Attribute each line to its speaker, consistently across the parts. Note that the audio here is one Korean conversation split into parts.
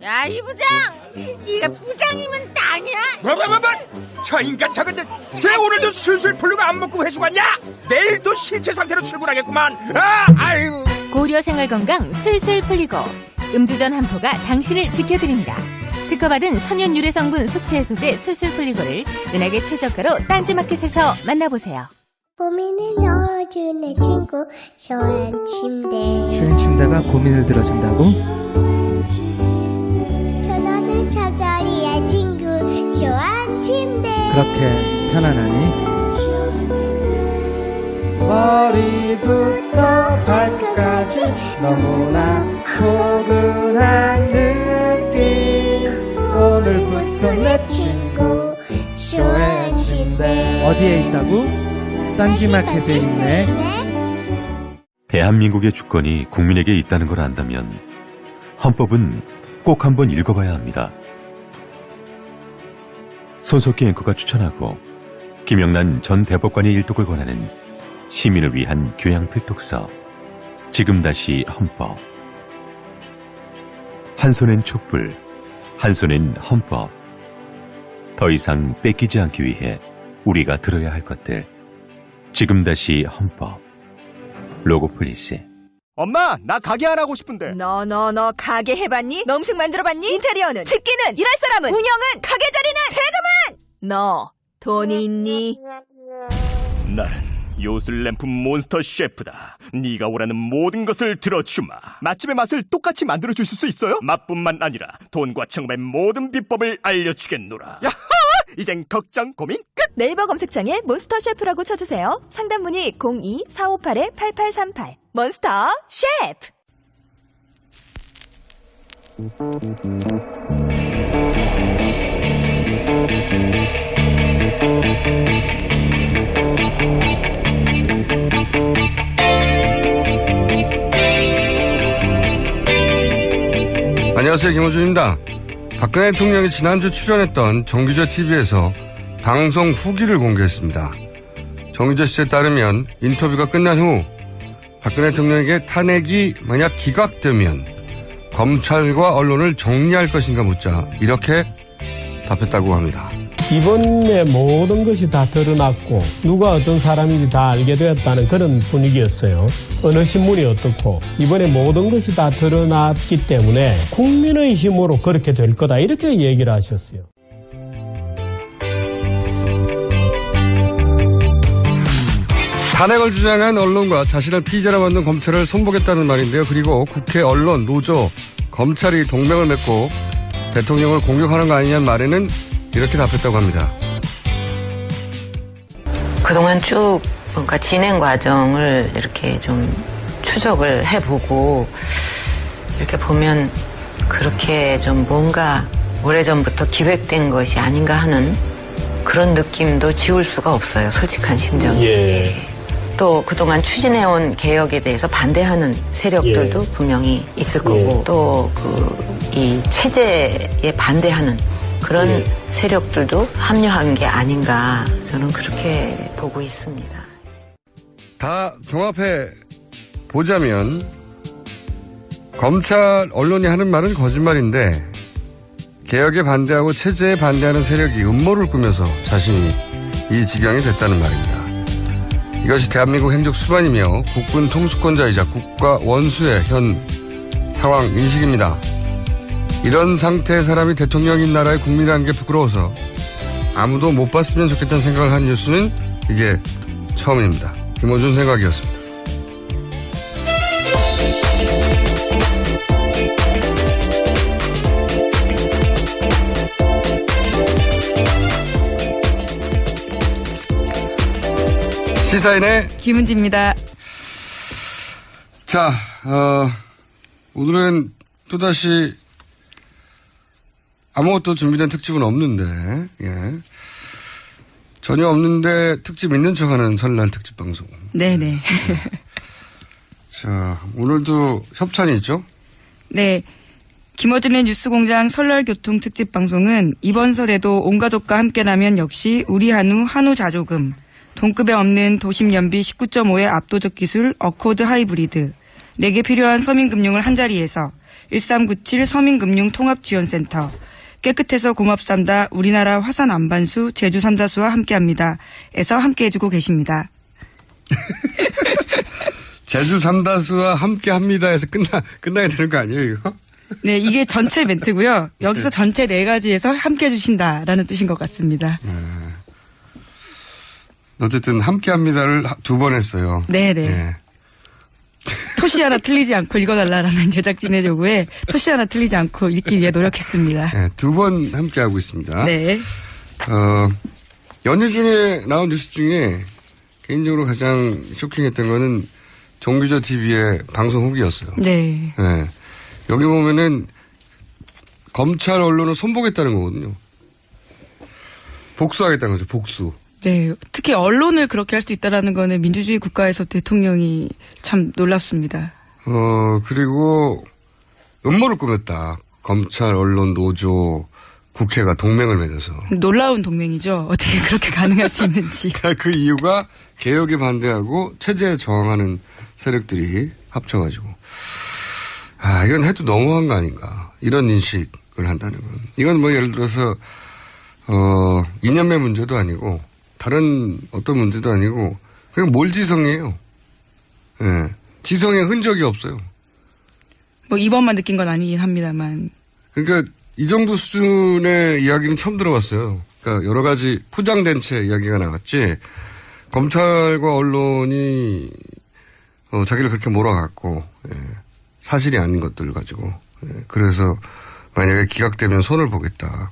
Speaker 1: 야, 이 부장! 네가 부장이면 땅이야?
Speaker 2: 저 인간 저건데 쟤 오늘도 술술 풀리고 안 먹고 회수 갔냐? 내일도 신체 상태로 출근하겠구만. 아이고.
Speaker 3: 고려 생활건강 술술 풀리고 음주전 한포가 당신을 지켜드립니다. 특허받은 천연 유래 성분 숙취 해소제 술술 풀리고를 은하계 최저가로 딴지마켓에서 만나보세요.
Speaker 4: 고민을 넣어주는 친구 쇼한 침대.
Speaker 5: 쇼한 침대가 고민을 들어준다고?
Speaker 4: 편안한 잠자리의 친구 쇼한 침대.
Speaker 5: 그렇게 편안하니? 머리부터 발끝까지 너무나 포근한 느낌. 오늘부터 내 친구 쇼한 침대. 어디에 있다고? 딴지마켓에 있네.
Speaker 6: 대한민국의 주권이 국민에게 있다는 걸 안다면 헌법은 꼭 한번 읽어봐야 합니다. 손석희 앵커가 추천하고 김영란 전 대법관의 일독을 권하는 시민을 위한 교양 필독서 지금 다시 헌법. 한 손엔 촛불, 한 손엔 헌법. 더 이상 뺏기지 않기 위해 우리가 들어야 할 것들. 지금 다시 헌법. 로고플리스.
Speaker 2: 엄마, 나 가게 안 하고 싶은데.
Speaker 1: 너 가게 해봤니? 너 음식 만들어봤니? 인테리어는? 집기는? 일할 사람은? 운영은? 가게 자리는? 세금은? 너 돈이 있니?
Speaker 7: 나는 요술램프 몬스터 셰프다. 네가 원하는 모든 것을 들어주마. 맛집의 맛을 똑같이 만들어줄 수 있어요? 맛뿐만 아니라 돈과 청음의 모든 비법을 알려주겠노라. 야하! 이젠 걱정 고민 끝!
Speaker 1: 네이버 검색창에 몬스터 셰프라고 쳐주세요. 상담 문의 02-458-8838. 몬스터 셰프!
Speaker 8: 안녕하세요, 김호준입니다. 박근혜 대통령이 지난주 출연했던 정규제 TV에서 방송 후기를 공개했습니다. 정규제 씨에 따르면 인터뷰가 끝난 후 박근혜 대통령에게 탄핵이 만약 기각되면 검찰과 언론을 정리할 것인가 묻자 이렇게 답했다고 합니다.
Speaker 9: 이번에 모든 것이 다 드러났고 누가 어떤 사람인지 다 알게 되었다는 그런 분위기였어요. 어느 신문이 어떻고 이번에 모든 것이 다 드러났기 때문에 국민의 힘으로 그렇게 될 거다 이렇게 얘기를 하셨어요.
Speaker 8: 탄핵을 주장한 언론과 자신을 피의자로 만든 검찰을 손보겠다는 말인데요. 그리고 국회, 언론, 노조, 검찰이 동맹을 맺고 대통령을 공격하는 거 아니냐는 말에는 이렇게 답했다고 합니다.
Speaker 10: 그동안 쭉 뭔가 진행 과정을 이렇게 좀 추적을 해보고 이렇게 보면 그렇게 좀 뭔가 오래전부터 기획된 것이 아닌가 하는 그런 느낌도 지울 수가 없어요. 솔직한 심정이.
Speaker 9: 예.
Speaker 10: 또 그동안 추진해온 개혁에 대해서 반대하는 세력들도 분명히 있을 거고 또 이 체제에 반대하는 그런 세력들도 합류한 게 아닌가 저는 그렇게 보고 있습니다.
Speaker 8: 다 종합해 보자면 검찰, 언론이 하는 말은 거짓말인데 개혁에 반대하고 체제에 반대하는 세력이 음모를 꾸며서 자신이 이 지경이 됐다는 말입니다. 이것이 대한민국 행적 수반이며 국군 통수권자이자 국가 원수의 현 상황 인식입니다. 이런 상태의 사람이 대통령인 나라의 국민이라는 게 부끄러워서 아무도 못 봤으면 좋겠다는 생각을 한 뉴스는 이게 처음입니다. 김호준 생각이었습니다. 시사인의
Speaker 11: 김은지입니다.
Speaker 8: 자, 오늘은 또다시 아무것도 준비된 특집은 없는데, 전혀 없는데 특집 있는 척하는 설날 특집 방송.
Speaker 11: 네네.
Speaker 8: 자, 오늘도 협찬이 있죠?
Speaker 11: 네. 김어준의 뉴스공장 설날 교통 특집 방송은 이번 설에도 온 가족과 함께라면 역시 우리 한우 자조금, 동급에 없는 도심 연비 19.5의 압도적 기술 어코드 하이브리드, 내게 필요한 서민금융을 한자리에서 1397 서민금융통합지원센터, 깨끗해서 고맙삼다 우리나라 화산 안반수 제주 삼다수와 함께합니다. 에서 함께해주고 계십니다.
Speaker 8: 제주 삼다수와 함께합니다 해서 끝나야 되는 거 아니에요 이거?
Speaker 11: 네, 이게 전체 멘트고요. 여기서 전체 4가지에서 함께해주신다라는 뜻인 것 같습니다.
Speaker 8: 어쨌든 함께합니다를 2번 했어요.
Speaker 11: 네네.
Speaker 8: 네.
Speaker 11: 토시 하나 틀리지 않고 읽어달라는 제작진의 요구에 토시 하나 틀리지 않고 읽기 위해 노력했습니다.
Speaker 8: 네, 2번 함께하고 있습니다.
Speaker 11: 네.
Speaker 8: 연휴 중에 나온 뉴스 중에 개인적으로 가장 쇼킹했던 거는 정규조 TV의 방송 후기였어요.
Speaker 11: 네.
Speaker 8: 네. 여기 보면은 검찰 언론을 손보겠다는 거거든요. 복수하겠다는 거죠. 복수.
Speaker 11: 네. 특히 언론을 그렇게 할 수 있다라는 거는 민주주의 국가에서 대통령이 참 놀랍습니다.
Speaker 8: 그리고 음모를 꾸몄다. 검찰, 언론, 노조, 국회가 동맹을 맺어서.
Speaker 11: 놀라운 동맹이죠. 어떻게 그렇게 가능할 수 있는지.
Speaker 8: 그 이유가 개혁에 반대하고 체제에 저항하는 세력들이 합쳐가지고. 이건 해도 너무한 거 아닌가. 이런 인식을 한다는 건. 이건 뭐 예를 들어서, 이념의 문제도 아니고, 다른 어떤 문제도 아니고, 그냥 몰지성이에요. 예. 지성의 흔적이 없어요.
Speaker 11: 뭐 이번만 느낀 건 아니긴 합니다만.
Speaker 8: 그러니까 이 정도 수준의 이야기는 처음 들어봤어요. 그러니까 여러 가지 포장된 채 이야기가 나왔지, 검찰과 언론이, 자기를 그렇게 몰아갔고, 예. 사실이 아닌 것들을 가지고. 예. 그래서 만약에 기각되면 손을 보겠다.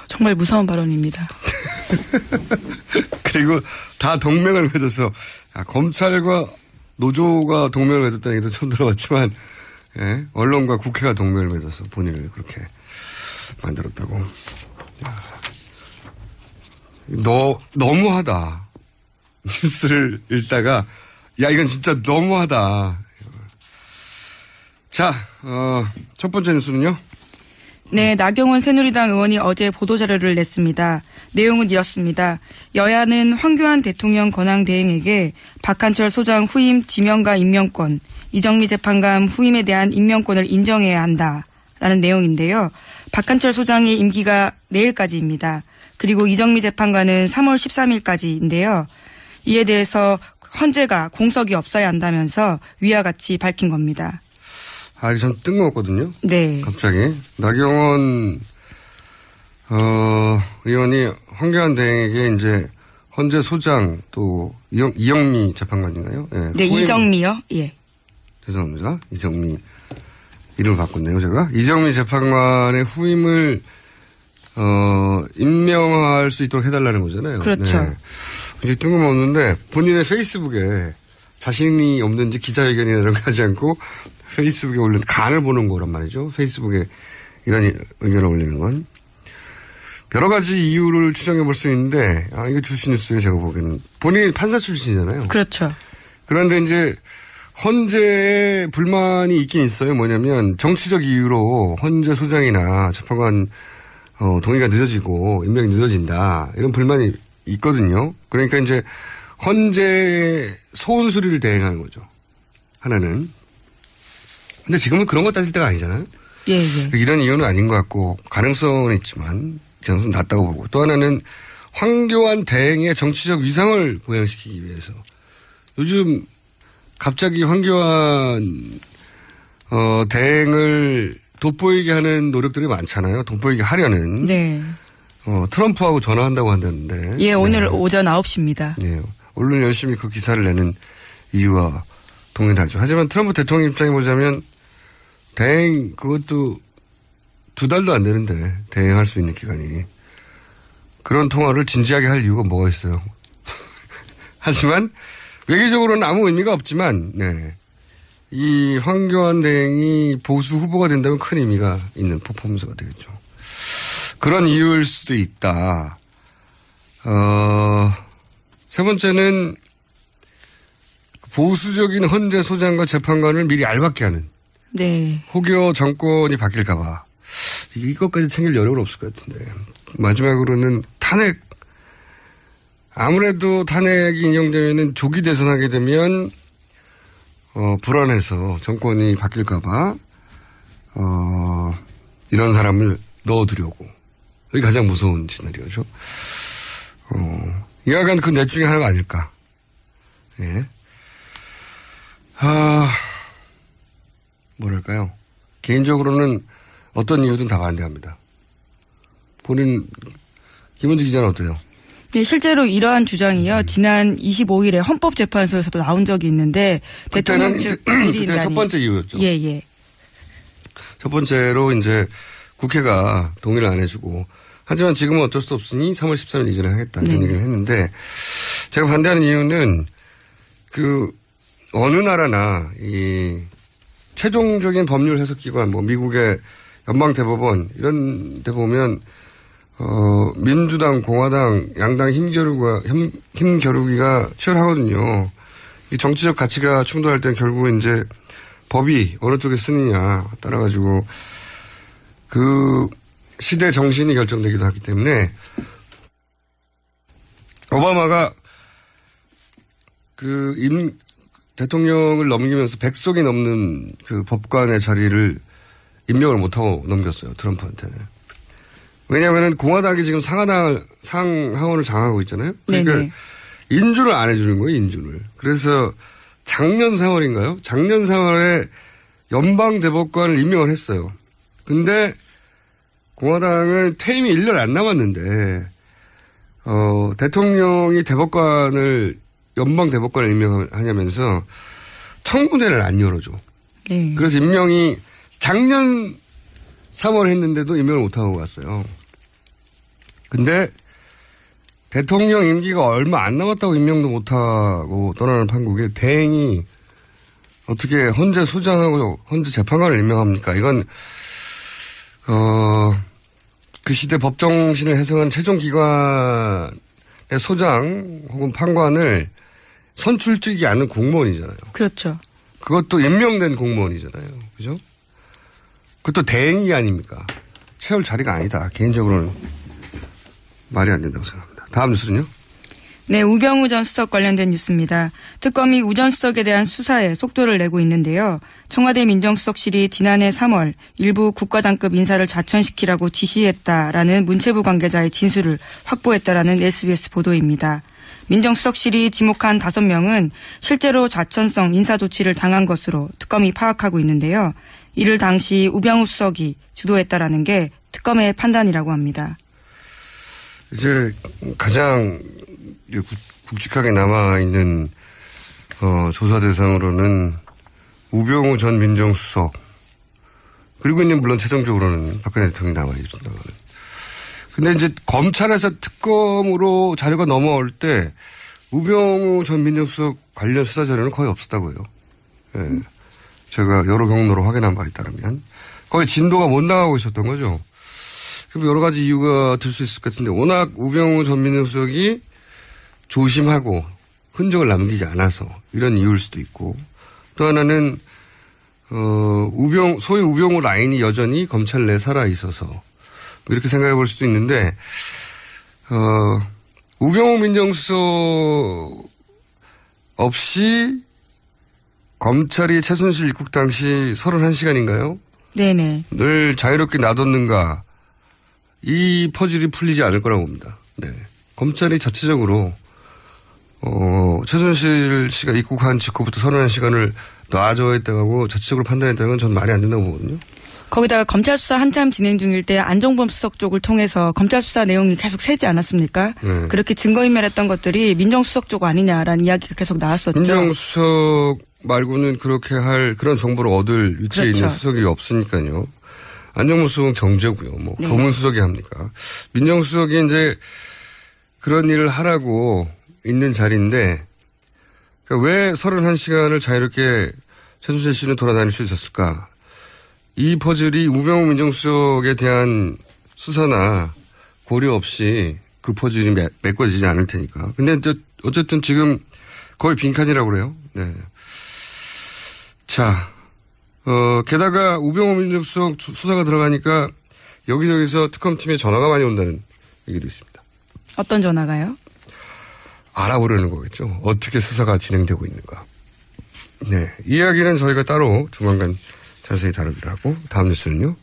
Speaker 11: 정말 무서운 발언입니다.
Speaker 8: 그리고 다 동맹을 맺어서 검찰과 노조가 동맹을 맺었다는 얘기도 처음 들어봤지만, 예, 언론과 국회가 동맹을 맺어서 본인을 그렇게 만들었다고. 너무하다. 뉴스를 읽다가 이건 진짜 너무하다. 자, 첫 번째 뉴스는요.
Speaker 11: 네, 나경원 새누리당 의원이 어제 보도자료를 냈습니다. 내용은 이렇습니다. 여야는 황교안 대통령 권한 대행에게 박한철 소장 후임 지명과 임명권, 이정미 재판관 후임에 대한 임명권을 인정해야 한다라는 내용인데요. 박한철 소장의 임기가 내일까지입니다. 그리고 이정미 재판관은 3월 13일까지인데요. 이에 대해서 헌재가 공석이 없어야 한다면서 위와 같이 밝힌 겁니다.
Speaker 8: 이거 참 뜬금없거든요.
Speaker 11: 네.
Speaker 8: 갑자기. 나경원, 의원이 황교안 대행에게 이제 헌재 소장 또 이영미 재판관인가요? 네.
Speaker 11: 네, 이정미요? 예.
Speaker 8: 죄송합니다. 이정미. 이름을 바꿨네요, 제가. 이정미 재판관의 후임을, 임명할 수 있도록 해달라는 거잖아요.
Speaker 11: 그렇죠.
Speaker 8: 네. 굉장히 뜬금없는데 본인의 페이스북에 자신이 없는지 기자회견이나 이런 거 하지 않고 페이스북에 올린 간을 보는 거란 말이죠. 페이스북에 이런 의견을 올리는 건. 여러 가지 이유를 추정해 볼 수 있는데, 이거 주시 뉴스에 제가 보기에는 본인이 판사 출신이잖아요.
Speaker 11: 그렇죠.
Speaker 8: 그런데 이제 헌재에 불만이 있긴 있어요. 뭐냐면 정치적 이유로 헌재 소장이나 재판관 동의가 늦어지고 임명이 늦어진다. 이런 불만이 있거든요. 그러니까 이제 헌재 소원 수리를 대행하는 거죠. 하나는. 근데 지금은 그런 거 따질 때가 아니잖아요.
Speaker 11: 예, 예.
Speaker 8: 이런 이유는 아닌 것 같고 가능성은 있지만 가능성은 낮다고 보고, 또 하나는 황교안 대행의 정치적 위상을 보양시키기 위해서. 요즘 갑자기 황교안 대행을 돋보이게 하는 노력들이 많잖아요. 돋보이게 하려는.
Speaker 11: 네.
Speaker 8: 트럼프하고 전화한다고 한다는데.
Speaker 11: 예, 오늘 오전 9시입니다.
Speaker 8: 네. 언론 열심히 그 기사를 내는 이유와 동일하죠. 하지만 트럼프 대통령 입장에 보자면 대행 그것도 2달도 안 되는데 대행할 수 있는 기간이. 그런 통화를 진지하게 할 이유가 뭐가 있어요. 하지만 외교적으로는 아무 의미가 없지만, 네. 이 황교안 대행이 보수 후보가 된다면 큰 의미가 있는 퍼포먼스가 되겠죠. 그런 이유일 수도 있다. 세 번째는 보수적인 헌재 소장과 재판관을 미리 알박게 하는.
Speaker 11: 네.
Speaker 8: 혹여 정권이 바뀔까봐. 이것까지 챙길 여력은 없을 것 같은데. 마지막으로는 탄핵. 아무래도 탄핵이 인용되면은 조기 대선하게 되면 불안해서 정권이 바뀔까봐 이런 사람을 넣어두려고. 이게 가장 무서운 시나리오죠. 약간 그 넷 중에 하나가 아닐까. 예. 뭐랄까요. 개인적으로는 어떤 이유든 다 반대합니다. 김원주 기자는 어때요?
Speaker 11: 네, 실제로 이러한 주장이요. 지난 25일에 헌법재판소에서도 나온 적이 있는데 대통령 측
Speaker 8: 그때 첫 번째 이유였죠.
Speaker 11: 예.
Speaker 8: 첫 번째로 이제 국회가 동의를 안 해주고 하지만 지금은 어쩔 수 없으니 3월 13일 이전에 하겠다 이런 얘기를 했는데 제가 반대하는 이유는 어느 나라나 이 최종적인 법률 해석기관 미국의 연방대법원 이런 데 보면 민주당, 공화당, 양당 힘겨루기가 치열하거든요. 이 정치적 가치가 충돌할 때는 결국은 이제 법이 어느 쪽에 쓰느냐 따라가지고 그 시대 정신이 결정되기도 하기 때문에 오바마가 대통령을 넘기면서 100석이 넘는 그 법관의 자리를 임명을 못하고 넘겼어요. 트럼프한테는. 왜냐하면 공화당이 지금 상하원을 장악하고 있잖아요. 그러니까
Speaker 11: 네네.
Speaker 8: 인준을 안 해주는 거예요. 인준을. 그래서 작년 4월인가요? 작년 4월에 연방대법관을 임명을 했어요. 근데 공화당은 퇴임이 1년 안 남았는데 대통령이 연방대법관을 임명하냐면서 청문회를 안 열어줘.
Speaker 11: 네.
Speaker 8: 그래서 임명이 작년 3월 했는데도 임명을 못하고 갔어요. 근데 대통령 임기가 얼마 안 남았다고 임명도 못하고 떠나는 판국에 대행이 어떻게 헌재 소장하고 헌재 재판관을 임명합니까? 이건 그 시대 법정신을 해석한 최종기관의 소장 혹은 판관을 선출직이 않은 공무원이잖아요.
Speaker 11: 그렇죠.
Speaker 8: 그것도 임명된 공무원이잖아요. 그죠? 그것도 대행이 아닙니까? 채울 자리가 아니다. 개인적으로는 말이 안 된다고 생각합니다. 다음 뉴스는요?
Speaker 11: 네, 우병우 전 수석 관련된 뉴스입니다. 특검이 우 전 수석에 대한 수사에 속도를 내고 있는데요. 청와대 민정수석실이 지난해 3월 일부 국가장급 인사를 좌천시키라고 지시했다라는 문체부 관계자의 진술을 확보했다라는 SBS 보도입니다. 민정수석실이 지목한 5명은 실제로 좌천성 인사조치를 당한 것으로 특검이 파악하고 있는데요. 이를 당시 우병우 수석이 주도했다라는 게 특검의 판단이라고 합니다.
Speaker 8: 이제 가장 굵직하게 남아있는 조사 대상으로는 우병우 전 민정수석 그리고 이제 물론 최종적으로는 박근혜 대통령이 남아있습니다. 근데 이제 검찰에서 특검으로 자료가 넘어올 때 우병우 전 민정수석 관련 수사 자료는 거의 없었다고요. 예. 제가 여러 경로로 확인한 바에 따르면 거의 진도가 못 나가고 있었던 거죠. 여러 가지 이유가 들 수 있을 것 같은데 워낙 우병우 전 민정수석이 조심하고 흔적을 남기지 않아서 이런 이유일 수도 있고 또 하나는 소위 우병우 라인이 여전히 검찰 내에 살아 있어서 이렇게 생각해 볼 수도 있는데 우병우 민정수석 없이 검찰이 최순실 입국 당시 31시간인가요?
Speaker 11: 네네.
Speaker 8: 늘 자유롭게 놔뒀는가 이 퍼즐이 풀리지 않을 거라고 봅니다. 네. 검찰이 자체적으로 최순실 씨가 입국한 직후부터 31시간을 놔줘야 했다고 자체적으로 판단했다는 건 전 말이 안 된다고 보거든요.
Speaker 11: 거기다가 검찰 수사 한참 진행 중일 때 안종범 수석 쪽을 통해서 검찰 수사 내용이 계속 새지 않았습니까?
Speaker 8: 네.
Speaker 11: 그렇게 증거인멸했던 것들이 민정수석 쪽 아니냐라는 이야기가 계속 나왔었죠.
Speaker 8: 민정수석 말고는 그렇게 할 그런 정보를 얻을 위치에
Speaker 11: 그렇죠.
Speaker 8: 있는 수석이 없으니까요. 안종범 수석은 경제고요.
Speaker 11: 네.
Speaker 8: 교문수석이 합니까? 민정수석이 이제 그런 일을 하라고 있는 자리인데 그러니까 왜 31시간을 자유롭게 최순실 씨는 돌아다닐 수 있었을까? 이 퍼즐이 우병우 민정수석에 대한 수사나 고려 없이 그 퍼즐이 메꿔지지 않을 테니까. 근데 어쨌든 지금 거의 빈칸이라고 그래요. 네. 자, 게다가 우병우 민정수석 수사가 들어가니까 여기저기서 특검팀에 전화가 많이 온다는 얘기도 있습니다.
Speaker 11: 어떤 전화가요?
Speaker 8: 알아보려는 거겠죠. 어떻게 수사가 진행되고 있는가. 네. 이야기는 저희가 따로 조만간 자세히 다루기로 하고 다음 뉴스는요.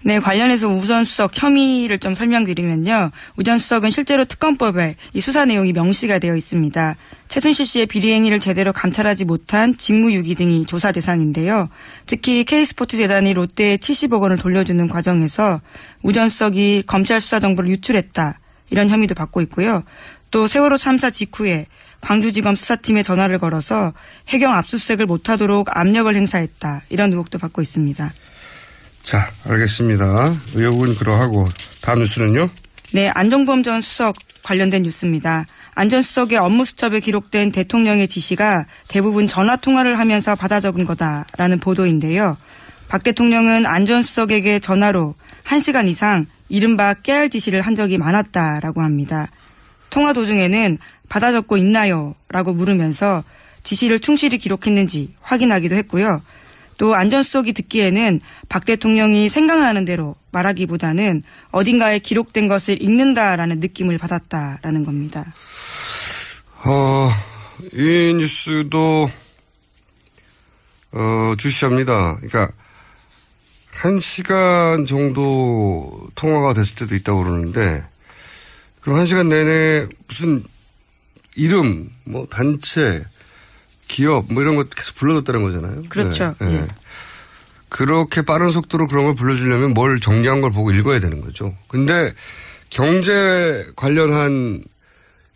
Speaker 11: 네, 관련해서 우전 수석 혐의를 좀 설명드리면요. 우전 수석은 실제로 특검법에 이 수사 내용이 명시가 되어 있습니다. 최순실 씨의 비리 행위를 제대로 감찰하지 못한 직무유기 등이 조사 대상인데요. 특히 K스포츠재단이 롯데에 70억 원을 돌려주는 과정에서 우전 수석이 검찰 수사 정보를 유출했다. 이런 혐의도 받고 있고요. 또 세월호 참사 직후에 광주지검 수사팀에 전화를 걸어서 해경 압수수색을 못하도록 압력을 행사했다. 이런 의혹도 받고 있습니다.
Speaker 8: 자, 알겠습니다. 의혹은 그러하고 다음 뉴스는요?
Speaker 11: 네, 안종범 전 수석 관련된 뉴스입니다. 안 전 수석의 업무 수첩에 기록된 대통령의 지시가 대부분 전화 통화를 하면서 받아 적은 거다라는 보도인데요. 박 대통령은 안 전 수석에게 전화로 1시간 이상 이른바 깨알 지시를 한 적이 많았다라고 합니다. 통화 도중에는 받아 적고 있나요? 라고 물으면서 지시를 충실히 기록했는지 확인하기도 했고요. 또 안 전 수석이 듣기에는 박 대통령이 생각나는 대로 말하기보다는 어딘가에 기록된 것을 읽는다라는 느낌을 받았다라는 겁니다.
Speaker 8: 이 뉴스도 주시합니다. 그러니까 1시간 정도 통화가 됐을 때도 있다고 그러는데 그럼 1시간 내내 무슨 이름, 뭐 단체, 기업 뭐 이런 거 계속 불러줬다는 거잖아요.
Speaker 11: 그렇죠.
Speaker 8: 네, 네.
Speaker 11: 예.
Speaker 8: 그렇게 빠른 속도로 그런 걸 불러주려면 뭘 정리한 걸 보고 읽어야 되는 거죠. 근데 경제 관련한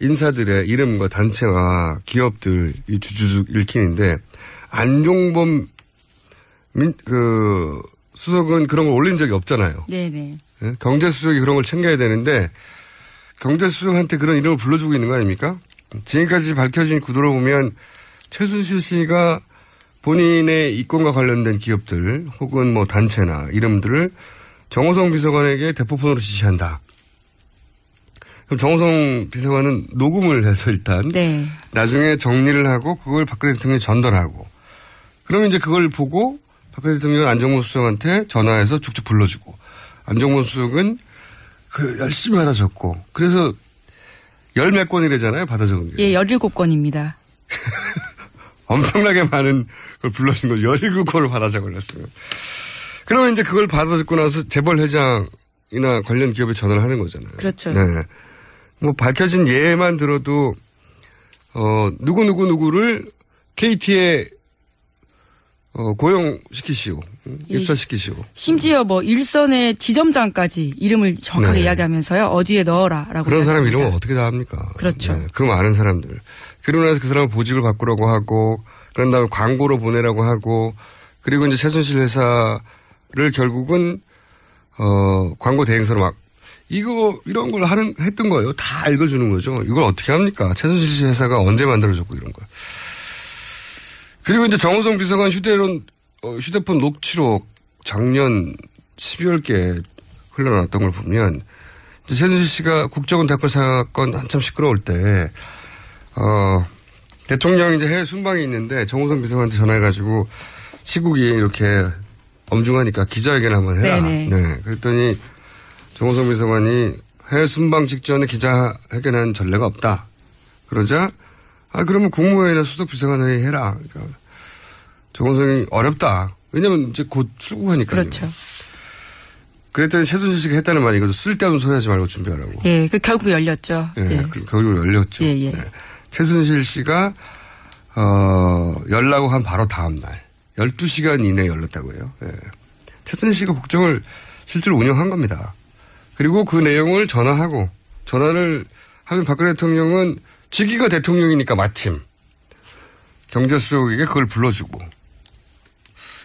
Speaker 8: 인사들의 이름과 단체와 기업들 이 주주득 읽히는데 안종범 수석은 그런 걸 올린 적이 없잖아요.
Speaker 11: 네네.
Speaker 8: 네? 경제수석이 그런 걸 챙겨야 되는데 경제수석한테 그런 이름을 불러주고 있는 거 아닙니까? 지금까지 밝혀진 구도로 보면 최순실 씨가 본인의 이권과 관련된 기업들 혹은 뭐 단체나 이름들을 정호성 비서관에게 대포폰으로 지시한다. 그럼 정호성 비서관은 녹음을 해서 일단
Speaker 11: 네.
Speaker 8: 나중에 정리를 하고 그걸 박근혜 대통령이 전달하고 그러면 이제 그걸 보고 박근혜 대통령은 안종범 수석한테 전화해서 쭉쭉 불러주고 안종범 수석은 그 열심히 받아 적고 그래서 열 몇 건이래잖아요. 받아 적은 게.
Speaker 11: 예, 17건입니다.
Speaker 8: 엄청나게 많은 걸 불러준 걸 17건을 받아 적어놨어요. 그러면 이제 그걸 받아 적고 나서 재벌 회장이나 관련 기업에 전화를 하는 거잖아요.
Speaker 11: 그렇죠.
Speaker 8: 네. 뭐 밝혀진 예만 들어도 누구를 KT에 고용시키시오. 입사시키시오.
Speaker 11: 심지어 뭐 일선의 지점장까지 이름을 정확하게
Speaker 8: 네.
Speaker 11: 이야기하면서요. 어디에 넣어라라고.
Speaker 8: 그런 사람 이름을 어떻게 다 합니까?
Speaker 11: 그렇죠.
Speaker 8: 네, 그 많은 사람들. 그러고 나서 그 사람을 보직을 바꾸라고 하고 그런 다음에 광고로 보내라고 하고 그리고 이제 최순실 회사를 결국은 광고 대행사로 막 이런 걸 했던 거예요. 다 읽어주는 거죠. 이걸 어떻게 합니까? 최순실 회사가 언제 만들어졌고 이런 걸. 그리고 이제 정호성 비서관 휴대폰 녹취록 작년 12월께 흘러나왔던 걸 보면 이제 최순실 씨가 국정원 댓글 사건 한참 시끄러울 때 대통령이 이제 해외 순방이 있는데 정호성 비서관한테 전화해가지고 시국이 이렇게 엄중하니까 기자회견 한번 해라.
Speaker 11: 네네.
Speaker 8: 네. 그랬더니 정호성 비서관이 해외 순방 직전에 기자회견한 전례가 없다. 그러자 그러면 국무회의나 수석비서관회의 해라. 그러니까 정호성이 어렵다. 왜냐면 이제 곧 출국하니까요.
Speaker 11: 그렇죠.
Speaker 8: 그랬더니 최순실 씨가 했다는 말이 이거 쓸데없는 소리 하지 말고 준비하라고.
Speaker 11: 예, 그 결국 열렸죠.
Speaker 8: 예,
Speaker 11: 예.
Speaker 8: 결국 열렸죠.
Speaker 11: 예, 예.
Speaker 8: 네. 최순실 씨가 열라고 한 바로 다음 날 12시간 이내에 열렸다고 해요. 예. 최순실 씨가 국정을 실제로 운영한 겁니다. 그리고 그 내용을 전화를 하면 박근혜 대통령은 직위가 대통령이니까 마침 경제수석에게 그걸 불러주고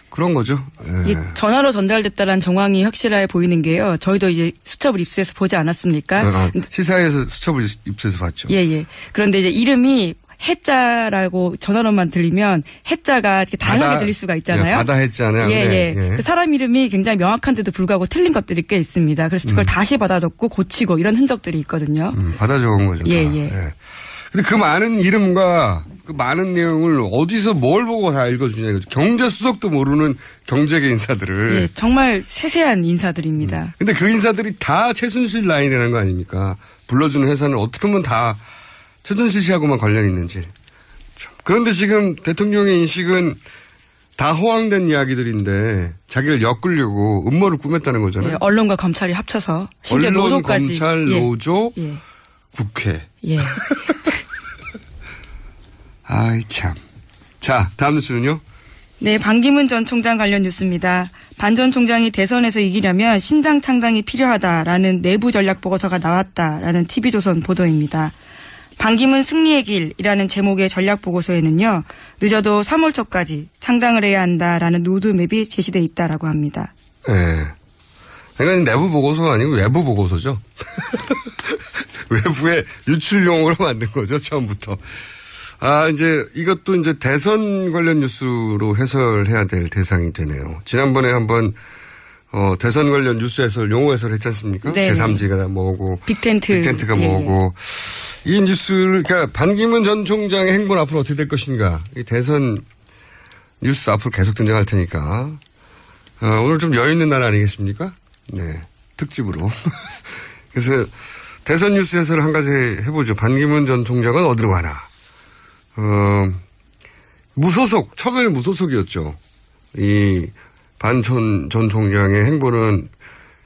Speaker 8: 그런 거죠. 예.
Speaker 11: 전화로 전달됐다는 정황이 확실해 보이는 게요. 저희도 이제 수첩을 입수해서 보지 않았습니까?
Speaker 8: 시사에서 수첩을 입수해서 봤죠.
Speaker 11: 예. 그런데 이제 이름이 해자라고 전화로만 들리면 해자가 이렇게 다양하게 들릴 수가 있잖아요.
Speaker 8: 바다 해자네요.
Speaker 11: 예.
Speaker 8: 네.
Speaker 11: 그 사람 이름이 굉장히 명확한데도 불구하고 틀린 것들이 꽤 있습니다. 그래서 그걸 다시 받아 적고 고치고 이런 흔적들이 있거든요.
Speaker 8: 받아 적은 거죠.
Speaker 11: 예.
Speaker 8: 근데 그 많은 이름과 그 많은 내용을 어디서 뭘 보고 다 읽어주냐 이거죠. 경제수석도 모르는 경제계 인사들을.
Speaker 11: 예, 정말 세세한 인사들입니다.
Speaker 8: 근데 그 인사들이 다 최순실 라인이라는 거 아닙니까? 불러주는 회사는 어떻게 보면 다 최순실 씨하고만 관련이 있는지. 그런데 지금 대통령의 인식은 다 허황된 이야기들인데 자기를 엮으려고 음모를 꾸몄다는 거잖아요.
Speaker 11: 예, 언론과 검찰이 합쳐서 심지어
Speaker 8: 언론,
Speaker 11: 노조까지.
Speaker 8: 검찰,
Speaker 11: 예.
Speaker 8: 노조,
Speaker 11: 예.
Speaker 8: 국회.
Speaker 11: 예.
Speaker 8: 아이 참. 자, 다음 뉴스는요.
Speaker 11: 네, 반기문 전 총장 관련 뉴스입니다. 반 전 총장이 대선에서 이기려면 신당 창당이 필요하다라는 내부 전략 보고서가 나왔다라는 TV조선 보도입니다. 반기문 승리의 길이라는 제목의 전략 보고서에는요. 늦어도 3월 초까지 창당을 해야 한다라는 로드맵이 제시돼 있다라고 합니다.
Speaker 8: 네. 그러니까 내부 보고서가 아니고 외부 보고서죠. 외부의 유출용으로 만든 거죠, 처음부터. 아, 이제 이것도 이제 대선 관련 뉴스로 해설해야 될 대상이 되네요. 지난번에 한번 대선 관련 뉴스 해설, 용어 해설 했지 않습니까?
Speaker 11: 네.
Speaker 8: 제3지가 뭐고 빅텐트가
Speaker 11: 예,
Speaker 8: 뭐고 이 뉴스를 그러니까 반기문 전 총장의 행보는 앞으로 어떻게 될 것인가? 이 대선 뉴스 앞으로 계속 등장할 테니까 오늘 좀 여유 있는 날 아니겠습니까? 네, 특집으로. 그래서 대선 뉴스 해설을 한 가지 해보죠. 반기문 전 총장은 어디로 가나? 무소속, 처음에는 무소속이었죠. 이 반 전 총장의 행보는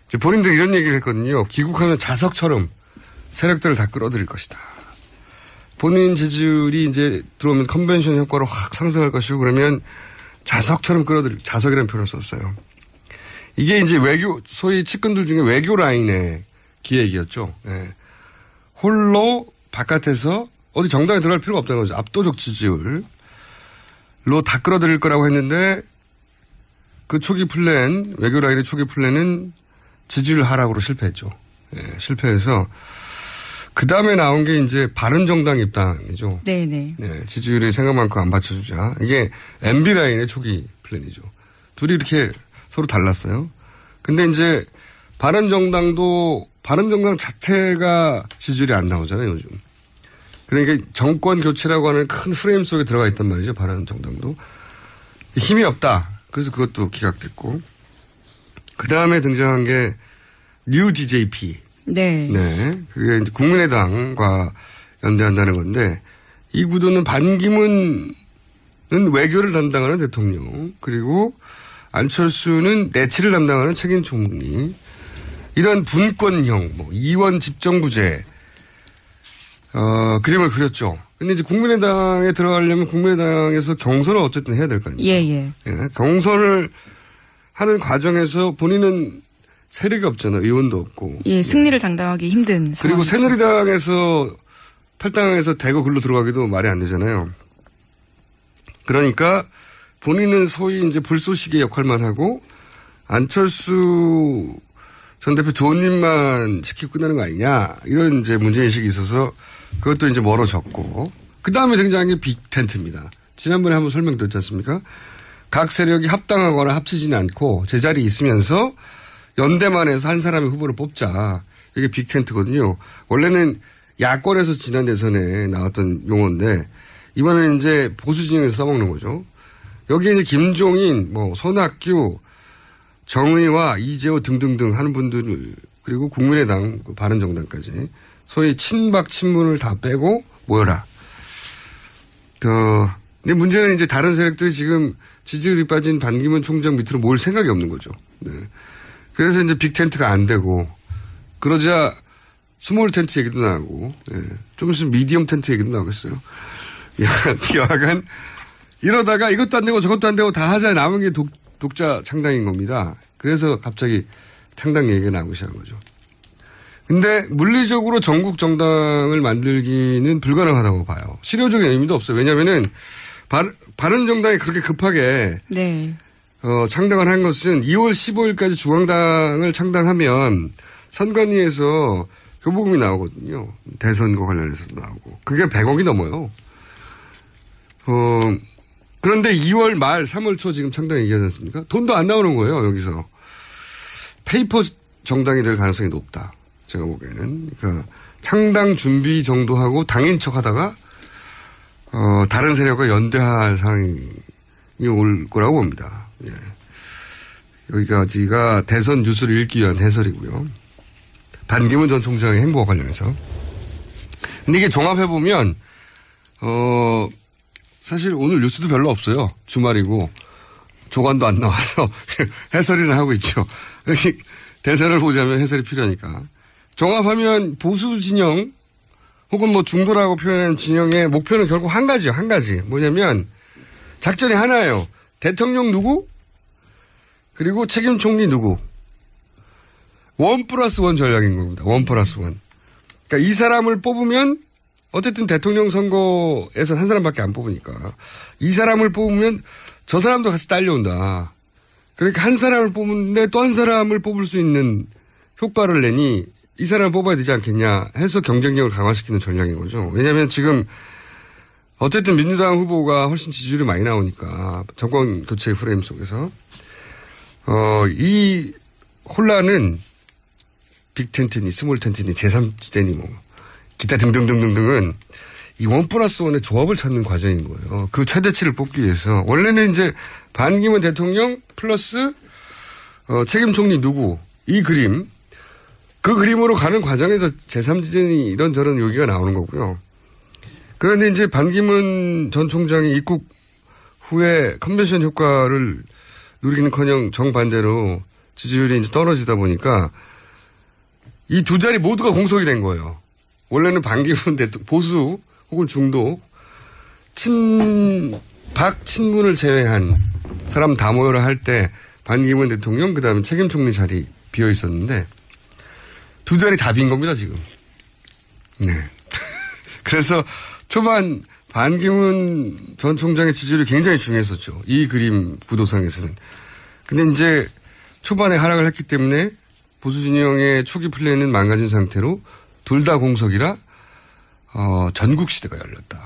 Speaker 8: 이제 본인들이 이런 얘기를 했거든요. 귀국하면 자석처럼 세력들을 다 끌어들일 것이다. 본인 지지율이 이제 들어오면 컨벤션 효과로 확 상승할 것이고 그러면 자석처럼 끌어들일, 자석이라는 표현을 썼어요. 이게 이제 외교, 소위 측근들 중에 외교 라인의 기획이었죠. 예. 홀로 바깥에서 어디 정당에 들어갈 필요가 없다는 거죠. 압도적 지지율로 다 끌어들일 거라고 했는데 그 초기 플랜, 외교 라인의 초기 플랜은 지지율 하락으로 실패했죠. 예, 실패해서 그 다음에 나온 게 이제 바른정당 입당이죠.
Speaker 11: 네네.
Speaker 8: 네, 지지율이 생각만큼 안 받쳐주자. 이게 MB 라인의 초기 플랜이죠. 둘이 이렇게 서로 달랐어요. 근데 이제 바른정당 자체가 지지율이 안 나오잖아요, 요즘. 그러니까 정권 교체라고 하는 큰 프레임 속에 들어가 있단 말이죠. 바른정당도. 힘이 없다. 그래서 그것도 기각됐고. 그 다음에 등장한 게 뉴 DJP.
Speaker 11: 네.
Speaker 8: 네. 그게 이제 국민의당과 연대한다는 건데 이 구도는 반기문은 외교를 담당하는 대통령 그리고 안철수는 내치를 담당하는 책임 총리 이런 분권형 뭐 이원 집정부제 그림을 그렸죠. 근데 이제 국민의당에 들어가려면 국민의당에서 경선을 어쨌든 해야 될 거 아니에요.
Speaker 11: 예.
Speaker 8: 예, 경선을 하는 과정에서 본인은 세력이 없잖아요. 의원도 없고.
Speaker 11: 예, 승리를 장담하기 힘든 상황이죠.
Speaker 8: 그리고 새누리당에서 탈당해서 대거 글로 들어가기도 말이 안 되잖아요. 그러니까 본인은 소위 이제 불쏘시개 역할만 하고 안철수 전 대표 조언님만 지키고 끝나는 거 아니냐. 이런 이제 문제인식이 있어서 그것도 이제 멀어졌고. 그 다음에 등장한 게 빅텐트입니다. 지난번에 한번 설명드렸지 않습니까? 각 세력이 합당하거나 합치지는 않고 제자리에 있으면서 연대만 해서 한 사람의 후보를 뽑자. 이게 빅텐트거든요. 원래는 야권에서 지난 대선에 나왔던 용어인데 이번에는 이제 보수 진영에서 써먹는 거죠. 여기에 이제 김종인, 뭐 손학규, 정의와 이재호 등등등 하는 분들 그리고 국민의당, 바른정당까지 소위 친박 친문을 다 빼고 모여라. 근데 문제는 이제 다른 세력들이 지금 지지율이 빠진 반기문 총장 밑으로 모일 생각이 없는 거죠. 네. 그래서 이제 빅텐트가 안 되고 그러자 스몰 텐트 얘기도 나오고 좀 있으면 미디엄 텐트 얘기도 나오겠어요. 여하간 이러다가 이것도 안 되고 저것도 안 되고 다 하자 남은 게 독자 창당인 겁니다. 그래서 갑자기 창당 얘기가 나오기 시작한 거죠. 근데 물리적으로 전국 정당을 만들기는 불가능하다고 봐요. 실효적인 의미도 없어요. 왜냐하면은 바른정당이 그렇게 급하게
Speaker 11: 네.
Speaker 8: 창당을 한 것은 2월 15일까지 중앙당을 창당하면 선관위에서 교부금이 나오거든요. 대선과 관련해서도 나오고. 그게 100억이 넘어요. 그런데 2월 말 3월 초 지금 창당 얘기하지 않습니까? 돈도 안 나오는 거예요. 여기서. 페이퍼 정당이 될 가능성이 높다. 제가 보기에는. 그러니까 창당 준비 정도 하고 당인 척 하다가 다른 세력과 연대할 상황이 올 거라고 봅니다. 예. 여기까지가 대선 뉴스를 읽기 위한 해설이고요. 반기문 전 총장의 행보와 관련해서. 근데 이게 종합해보면, 사실 오늘 뉴스도 별로 없어요. 주말이고. 조간도 안 나와서 해설이나 하고 있죠. 대사를 보자면 해설이 필요하니까. 종합하면 보수 진영 혹은 뭐 중도라고 표현하는 진영의 목표는 결국 한 가지요. 한 가지. 뭐냐면 작전이 하나예요. 대통령 누구? 그리고 책임 총리 누구? 1+1 전략인 겁니다. 1+1. 그러니까 이 사람을 뽑으면 어쨌든 대통령 선거에서 한 사람밖에 안 뽑으니까 이 사람을 뽑으면 저 사람도 같이 딸려온다. 그러니까 한 사람을 뽑는데 또 한 사람을 뽑을 수 있는 효과를 내니 이 사람을 뽑아야 되지 않겠냐 해서 경쟁력을 강화시키는 전략인 거죠. 왜냐하면 지금 어쨌든 민주당 후보가 훨씬 지지율이 많이 나오니까 정권 교체 프레임 속에서 이 혼란은 빅텐트니 스몰 텐트니 제3지대니 뭐 기타 등등등등등은 이 1+1의 조합을 찾는 과정인 거예요. 그 최대치를 뽑기 위해서. 원래는 이제 반기문 대통령 플러스 책임 총리 누구 이 그림 그 그림으로 가는 과정에서 제3지대니 이런저런 요기가 나오는 거고요. 그런데 이제 반기문 전 총장이 입국 후에 컨벤션 효과를 누리기는커녕 정반대로 지지율이 이제 떨어지다 보니까 이 두 자리 모두가 공석이 된 거예요. 원래는 반기문 대통령 보수 혹은 중도 친문을 제외한 사람 다 모여라 할 때 반기문 대통령 그다음에 책임 총리 자리 비어 있었는데 두 자리 다 빈 겁니다 지금. 네. 그래서 초반 반기문 전 총장의 지지율이 굉장히 중요했었죠. 이 그림 구도상에서는. 근데 이제 초반에 하락을 했기 때문에 보수 진영의 초기 플레이는 망가진 상태로 둘 다 공석이라 전국 시대가 열렸다.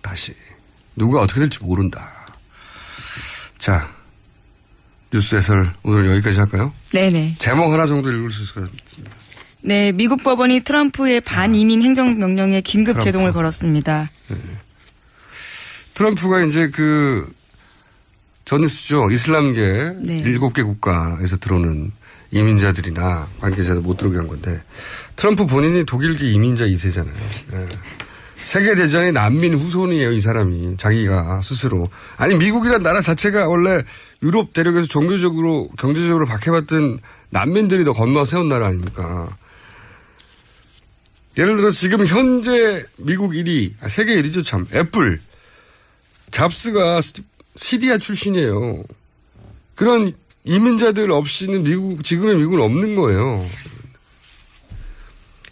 Speaker 8: 다시. 누가 어떻게 될지 모른다. 자, 뉴스 해설 오늘 여기까지 할까요?
Speaker 11: 네네.
Speaker 8: 제목 하나 정도 읽을 수 있을 것 같습니다.
Speaker 11: 네, 미국 법원이 트럼프의 반이민 행정명령에 긴급 제동을 걸었습니다.
Speaker 8: 네. 트럼프가 이제 전 뉴스죠. 이슬람계
Speaker 11: 네.
Speaker 8: 7개 국가에서 들어오는 이민자들이나 관계자들 못 들어오게 한 건데 트럼프 본인이 독일계 이민자 2세잖아요. 네. 세계대전의 난민 후손이에요, 이 사람이. 자기가 스스로. 아니, 미국이란 나라 자체가 원래 유럽 대륙에서 종교적으로, 경제적으로 박해받던 난민들이 더 건너 세운 나라 아닙니까? 예를 들어 지금 현재 미국 1위, 세계 1위죠, 참. 애플. 잡스가 시리아 출신이에요. 그런 이민자들 없이는 지금의 미국은 없는 거예요.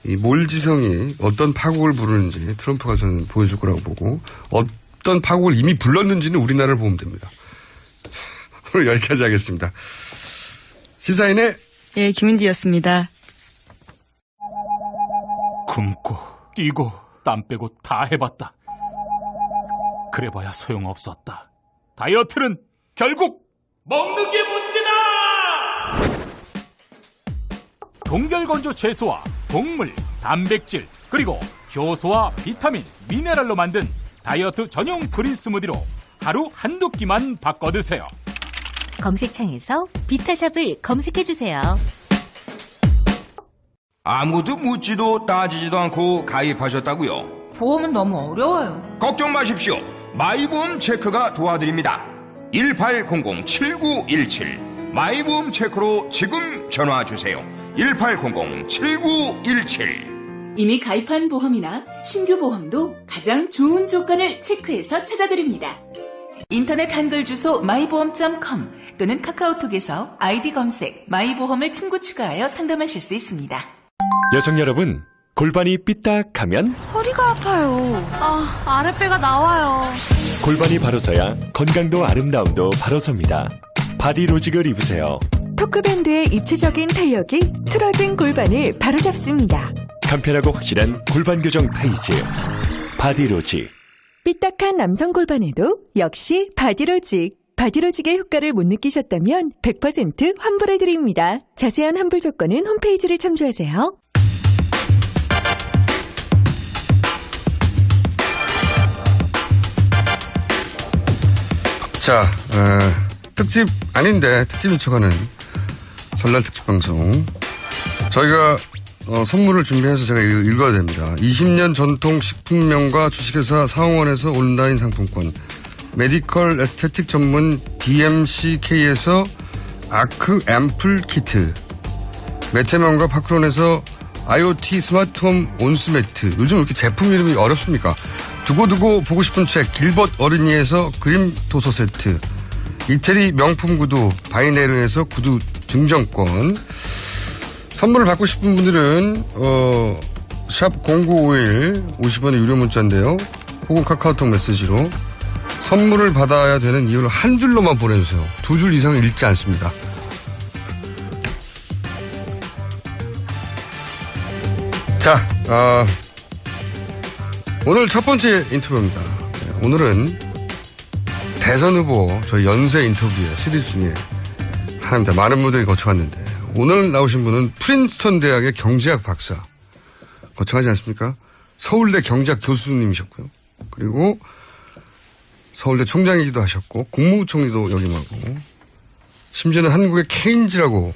Speaker 8: 이 몰지성이 어떤 파국을 부르는지 트럼프가 저는 보여줄 거라고 보고 어떤 파국을 이미 불렀는지는 우리나라를 보면 됩니다. 오늘 여기까지 하겠습니다. 시사인의
Speaker 11: 예, 김은지였습니다.
Speaker 12: 굶고 뛰고 땀 빼고 다 해봤다. 그래봐야 소용없었다. 다이어트는 결국 먹는 게 문제다! 동결건조 채소와 곡물, 단백질, 그리고 효소와 비타민, 미네랄로 만든 다이어트 전용 그린 스무디로 하루 한두 끼만 바꿔 드세요.
Speaker 3: 검색창에서 비타샵을 검색해주세요.
Speaker 2: 아무도 묻지도 따지지도 않고 가입하셨다고요?
Speaker 13: 보험은 너무 어려워요.
Speaker 2: 걱정 마십시오. 마이보험 체크가 도와드립니다. 1800-7917 마이보험 체크로 지금 전화 주세요. 1800-7917
Speaker 13: 이미 가입한 보험이나 신규 보험도 가장 좋은 조건을 체크해서 찾아드립니다. 인터넷 한글 주소 마이보험.com 또는 카카오톡에서 아이디 검색 마이보험을 친구 추가하여 상담하실 수 있습니다.
Speaker 14: 여성 여러분, 골반이 삐딱하면
Speaker 15: 허리가 아파요. 아랫배가 나와요.
Speaker 14: 골반이 바로 서야 건강도 아름다움도 바로 섭니다. 바디로직을 입으세요.
Speaker 1: 토크밴드의 입체적인 탄력이 틀어진 골반을 바로잡습니다.
Speaker 14: 간편하고 확실한 골반 교정 타이즈 바디로직.
Speaker 1: 삐딱한 남성 골반에도 역시 바디로직. 바디로직의 효과를 못 느끼셨다면 100% 환불해드립니다. 자세한 환불 조건은 홈페이지를 참조하세요.
Speaker 8: 자, 특집 아닌데 특집인 척하는 설날 특집 방송. 저희가 선물을 준비해서 제가 읽어야 됩니다. 20년 전통 식품명가 주식회사 사홍원에서 온라인 상품권, 메디컬 에스테틱 전문 DMCK에서 아크 앰플 키트, 메테면과 파크론에서 IoT 스마트홈 온수매트. 요즘 이렇게 제품 이름이 어렵습니까? 두고두고 보고 싶은 책 길벗 어린이에서 그림 도서 세트, 이태리 명품 구두 바이네르에서 구두 증정권. 선물을 받고 싶은 분들은 샵 0951 50원의 유료 문자인데요. 혹은 카카오톡 메시지로 선물을 받아야 되는 이유를 한 줄로만 보내주세요. 2줄 이상은 읽지 않습니다. 자, 오늘 첫 번째 인터뷰입니다. 오늘은 대선 후보 저희 연쇄 인터뷰의 시리즈 중에 하나입니다. 많은 분들이 거쳐갔는데 오늘 나오신 분은 프린스턴 대학의 경제학 박사, 거쳐가지 않습니까? 서울대 경제학 교수님이셨고요. 그리고 서울대 총장이기도 하셨고 국무총리도 역임하고 심지어는 한국의 케인즈라고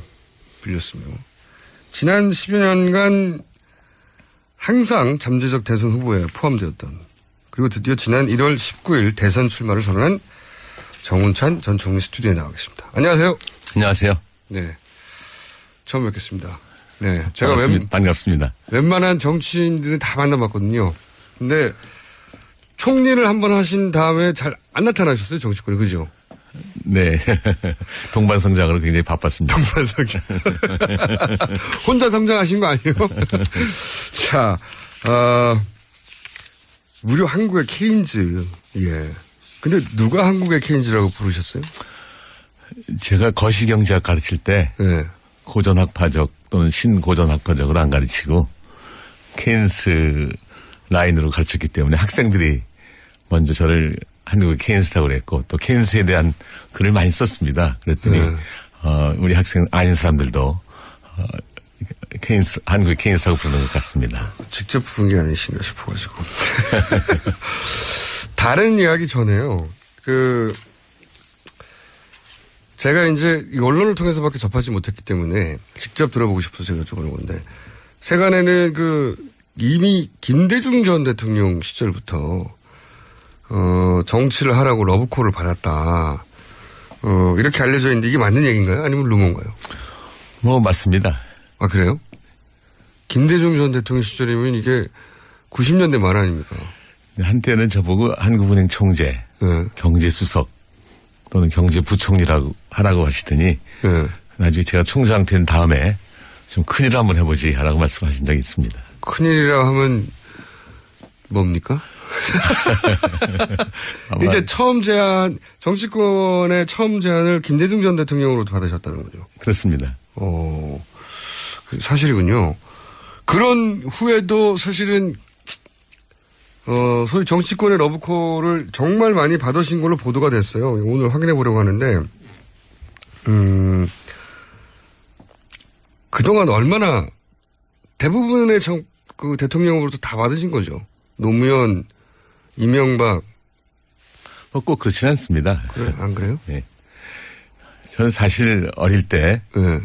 Speaker 8: 불렸으며 지난 10여 년간 항상 잠재적 대선 후보에 포함되었던, 그리고 드디어 지난 1월 19일 대선 출마를 선언한 정운찬 전 총리 스튜디오에 나와 계십니다. 안녕하세요.
Speaker 16: 안녕하세요.
Speaker 8: 네, 처음 뵙겠습니다. 네,
Speaker 16: 제가 반갑습니다.
Speaker 8: 웬만한 정치인들은 다 만나봤거든요. 근데 총리를 한번 하신 다음에 잘 안 나타나셨어요, 정치권에. 그죠?
Speaker 16: 네. 동반성장으로 굉장히 바빴습니다.
Speaker 8: 동반성장. 혼자 성장하신 거 아니에요? 자, 무려 한국의 케인즈. 예. 근데 누가 한국의 케인즈라고 부르셨어요?
Speaker 16: 제가 거시경제학 가르칠 때
Speaker 8: 네.
Speaker 16: 고전학파적 또는 신고전학파적으로 안 가르치고 케인스 라인으로 가르쳤기 때문에 학생들이 먼저 저를 한국의 케인스라고 그랬고 또 케인스에 대한 글을 많이 썼습니다. 그랬더니 우리 학생 아닌 사람들도 케인스, 한국의 케인스라고 부르는 것 같습니다.
Speaker 8: 직접 부른 게 아니신가 싶어가지고. 다른 이야기 전에요. 제가 이제 언론을 통해서밖에 접하지 못했기 때문에 직접 들어보고 싶어서 제가 여쭤보는 건데, 세간에는 이미 김대중 전 대통령 시절부터 정치를 하라고 러브콜을 받았다. 이렇게 알려져 있는데 이게 맞는 얘기인가요? 아니면 루머인가요?
Speaker 16: 맞습니다.
Speaker 8: 아, 그래요? 김대중 전 대통령 시절이면 이게 90년대 말 아닙니까?
Speaker 16: 한때는 저보고 한국은행 총재,
Speaker 8: 네.
Speaker 16: 경제수석 또는 경제부총리라고 하라고 하시더니
Speaker 8: 네.
Speaker 16: 나중에 제가 총장 된 다음에 좀 큰일 한번 해보지 하라고 말씀하신 적이 있습니다.
Speaker 8: 큰일이라고 하면 뭡니까? 이제 정치권의 처음 제안을 김대중 전 대통령으로 받으셨다는 거죠.
Speaker 16: 그렇습니다.
Speaker 8: 사실이군요. 그런 후에도 사실은 소위 정치권의 러브콜을 정말 많이 받으신 걸로 보도가 됐어요. 오늘 확인해 보려고 하는데 그동안 얼마나 대부분의 대통령으로부터 다 받으신 거죠. 노무현, 이명박.
Speaker 16: 꼭 그렇지는 않습니다.
Speaker 8: 그래, 안 그래요?
Speaker 16: 네. 저는 사실 어릴 때
Speaker 8: 네.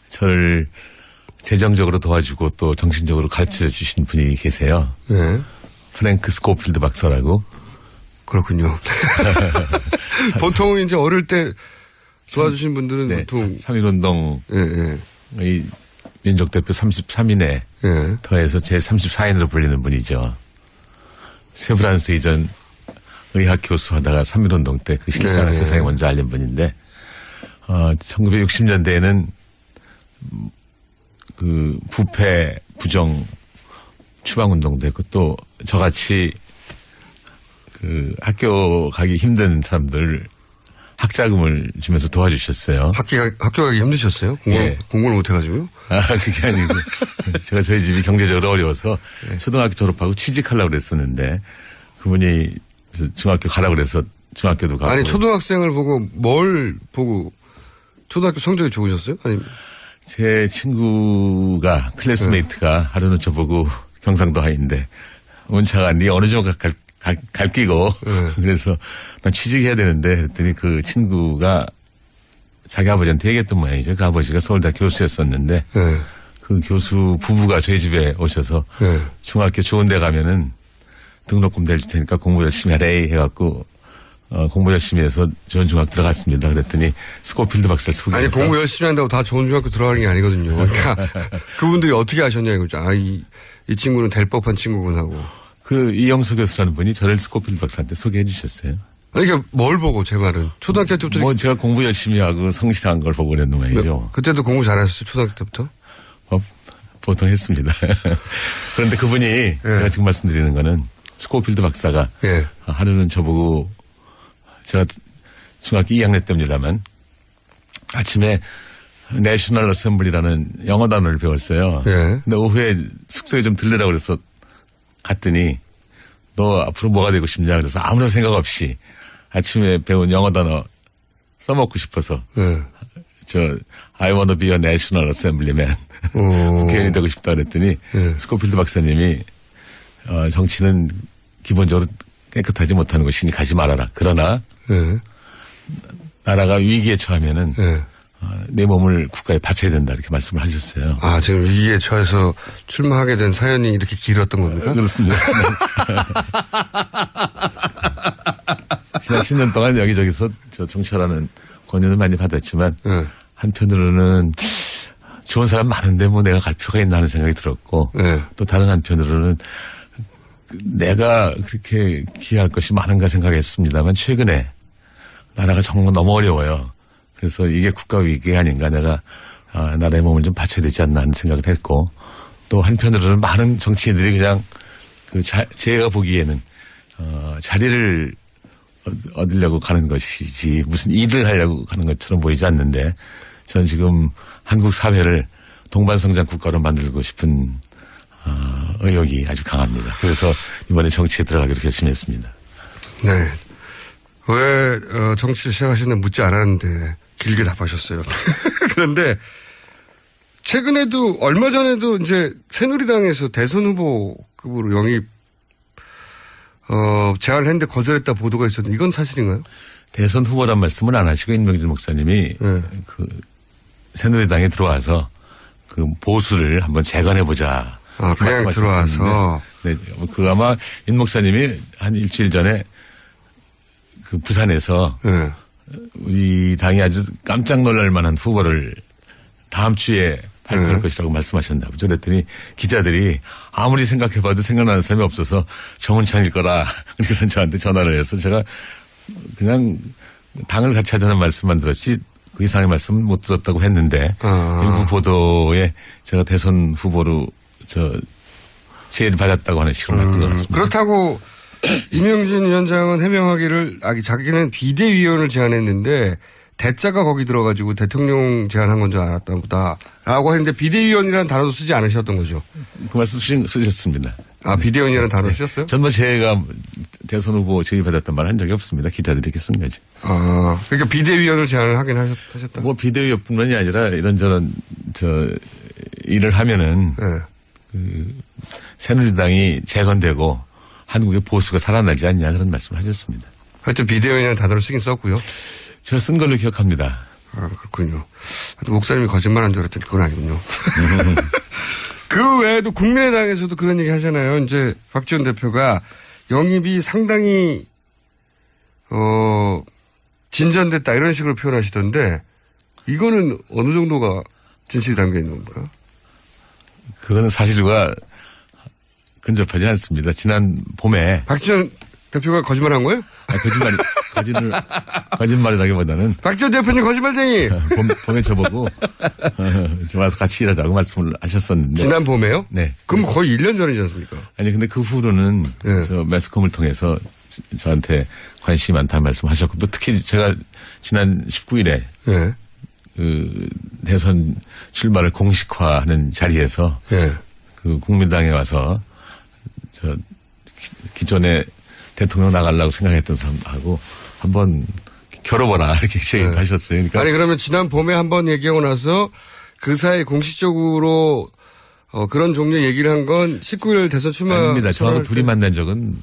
Speaker 16: 저를 재정적으로 도와주고 또 정신적으로 가르쳐 주신 분이 계세요.
Speaker 8: 네.
Speaker 16: 프랭크 스코필드 박사라고.
Speaker 8: 그렇군요. 보통 이제 어릴 때 도와주신 분들은
Speaker 16: 네,
Speaker 8: 보통
Speaker 16: 3.1운동 이 민족대표 33인에 더해서 제34인으로 불리는 분이죠. 세브란스 이전 의학 교수 하다가 3.1운동 때 그 실상을 세상에 먼저 알린 분인데 1960년대에는 부패 부정 추방운동도 했고 또 저같이 학교 가기 힘든 사람들 학자금을 주면서 도와주셨어요.
Speaker 8: 학교 가기 힘드셨어요? 공부를 못해가지고요?
Speaker 16: 그게 아니고 제가 저희 집이 경제적으로 어려워서 초등학교 졸업하고 취직하려고 그랬었는데 그분이 중학교 가라고 그래서 중학교도 가고.
Speaker 8: 아니 초등학생을 보고 뭘 보고 초등학교 성적이 좋으셨어요? 아니
Speaker 16: 제 친구가 클래스메이트가 하루는 저보고 경상도 하인데 원차가 네 어느 정도 갈끼고 그래서 난 취직해야 되는데 그랬더니 그 친구가 자기 아버지한테 얘기했던 모양이죠. 그 아버지가 서울대 교수였었는데 그 교수 부부가 저희 집에 오셔서 중학교 좋은 데 가면은 등록금 내줄 테니까 공부 열심히 하래 해갖고 공부 열심히 해서 좋은 중학교 들어갔습니다. 그랬더니 스코필드 박사를 소개해서.
Speaker 8: 아니, 공부 열심히 한다고 다 좋은 중학교 들어가는 게 아니거든요. 그러니까 그분들이 어떻게 아셨냐 이거죠. 이 친구는 될 법한 친구군 하고.
Speaker 16: 이영수 교수라는 분이 저를 스코필드 박사한테 소개해 주셨어요.
Speaker 8: 그러니까 뭘 보고 제 말은. 초등학교 때부터.
Speaker 16: 제가 공부 열심히 하고 성실한 걸 보고 그랬는 말이죠.
Speaker 8: 그때도 공부 잘하셨어요? 초등학교 때부터?
Speaker 16: 보통 했습니다. 그런데 그분이 제가 지금 말씀드리는 거는 스코필드 박사가 하루는 저보고 제가 중학교 2학년 때입니다만 아침에 내셔널 어셈블리라는 영어 단어를 배웠어요. 근데 오후에 숙소에 좀 들르라고 그래서 갔더니 너 앞으로 뭐가 되고 싶냐 그래서 아무런 생각 없이 아침에 배운 영어 단어 써먹고 싶어서 I wanna be a national assemblyman. 국회의원이 되고 싶다 그랬더니 스코필드 박사님이 정치는 기본적으로 깨끗하지 못하는 것이니 가지 말아라. 그러나 나라가 위기에 처하면은 내 몸을 국가에 바쳐야 된다 이렇게 말씀을 하셨어요.
Speaker 8: 아, 지금 위기에 처해서 출마하게 된 사연이 이렇게 길었던 겁니까?
Speaker 16: 그렇습니다. 지난 10년 동안 여기저기서 저 정치하라는 권유는 많이 받았지만 한편으로는 좋은 사람 많은데 뭐 내가 갈 필요가 있나 하는 생각이 들었고 또 다른 한편으로는 내가 그렇게 기여할 것이 많은가 생각했습니다만 최근에 나라가 정말 너무 어려워요. 그래서 이게 국가 위기가 아닌가 내가 나라의 몸을 좀 바쳐야 되지 않나 하는 생각을 했고 또 한편으로는 많은 정치인들이 그냥 제가 보기에는 자리를 얻으려고 가는 것이지 무슨 일을 하려고 가는 것처럼 보이지 않는데 저는 지금 한국 사회를 동반성장 국가로 만들고 싶은 의욕이 아주 강합니다. 그래서 이번에 정치에 들어가기로 결심했습니다.
Speaker 8: 네. 왜 정치를 시작하시는데 묻지 않았는데 길게 답하셨어요. 그런데 최근에도 얼마 전에도 이제 새누리당에서 대선 후보급으로 영입 제안을 했는데 거절했다 보도가 있었는데 이건 사실인가요?
Speaker 16: 대선 후보란 말씀은 안 하시고 임명진 목사님이 새누리당에 들어와서 보수를 한번 재건해보자.
Speaker 8: 그냥 들어와서.
Speaker 16: 네, 아마 임 목사님이 한 일주일 전에 부산에서 이 당이 아주 깜짝 놀랄 만한 후보를 다음 주에 발표할 것이라고 말씀하셨나 보죠. 그랬더니 기자들이 아무리 생각해봐도 생각나는 사람이 없어서 정운창일 거라 그래서 저한테 전화를 해서 제가 그냥 당을 같이 하자는 말씀만 들었지 그 이상의 말씀은 못 들었다고 했는데 일부 보도에 제가 대선 후보로 제의를 받았다고 하는 식으로 나왔던 것 같습니다.
Speaker 8: 그렇다고 임영진 위원장은 해명하기를 자기는 비대위원을 제안했는데 대자가 거기 들어가지고 대통령 제안한 건 줄 알았다 보다라고 했는데 비대위원이라는 단어도 쓰지 않으셨던 거죠?
Speaker 16: 그 말씀 쓰셨습니다.
Speaker 8: 비대위원이라는 단어 쓰셨어요?
Speaker 16: 전번 제가 대선 후보 제의받았던 말 한 적이 없습니다. 기자들이 이렇게 쓴 거지.
Speaker 8: 그러니까 비대위원을 제안을 하긴 하셨다.
Speaker 16: 뭐 비대위뿐만이 아니라 이런저런 일을 하면은 새누리당이 재건되고 한국의 보수가 살아나지 않냐 그런 말씀을 하셨습니다.
Speaker 8: 하여튼 비대위원이라는 단어를 쓰긴 썼고요.
Speaker 16: 제가 쓴 걸로 기억합니다.
Speaker 8: 그렇군요. 목사님이 거짓말한 줄 알았더니 그건 아니군요. 그 외에도 국민의당에서도 그런 얘기 하잖아요. 이제 박지원 대표가 영입이 상당히 진전됐다 이런 식으로 표현하시던데 이거는 어느 정도가 진실이 담겨 있는 겁니까?
Speaker 16: 그거는 사실과 근접하지 않습니다. 지난 봄에
Speaker 8: 박지원 대표가 거짓말한 거예요?
Speaker 16: 거짓말이라기보다는
Speaker 8: 박지원 대표님 거짓말쟁이.
Speaker 16: 봄에 저보고 좀 와서 같이 일하자고 말씀을 하셨었는데
Speaker 8: 지난 봄에요?
Speaker 16: 네.
Speaker 8: 그럼 거의 1년 전이지 않습니까?
Speaker 16: 아니 근데 그 후로는 저 매스컴을 통해서 저한테 관심이 많다는 말씀하셨고 또 특히 제가 지난 19일에 그 대선 출마를 공식화하는 자리에서 그 국민당에 와서 저 기존에 대통령 나가려고 생각했던 사람하고 한번 겨뤄보라 이렇게 얘기하셨어요. 그러니까
Speaker 8: 아니 그러면 지난 봄에 한번 얘기하고 나서 그 사이 공식적으로 그런 종류의 얘기를 한 건 19일 대선 출마
Speaker 16: 아닙니다. 저하고 둘이 만난 적은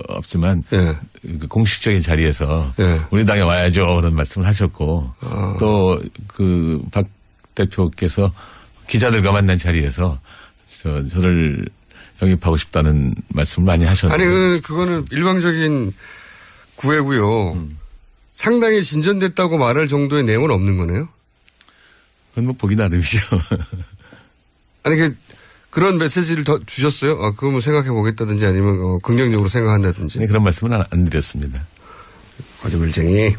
Speaker 16: 없지만 그 공식적인 자리에서 우리 당에 와야죠 그런 말씀을 하셨고 또 그 박 대표께서 기자들과 만난 자리에서 저를 영입하고 싶다는 말씀을 많이 하셨는데.
Speaker 8: 아니, 그거는 일방적인 구해고요. 상당히 진전됐다고 말할 정도의 내용은 없는 거네요?
Speaker 16: 그건 뭐 보기 나름이죠.
Speaker 8: 아니, 그런 메시지를 더 주셨어요? 그거 뭐 생각해 보겠다든지 아니면 긍정적으로 생각한다든지.
Speaker 16: 네, 그런 말씀은 안 드렸습니다.
Speaker 8: 거짓말쟁이.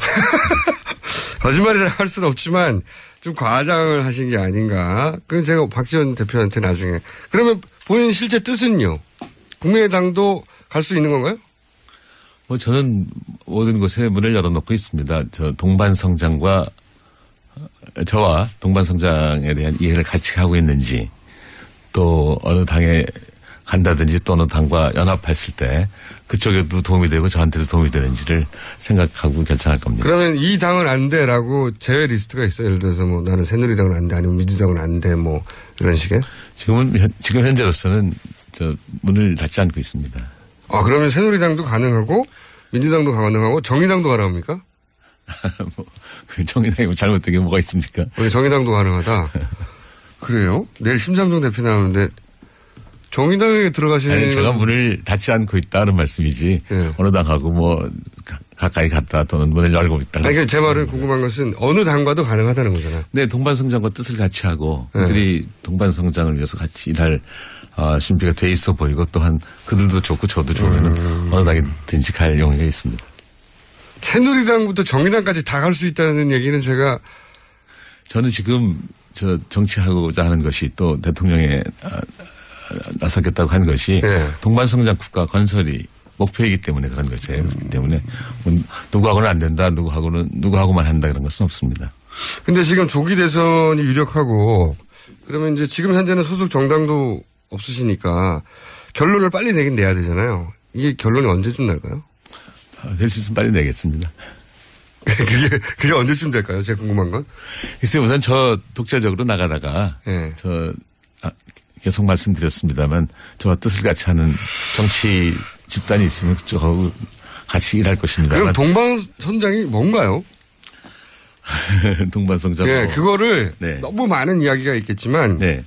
Speaker 8: 거짓말이라 할 수는 없지만 좀 과장을 하신 게 아닌가. 그건 제가 박지원 대표한테 나중에. 그러면 본인 실제 뜻은요? 국민의당도 갈 수 있는 건가요?
Speaker 16: 뭐 저는 모든 곳에 문을 열어놓고 있습니다. 동반성장과 저와 동반성장에 대한 이해를 같이 하고 있는지 또 어느 당에 간다든지 또 어느 당과 연합했을 때 그쪽에도 도움이 되고 저한테도 도움이 되는지를 생각하고 결정할 겁니다.
Speaker 8: 그러면 이 당은 안 돼라고 제외 리스트가 있어요. 예를 들어서 뭐 나는 새누리당은 안 돼 아니면 민주당은 안 돼 뭐 이런 식의?
Speaker 16: 지금 현재로서는 문을 닫지 않고 있습니다.
Speaker 8: 그러면 새누리당도 가능하고 민주당도 가능하고 정의당도 가능합니까?
Speaker 16: 정의당이 잘못된 게 뭐가 있습니까?
Speaker 8: 정의당도 가능하다. 그래요? 내일 심상정 대표 나오는데 정의당에 들어가시는.
Speaker 16: 아니, 제가 문을 닫지 않고 있다는 말씀이지. 네. 어느 당하고 뭐 가까이 갔다 또는 문을 열고 있다.
Speaker 8: 아니, 제 말은 궁금한 것은 어느 당과도 가능하다는 거잖아요.
Speaker 16: 네, 동반성장과 뜻을 같이 하고 그들이 동반성장을 위해서 같이 일할 준비가 돼 있어 보이고 또한 그들도 좋고 저도 좋으면 어느 당이든지 갈 용의가 있습니다.
Speaker 8: 새누리당부터 정의당까지 다 갈 수 있다는 얘기는
Speaker 16: 저는 지금 정치하고자 하는 것이 또 대통령에 나서겠다고 한 것이 동반성장 국가 건설이 목표이기 때문에 그런 것이에요. 그렇기 때문에 누구하고는 안 된다, 누구하고만 한다 그런 것은 없습니다.
Speaker 8: 근데 지금 조기 대선이 유력하고 그러면 이제 지금 현재는 소속 정당도 없으시니까 결론을 빨리 내긴 내야 되잖아요. 이게 결론이 언제쯤 날까요?
Speaker 16: 될 수 있으면 빨리 내겠습니다.
Speaker 8: 그게 언제쯤 될까요? 제가 궁금한 건.
Speaker 16: 글쎄요, 우선 독자적으로 나가다가 계속 말씀드렸습니다만 저와 뜻을 같이 하는 정치 집단이 있으면 그쪽하고 같이 일할 것입니다.
Speaker 8: 그럼 동반선장이 뭔가요?
Speaker 16: 동반성장.
Speaker 8: 네, 그거를 너무 많은 이야기가 있겠지만.
Speaker 16: 네.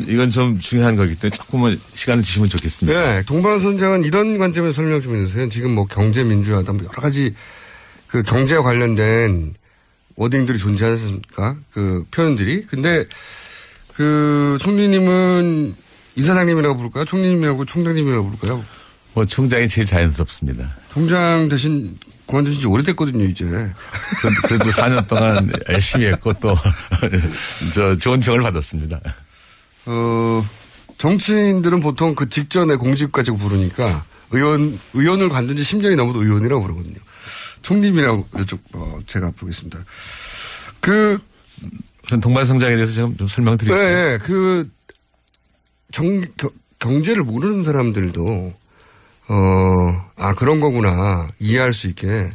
Speaker 16: 이건 좀 중요한 거기 때문에 조금만 시간을 주시면 좋겠습니다.
Speaker 8: 네, 동반선장은 이런 관점에서 설명 좀 해주세요. 지금 뭐 경제민주화다 뭐 여러 가지 그 경제와 관련된 워딩들이 존재하지 않습니까? 그 표현들이. 근데 총리님은 이사장님이라고 부를까요? 총리님이라고 총장님이라고 부를까요?
Speaker 16: 총장이 제일 자연스럽습니다.
Speaker 8: 총장 대신 그만두신 지 오래됐거든요, 이제.
Speaker 16: 그래도 4년 동안 열심히 했고 또 좋은 평을 받았습니다.
Speaker 8: 정치인들은 보통 그 직전에 공직 가지고 부르니까 의원을 관둔 지 10년이 넘어도 의원이라고 부르거든요. 총님이라고 제가 부르겠습니다.
Speaker 16: 우선 동반성장에 대해서 제가 좀 설명드릴게요.
Speaker 8: 네, 경제를 모르는 사람들도 그런 거구나 이해할 수 있게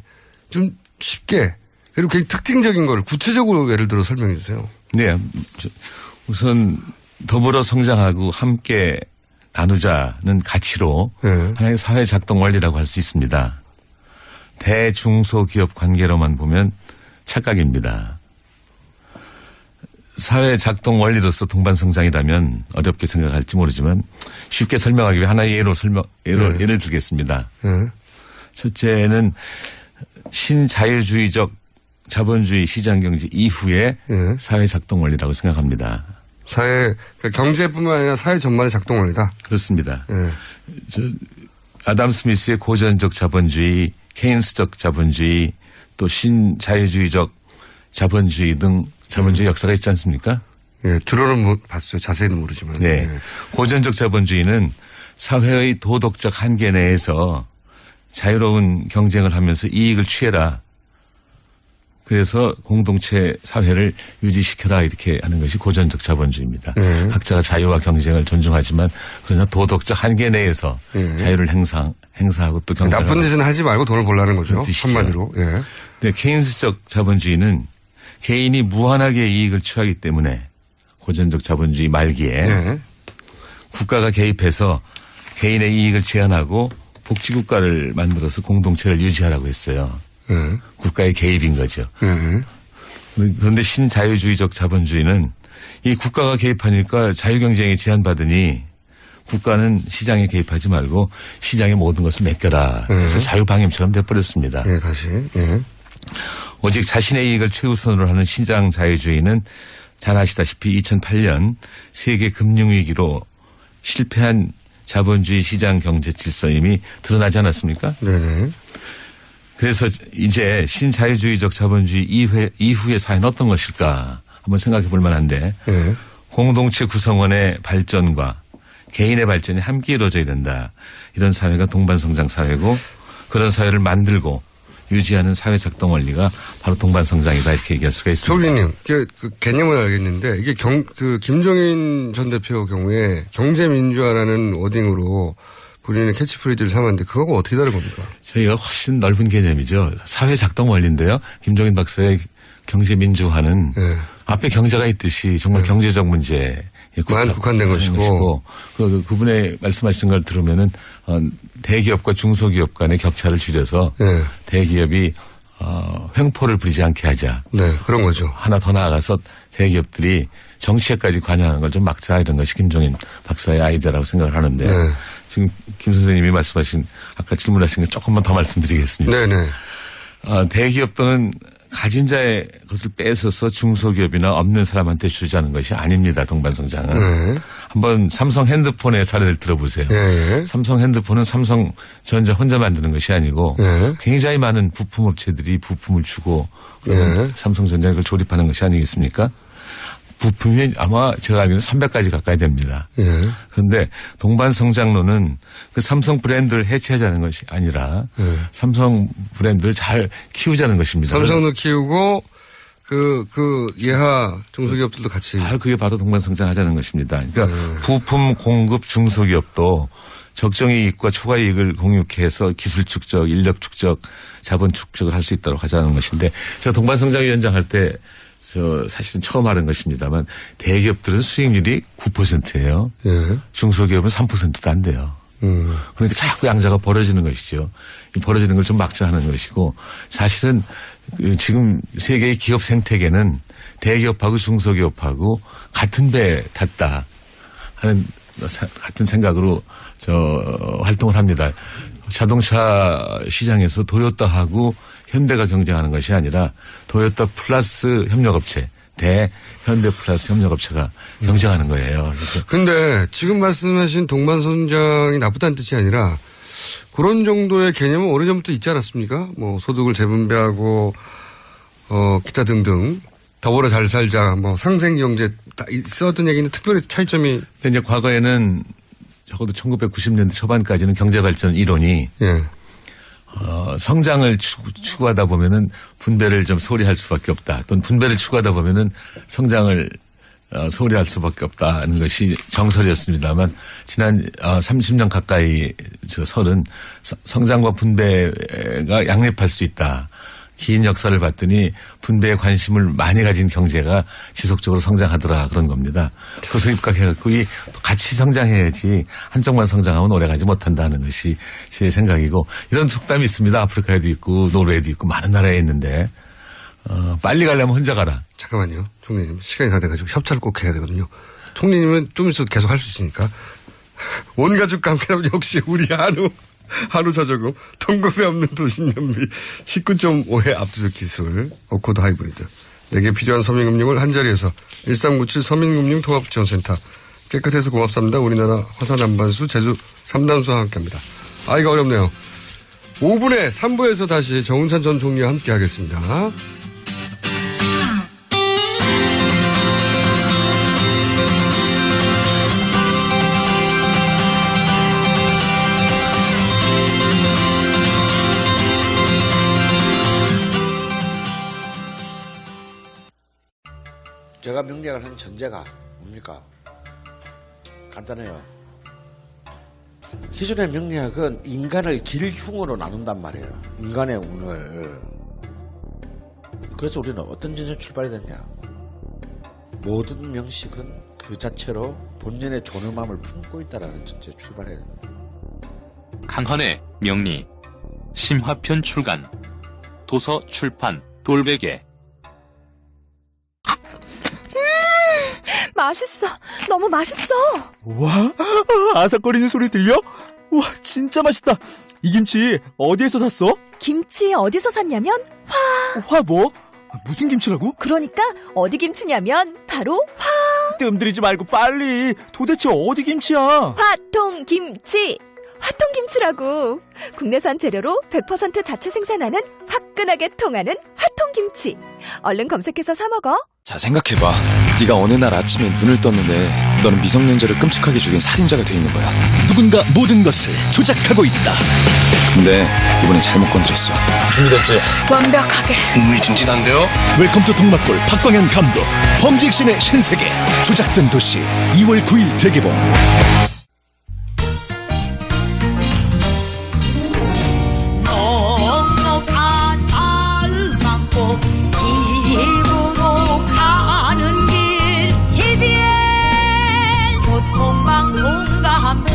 Speaker 8: 좀 쉽게 그리고 굉장히 특징적인 걸 구체적으로 예를 들어 설명해 주세요.
Speaker 16: 네, 우선 더불어 성장하고 함께 나누자는 가치로 하나의 사회 작동 원리라고 할 수 있습니다. 대중소기업 관계로만 보면 착각입니다. 사회 작동 원리로서 동반성장이라면 어렵게 생각할지 모르지만 쉽게 설명하기 위해 하나의 예를 들겠습니다. 첫째는 신자유주의적 자본주의 시장경제 이후의 사회 작동 원리라고 생각합니다.
Speaker 8: 경제뿐만 아니라 사회 전반의 작동 원리다?
Speaker 16: 그렇습니다. 아담 스미스의 고전적 자본주의, 케인스적 자본주의, 또 신자유주의적 자본주의 등 자본주의 역사가 있지 않습니까?
Speaker 8: 들어는 봤어요. 자세히는 모르지만.
Speaker 16: 네. 고전적 자본주의는 사회의 도덕적 한계 내에서 자유로운 경쟁을 하면서 이익을 취해라. 그래서 공동체 사회를 유지시켜라 이렇게 하는 것이 고전적 자본주의입니다. 각자가 자유와 경쟁을 존중하지만 그러나 도덕적 한계 내에서 자유를 행사하고 또 경쟁을
Speaker 8: 나쁜 짓은 하지 말고 돈을 벌라는 거죠. 한마디로.
Speaker 16: 네, 케인스적 자본주의는 개인이 무한하게 이익을 취하기 때문에 고전적 자본주의 말기에 국가가 개입해서 개인의 이익을 제한하고 복지국가를 만들어서 공동체를 유지하라고 했어요. 국가의 개입인 거죠. 그런데 신자유주의적 자본주의는 이 국가가 개입하니까 자유경쟁이 제한받으니 국가는 시장에 개입하지 말고 시장의 모든 것을 맡겨라. 그래서 자유방임처럼 돼버렸습니다.
Speaker 8: 다시.
Speaker 16: 오직 자신의 이익을 최우선으로 하는 시장 자유주의는 잘 아시다시피 2008년 세계 금융위기로 실패한 자본주의 시장 경제 질서임이 드러나지 않았습니까?
Speaker 8: 네네.
Speaker 16: 그래서 이제 신자유주의적 자본주의 이후의 사회는 어떤 것일까 한번 생각해 볼 만한데 공동체 구성원의 발전과 개인의 발전이 함께 이루어져야 된다. 이런 사회가 동반성장 사회고 그런 사회를 만들고 유지하는 사회 작동 원리가 바로 동반성장이다 이렇게 얘기할 수가 있습니다.
Speaker 8: 총리님, 그 개념을 알겠는데 이게 김종인 전 대표 경우에 경제민주화라는 워딩으로 본인의 캐치프레이즈를 삼았는데 그거하고 어떻게 다른 겁니까?
Speaker 16: 저희가 훨씬 넓은 개념이죠. 사회 작동 원리인데요. 김종인 박사의 경제민주화는 앞에 경제가 있듯이 정말 경제적 문제에
Speaker 8: 국한된 것이고
Speaker 16: 그분의 말씀하신 걸 들으면은 대기업과 중소기업 간의 격차를 줄여서 대기업이 횡포를 부리지 않게 하자.
Speaker 8: 네, 그런 거죠.
Speaker 16: 하나 더 나아가서 대기업들이 정치에까지 관여하는 걸 좀 막자 이런 것이 김종인 박사의 아이디어라고 생각을 하는데 지금 김 선생님이 말씀하신 아까 질문하신 거 조금만 더 말씀드리겠습니다.
Speaker 8: 네네.
Speaker 16: 대기업 또는 가진 자의 것을 뺏어서 중소기업이나 없는 사람한테 주자는 것이 아닙니다. 동반성장은. 한번 삼성 핸드폰의 사례를 들어보세요. 삼성 핸드폰은 삼성전자 혼자 만드는 것이 아니고 굉장히 많은 부품업체들이 부품을 주고 그러면 삼성전자가 그걸 조립하는 것이 아니겠습니까? 부품이 아마 제가 알기로는 300가지 가까이 됩니다. 그런데 동반성장론은 그 삼성 브랜드를 해체하자는 것이 아니라 삼성 브랜드를 잘 키우자는 것입니다.
Speaker 8: 삼성도 키우고 예하 중소기업들도 같이.
Speaker 16: 그게 바로 동반성장하자는 것입니다. 그러니까 부품 공급 중소기업도 적정 이익과 초과 이익을 공유해서 기술 축적, 인력 축적, 자본 축적을 할 수 있도록 하자는 것인데 제가 동반성장위원장 할 때 사실은 처음 하는 것입니다만 대기업들은 수익률이 9%예요. 중소기업은 3%도 안 돼요. 그러니까 자꾸 양자가 벌어지는 것이죠. 이 벌어지는 걸 좀 막자 하는 것이고 사실은 지금 세계의 기업 생태계는 대기업하고 중소기업하고 같은 배에 탔다 하는 같은 생각으로 활동을 합니다. 자동차 시장에서 도요타하고 현대가 경쟁하는 것이 아니라 도요타 플러스 협력업체, 현대 플러스 협력업체가 경쟁하는 거예요.
Speaker 8: 그런데 지금 말씀하신 동반성장이 나쁘다는 뜻이 아니라 그런 정도의 개념은 오래전부터 있지 않았습니까? 뭐 소득을 재분배하고 기타 등등 더불어 잘 살자, 상생경제 다 있었던 얘기는 특별히 차이점이.
Speaker 16: 근데 이제 과거에는 적어도 1990년대 초반까지는 경제발전 이론이 성장을 추구하다 보면은 분배를 좀 소홀히 할 수밖에 없다. 또는 분배를 추구하다 보면은 성장을 소홀히 할 수밖에 없다는 것이 정설이었습니다만 지난 30년 가까이 설은 성장과 분배가 양립할 수 있다. 긴 역사를 봤더니 분배에 관심을 많이 가진 경제가 지속적으로 성장하더라 그런 겁니다. 그것을 입각해갖고 같이 성장해야지 한쪽만 성장하면 오래가지 못한다는 것이 제 생각이고 이런 속담이 있습니다. 아프리카에도 있고 노르웨이도 있고 많은 나라에 있는데 빨리 가려면 혼자 가라.
Speaker 8: 잠깐만요. 총리님 시간이 다 돼가지고 협차를 꼭 해야 되거든요. 총리님은 좀 있어도 계속 할 수 있으니까. 온 가족과 함께라면 역시 우리 한우 저저금, 통급에 없는 도심연비, 19.5회 압도적 기술, 오코드 하이브리드. 내게 필요한 서민금융을 한자리에서 1397 서민금융통합지원센터. 깨끗해서 고맙습니다. 우리나라 화산안반수 제주 3단수와 함께합니다. 이거 어렵네요. 5분에 3부에서 다시 정운찬 전 총리와 함께 하겠습니다.
Speaker 17: 제가 명리학을 한 전제가 뭡니까? 간단해요. 기존의 명리학은 인간을 길흉으로 나눈단 말이에요. 인간의 운을. 그래서 우리는 어떤 전제 출발이 됐냐? 모든 명식은 그 자체로 본연의 존엄함을 품고 있다는 전제 출발해야 됩니다.
Speaker 18: 강헌의 명리 심화편 출간 도서 출판 돌베개.
Speaker 15: 맛있어. 너무 맛있어.
Speaker 2: 와,
Speaker 19: 아삭거리는 소리 들려? 와, 진짜 맛있다. 이 김치 어디에서 샀어?
Speaker 20: 김치 어디서 샀냐면
Speaker 19: 화 뭐? 무슨 김치라고?
Speaker 20: 그러니까 어디 김치냐면 바로
Speaker 19: 뜸들이지 말고 빨리. 도대체 어디 김치야?
Speaker 20: 화통김치. 화통김치라고. 국내산 재료로 100% 자체 생산하는 화끈하게 통하는 화통김치. 얼른 검색해서 사 먹어.
Speaker 21: 자, 생각해봐. 네가 어느 날 아침에 눈을 떴는데 너는 미성년자를 끔찍하게 죽인 살인자가 돼 있는 거야.
Speaker 22: 누군가 모든 것을 조작하고 있다.
Speaker 21: 근데 이번엔 잘못 건드렸어. 준비됐지?
Speaker 22: 완벽하게. 흥미진진한데요? 웰컴 투 동막골 박광현 감독. 범죄 액션의 신세계. 조작된 도시 2월 9일 대개봉.
Speaker 23: 넉넉한 마음 안고 집으로 가는 길 TVN 교통방송과 함께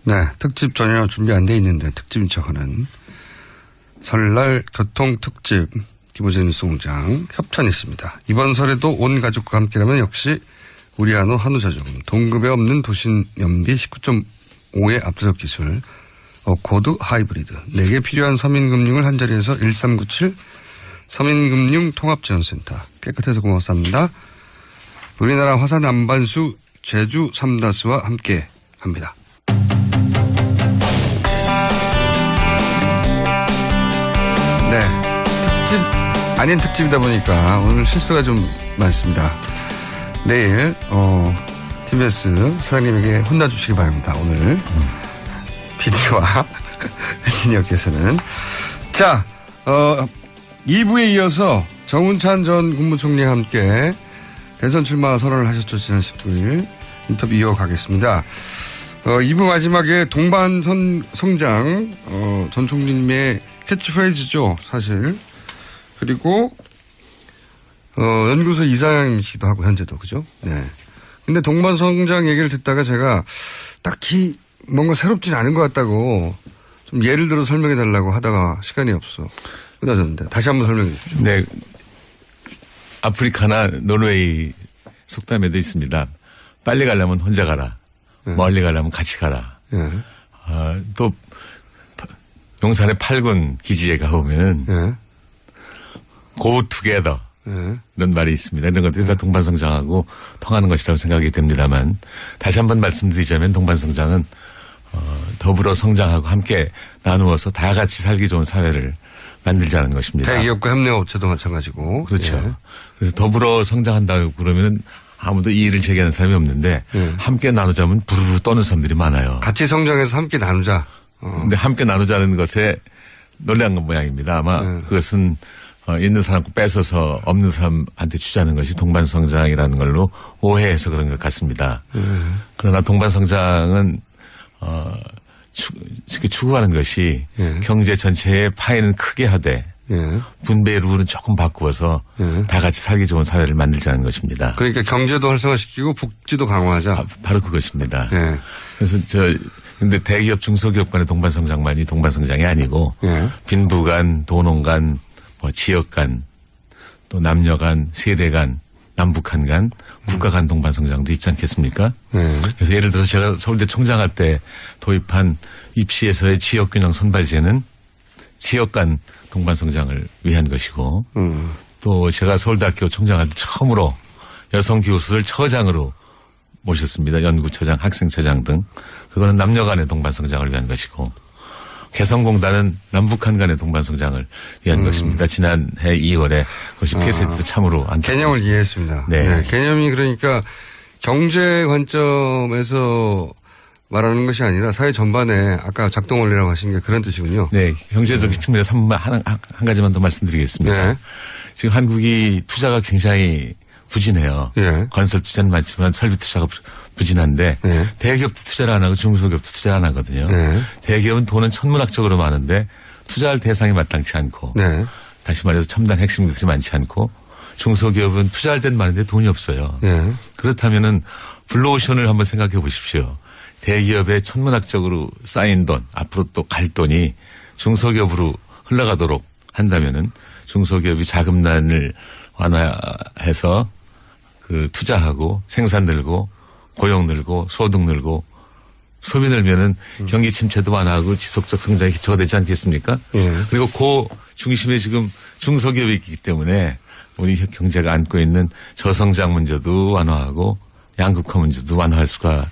Speaker 8: 네, 특집 전혀 준비 안 돼 있는데 특집인 척하는 설날 교통특집 김호재 뉴스공장 협찬이 있습니다. 이번 설에도 온 가족과 함께라면 역시 우리 한우 한우자조금 동급에 없는 도심 연비 19.5의 압도적 기술 어코드 하이브리드 4개 필요한 서민금융을 한자리에서 1397 서민금융통합지원센터 깨끗해서 고맙습니다. 우리나라 화산 안반수 제주 삼다수와 함께 합니다. 네, 특집 아닌 특집이다 보니까 오늘 실수가 좀 많습니다. 내일 TBS 사장님에게 혼나주시기 바랍니다. 오늘 PD와 엔지니어께서는 자 2부에 이어서 정운찬 전 국무총리와 함께 대선 출마 선언을 하셨죠. 지난 19일 인터뷰 이어가겠습니다. 2부 마지막에 동반성장 전 총리님의 캐치프레이즈죠, 사실. 그리고 연구소 이사장이시기도 하고 현재도 그죠? 네. 근데 동반성장 얘기를 듣다가 제가 딱히 뭔가 새롭진 않은 것 같다고 좀 예를 들어 설명해 달라고 하다가 시간이 없어 끝나졌는데 다시 한번 설명해 주십시오.
Speaker 16: 네, 아프리카나 노르웨이 속담에도 있습니다. 빨리 가려면 혼자 가라. 네. 멀리 가려면 같이 가라.
Speaker 8: 네.
Speaker 16: 또 용산의 8군 기지에 가보면은
Speaker 8: 네.
Speaker 16: Go together 이런 말이 있습니다. 이런 것들이 다 동반성장하고 통하는 것이라고 생각이 됩니다만 다시 한번 말씀드리자면 동반성장은 더불어 성장하고 함께 나누어서 다 같이 살기 좋은 사회를 만들자는 것입니다.
Speaker 8: 대기업과 협력업체도 마찬가지고.
Speaker 16: 그렇죠.
Speaker 8: 예.
Speaker 16: 그래서 더불어 성장한다고 그러면은 아무도 이의를 제기하는 사람이 없는데 함께 나누자면 부르르 떠는 사람들이 많아요.
Speaker 8: 같이 성장해서 함께 나누자.
Speaker 16: 근데 함께 나누자는 것에 놀란 것 모양입니다. 아마 그것은 있는 사람 거 뺏어서 없는 사람한테 주자는 것이 동반성장이라는 걸로 오해해서 그런 것 같습니다. 그러나 동반성장은 추구하는 것이 경제 전체의 파이는 크게 하되 분배의 룰은 조금 바꾸어서 다 같이 살기 좋은 사회를 만들자는 것입니다.
Speaker 8: 그러니까 경제도 활성화시키고 복지도 강화하자.
Speaker 16: 바로 그것입니다. 그래서 근데 대기업 중소기업 간의 동반성장만이 동반성장이 아니고 빈부 간, 도농 간, 뭐 지역 간, 또 남녀 간, 세대 간, 남북한 간, 국가 간 동반성장도 있지 않겠습니까? 그래서 예를 들어서 제가 서울대 총장할 때 도입한 입시에서의 지역균형 선발제는 지역 간 동반성장을 위한 것이고 또 제가 서울대학교 총장할 때 처음으로 여성 교수를 처장으로 모셨습니다. 연구처장, 학생처장 등. 그거는 남녀 간의 동반성장을 위한 것이고 개성공단은 남북한 간의 동반성장을 위한 것입니다. 지난해 2월에 그것이 폐쇄돼서 참으로 안타깝습니다.
Speaker 8: 개념을 이해했습니다.
Speaker 16: 네.
Speaker 8: 네. 개념이 그러니까 경제 관점에서 말하는 것이 아니라 사회 전반에 아까 작동 원리라고 하신 게 그런 뜻이군요.
Speaker 16: 네. 경제적 측면에서 한 가지만 더 말씀드리겠습니다. 지금 한국이 투자가 굉장히 부진해요. 건설 투자는 많지만 설비 투자가 부진한데 대기업도 투자를 안 하고 중소기업도 투자를 안 하거든요. 대기업은 돈은 천문학적으로 많은데 투자할 대상이 마땅치 않고 다시 말해서 첨단 핵심 기술이 많지 않고 중소기업은 투자할 땐 많은데 돈이 없어요. 그렇다면은 블루오션을 한번 생각해 보십시오. 대기업에 천문학적으로 쌓인 돈 앞으로 또 갈 돈이 중소기업으로 흘러가도록 한다면은 중소기업이 자금난을 완화해서 그 투자하고 생산 늘고 고용 늘고 소득 늘고 소비 늘면은 경기 침체도 완화하고 지속적 성장의 기초가 되지 않겠습니까? 그리고 그 중심에 지금 중소기업이 있기 때문에 우리 경제가 안고 있는 저성장 문제도 완화하고 양극화 문제도 완화할 수가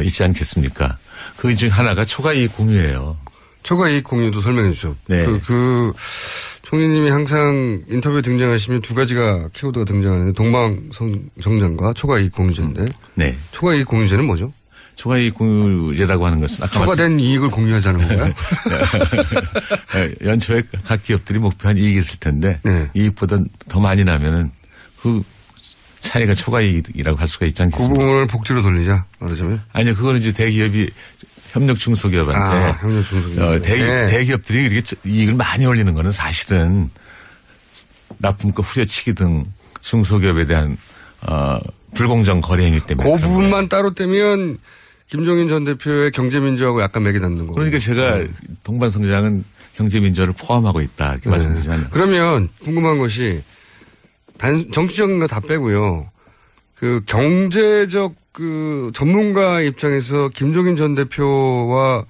Speaker 16: 있지 않겠습니까? 그 중 하나가 초과이익 공유예요.
Speaker 8: 초과이익 공유도 설명해 주죠.
Speaker 16: 네.
Speaker 8: 총리님이 항상 인터뷰에 등장하시면 두 가지가 키워드가 등장하는데 동방성장과 초과이익 공유제인데.
Speaker 16: 네.
Speaker 8: 초과이익 공유제는 뭐죠?
Speaker 16: 초과이익 공유제라고 하는 것은 아까
Speaker 8: 초과된 이익을 공유하자는 건가요?
Speaker 16: 연초에 각 기업들이 목표한 이익이 있을 텐데
Speaker 8: 네.
Speaker 16: 이익보다 더 많이 나면은 그 차이가 초과이익이라고 할 수가 있지 않겠습니까?
Speaker 8: 그 부분을 복지로 돌리자 말하자면?
Speaker 16: 아니요, 그거는 이제 대기업이 협력 중소기업한테
Speaker 8: 협력 중소기업.
Speaker 16: 대기업들이 이렇게 이익을 많이 올리는 거는 사실은 납품과 후려치기 등 중소기업에 대한 불공정 거래 행위 때문에.
Speaker 8: 그 부분만 따로 떼면 김종인 전 대표의 경제민주하고 약간 맥이 닿는 거고.
Speaker 16: 그러니까 제가 동반성장은 경제민주화를 포함하고 있다 이렇게 말씀드리잖아요.
Speaker 8: 그러면 궁금한 것이 정치적인 거 다 빼고요. 그 경제적 그 전문가 입장에서 김종인 전 대표와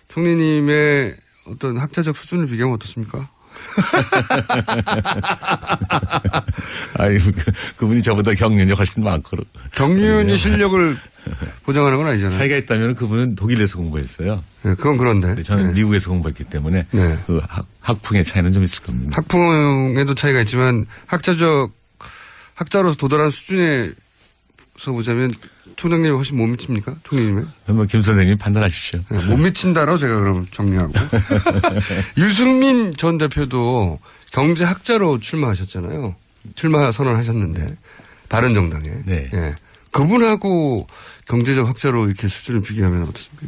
Speaker 8: 총리님의 어떤 학자적 수준을 비교하면 어떻습니까?
Speaker 16: 아유, 그분이 저보다 경륜이 훨씬 많고.
Speaker 8: 경륜이 실력을 보장하는 건 아니잖아요.
Speaker 16: 차이가 있다면 그분은 독일에서 공부했어요.
Speaker 8: 네, 그건 그런데.
Speaker 16: 저는 미국에서 공부했기 때문에 그 학풍의 차이는 좀 있을 겁니다.
Speaker 8: 학풍에도 차이가 있지만 학자로서 도달한 수준에서 보자면 총장님이 훨씬 못 미칩니까? 총리님은?
Speaker 16: 김 선생님이 판단하십시오.
Speaker 8: 네, 못 미친다라고 제가 그럼 정리하고. 유승민 전 대표도 경제학자로 출마하셨잖아요. 출마 선언하셨는데 바른정당에.
Speaker 16: 네.
Speaker 8: 예. 그분하고 경제적 학자로 이렇게 수준을 비교하면 어떻습니까?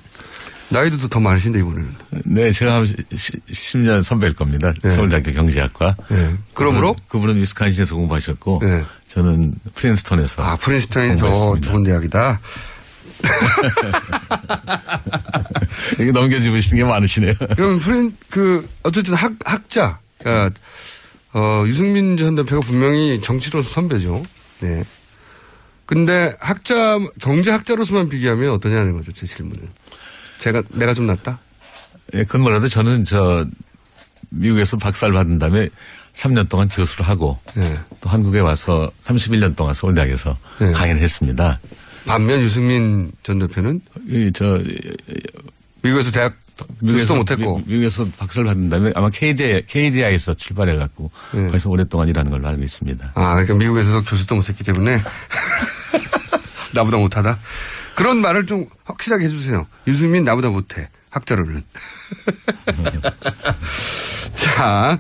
Speaker 8: 나이도 더 많으신데 이번에는.
Speaker 16: 네, 제가 한 10년 선배일 겁니다.
Speaker 8: 네.
Speaker 16: 서울대학교 경제학과.
Speaker 8: 네. 그러므로?
Speaker 16: 그분은 위스콘신에서 공부하셨고 저는 프린스턴에서.
Speaker 8: 프린스턴이 더 좋은 대학이다.
Speaker 16: 이게 넘겨주시는 게 많으시네요.
Speaker 8: 그럼 어쨌든 학자. 그러니까 유승민 전 대표가 분명히 정치로서 선배죠. 네. 근데 경제학자로서만 비교하면 어떠냐는 거죠, 제 질문은. 내가 좀 낫다?
Speaker 16: 예, 그건 몰라도 저는 미국에서 박사를 받은 다음에 3년 동안 교수를 하고 또 한국에 와서 31년 동안 서울대학에서 강연을 했습니다.
Speaker 8: 반면 유승민 전 대표는? 미국에서 교수도 못했고.
Speaker 16: 미국에서 박사를 받은 다음에 아마 KDI에서 출발해갖고 거기서 오랫동안 일하는 걸로 알고 있습니다.
Speaker 8: 그러니까 미국에서도 교수도 못했기 때문에 나보다 못하다? 그런 말을 좀 확실하게 해주세요. 유승민 나보다 못해. 학자로는. 자,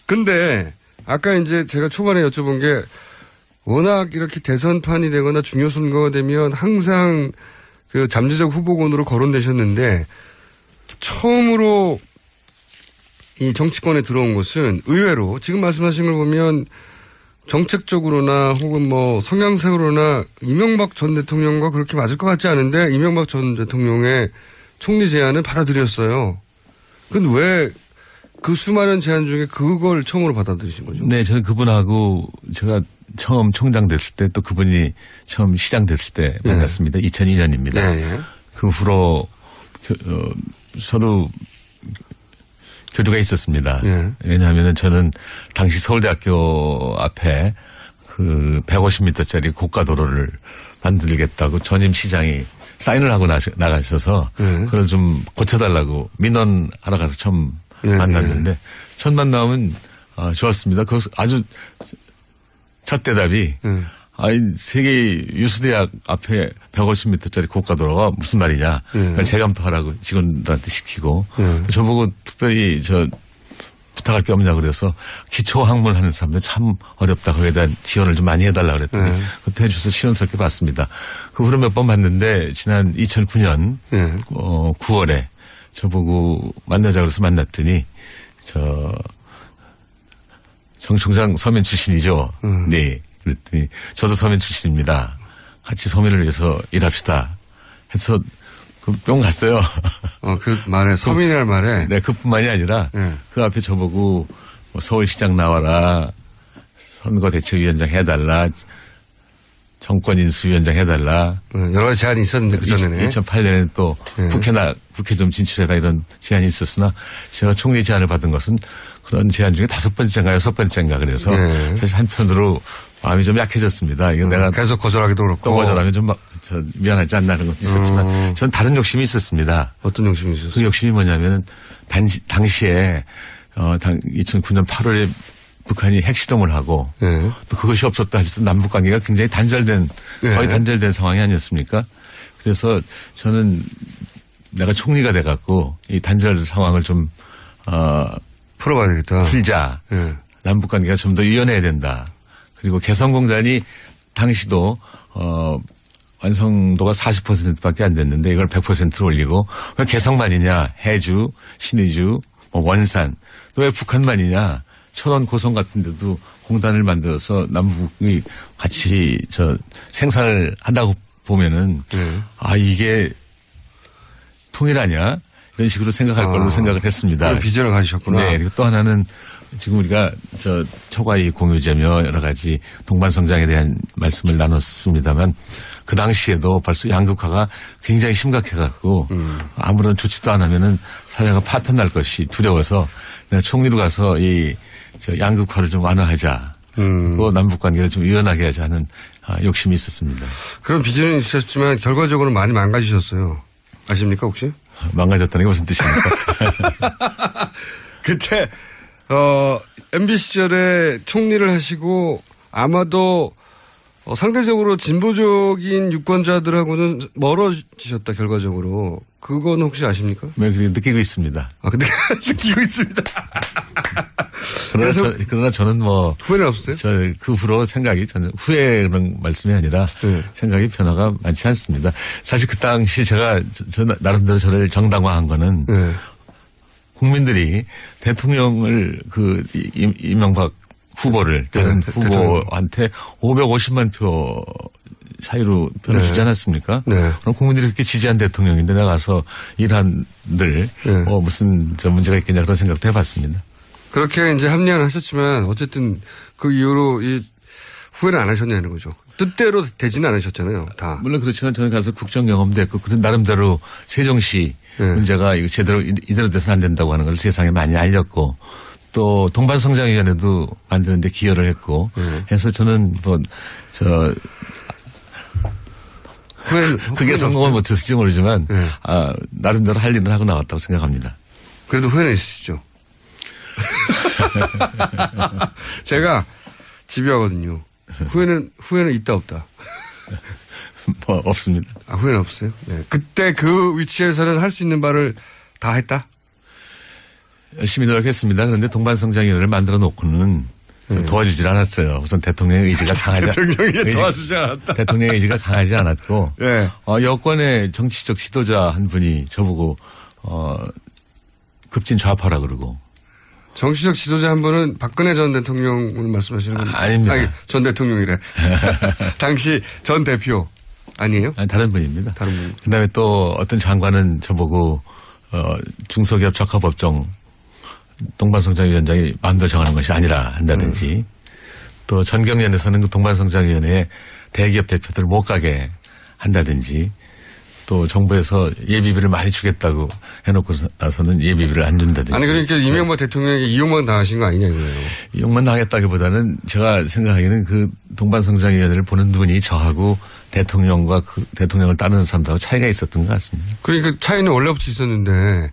Speaker 8: 근데 아까 이제 제가 초반에 여쭤본 게 워낙 이렇게 대선판이 되거나 중요 선거가 되면 항상 그 잠재적 후보군으로 거론되셨는데 처음으로 이 정치권에 들어온 것은 의외로 지금 말씀하신 걸 보면 정책적으로나 혹은 성향상으로나 이명박 전 대통령과 그렇게 맞을 것 같지 않은데 이명박 전 대통령의 총리 제안을 받아들였어요. 근데 왜 그 수많은 제안 중에 그걸 처음으로 받아들이신 거죠?
Speaker 16: 네, 저는 그분하고 제가 처음 총장 됐을 때 또 그분이 처음 시장 됐을 때 만났습니다. 2002년입니다. 그 후로 서로 교류가 있었습니다. 왜냐하면 저는 당시 서울대학교 앞에 그 150m짜리 고가도로를 만들겠다고 전임 시장이 사인을 하고 나가셔서 그걸 좀 고쳐달라고 민원하러 가서 처음 만났는데 첫 만남은 좋았습니다. 거기서 아주 첫 대답이 세계 유수대학 앞에 150m짜리 고가도로가 무슨 말이냐. 그걸 재검토하라고 직원들한테 시키고 저보고 특별히 부탁할 게 없냐 그래서 기초학문 하는 사람들 참 어렵다. 거기에 대한 지원을 좀 많이 해달라 그랬더니 그때 해줘서 시원스럽게 봤습니다. 그 후로 몇 번 봤는데 지난 2009년 9월에 저보고 만나자 그래서 만났더니 정 총장 서면 출신이죠. 네. 그랬더니 저도 서면 출신입니다. 같이 서면을 위해서 일합시다. 해서 뿅 갔어요.
Speaker 8: 그 말에, 서민이라는 말에.
Speaker 16: 네, 그뿐만이 아니라, 그 앞에 저보고, 뭐 서울시장 나와라, 선거대책위원장 해달라, 정권인수위원장 해달라.
Speaker 8: 여러 가지 제안이 있었는데, 그전에는.
Speaker 16: 2008년에는 또 국회 좀 진출해라 이런 제안이 있었으나, 제가 총리 제안을 받은 것은 그런 제안 중에 5번째인가 6번째인가 그래서, 사실 한편으로 마음이 좀 약해졌습니다. 이거 내가.
Speaker 8: 계속 거절하기도 그렇고.
Speaker 16: 또 거절하면 좀 미안하지 않나 그런 것도 있었지만, 전 다른 욕심이 있었습니다.
Speaker 8: 어떤 욕심이 있었어요?
Speaker 16: 그 욕심이 뭐냐면, 당시에, 2009년 8월에 북한이 핵시dom을 하고, 또 그것이 없었다 할지도 남북 관계가 굉장히 거의 단절된 상황이 아니었습니까? 그래서 저는 내가 총리가 돼갖고, 이 단절 상황을 좀,
Speaker 8: 풀어봐야 되겠다.
Speaker 16: 풀자. 남북 관계가 좀 더 유연해야 된다. 그리고 개성공단이 당시도 완성도가 40%밖에 안 됐는데 이걸 100%로 올리고 왜 개성만이냐 해주, 신의주, 원산 또 왜 북한만이냐 철원 고성 같은 데도 공단을 만들어서 남북이 같이 생산을 한다고 보면은 이게 통일하냐 이런 식으로 생각할 걸로 생각을 했습니다.
Speaker 8: 그런 비전을 가지셨구나.
Speaker 16: 네. 그리고 또 하나는 지금 우리가 초과이 공유제며 여러 가지 동반성장에 대한 말씀을 나눴습니다만 그 당시에도 벌써 양극화가 굉장히 심각해갖고 아무런 조치도 안 하면은 사회가 파탄 날 것이 두려워서 내가 총리로 가서 이 양극화를 좀 완화하자. 그 남북 관계를 좀 유연하게 하자 하는 욕심이 있었습니다.
Speaker 8: 그런 비전은 있으셨지만 결과적으로 많이 망가지셨어요. 아십니까 혹시?
Speaker 16: 망가졌다는 게 무슨 뜻입니까?
Speaker 8: 그때 MB 시절에 총리를 하시고 아마도 상대적으로 진보적인 유권자들하고는 멀어지셨다 결과적으로. 그건 혹시 아십니까?
Speaker 16: 네, 느끼고 있습니다.
Speaker 8: 근데 느끼고 있습니다.
Speaker 16: 그러나 저는
Speaker 8: 후회는 없어요?
Speaker 16: 그 후로 생각이 저는 후회는 말씀이 아니라 생각이 변화가 많지 않습니다. 사실 그 당시 제가 나름대로 저를 정당화한 거는 국민들이 대통령을 이명박 후보를 다른 후보한테 550만 표 차이로 표를 주지 않았습니까? 그럼 국민들이 그렇게 지지한 대통령인데 나가서 일한들 무슨 문제가 있겠냐 그런 생각도 해봤습니다.
Speaker 8: 그렇게 이제 합리화는 하셨지만 어쨌든 그 이후로 후회는 안 하셨냐는 거죠. 뜻대로 되지는 않으셨잖아요, 다.
Speaker 16: 물론 그렇지만 저는 가서 국정 경험도 했고 그런 나름대로 세종시 문제가 이거 제대로 이대로 돼서는 안 된다고 하는 걸 세상에 많이 알렸고 또 동반성장위원회도 만드는데 기여를 했고 해서 저는 그게 성공을 못했을지 모르지만 나름대로 할 일은 하고 나왔다고 생각합니다.
Speaker 8: 그래도 후회는 있으시죠? 제가 집요하거든요. 후회는 있다 없다.
Speaker 16: 없습니다.
Speaker 8: 후회는 없어요? 네. 그때 그 위치에서는 할 수 있는 바를 다 했다?
Speaker 16: 열심히 노력했습니다. 그런데 동반성장위원회를 만들어 놓고는 도와주질 않았어요. 우선 대통령의 의지가
Speaker 8: 도와주지 않았다.
Speaker 16: 대통령의 의지가 강하지 않았고 여권의 정치적 지도자 한 분이 저보고 급진 좌파라 그러고.
Speaker 8: 정치적 지도자 한 분은 박근혜 전 대통령을 말씀하시는 겁니까?
Speaker 16: 아닙니다.
Speaker 8: 전 대통령이래. 당시 전 대표 아니에요?
Speaker 16: 다른 분입니다.
Speaker 8: 다른 분.
Speaker 16: 그다음에 또 어떤 장관은 저보고 중소기업 적합업종 동반성장위원장이 마음대로 정하는 것이 아니라 한다든지 또 전경련에서는 그 동반성장위원회에 대기업 대표들 못 가게 한다든지 또 정부에서 예비비를 많이 주겠다고 해놓고 나서는 예비비를 안 준다든지.
Speaker 8: 아니 그러니까 이명박 대통령에게 이용만 당하신 거 아니냐 이거예요.
Speaker 16: 이용만 당했다기보다는 제가 생각하기에는 그 동반성장위원회를 보는 눈이 저하고 대통령과 그 대통령을 따르는 사람들하고 차이가 있었던 것 같습니다.
Speaker 8: 그러니까 차이는 원래부터 있었는데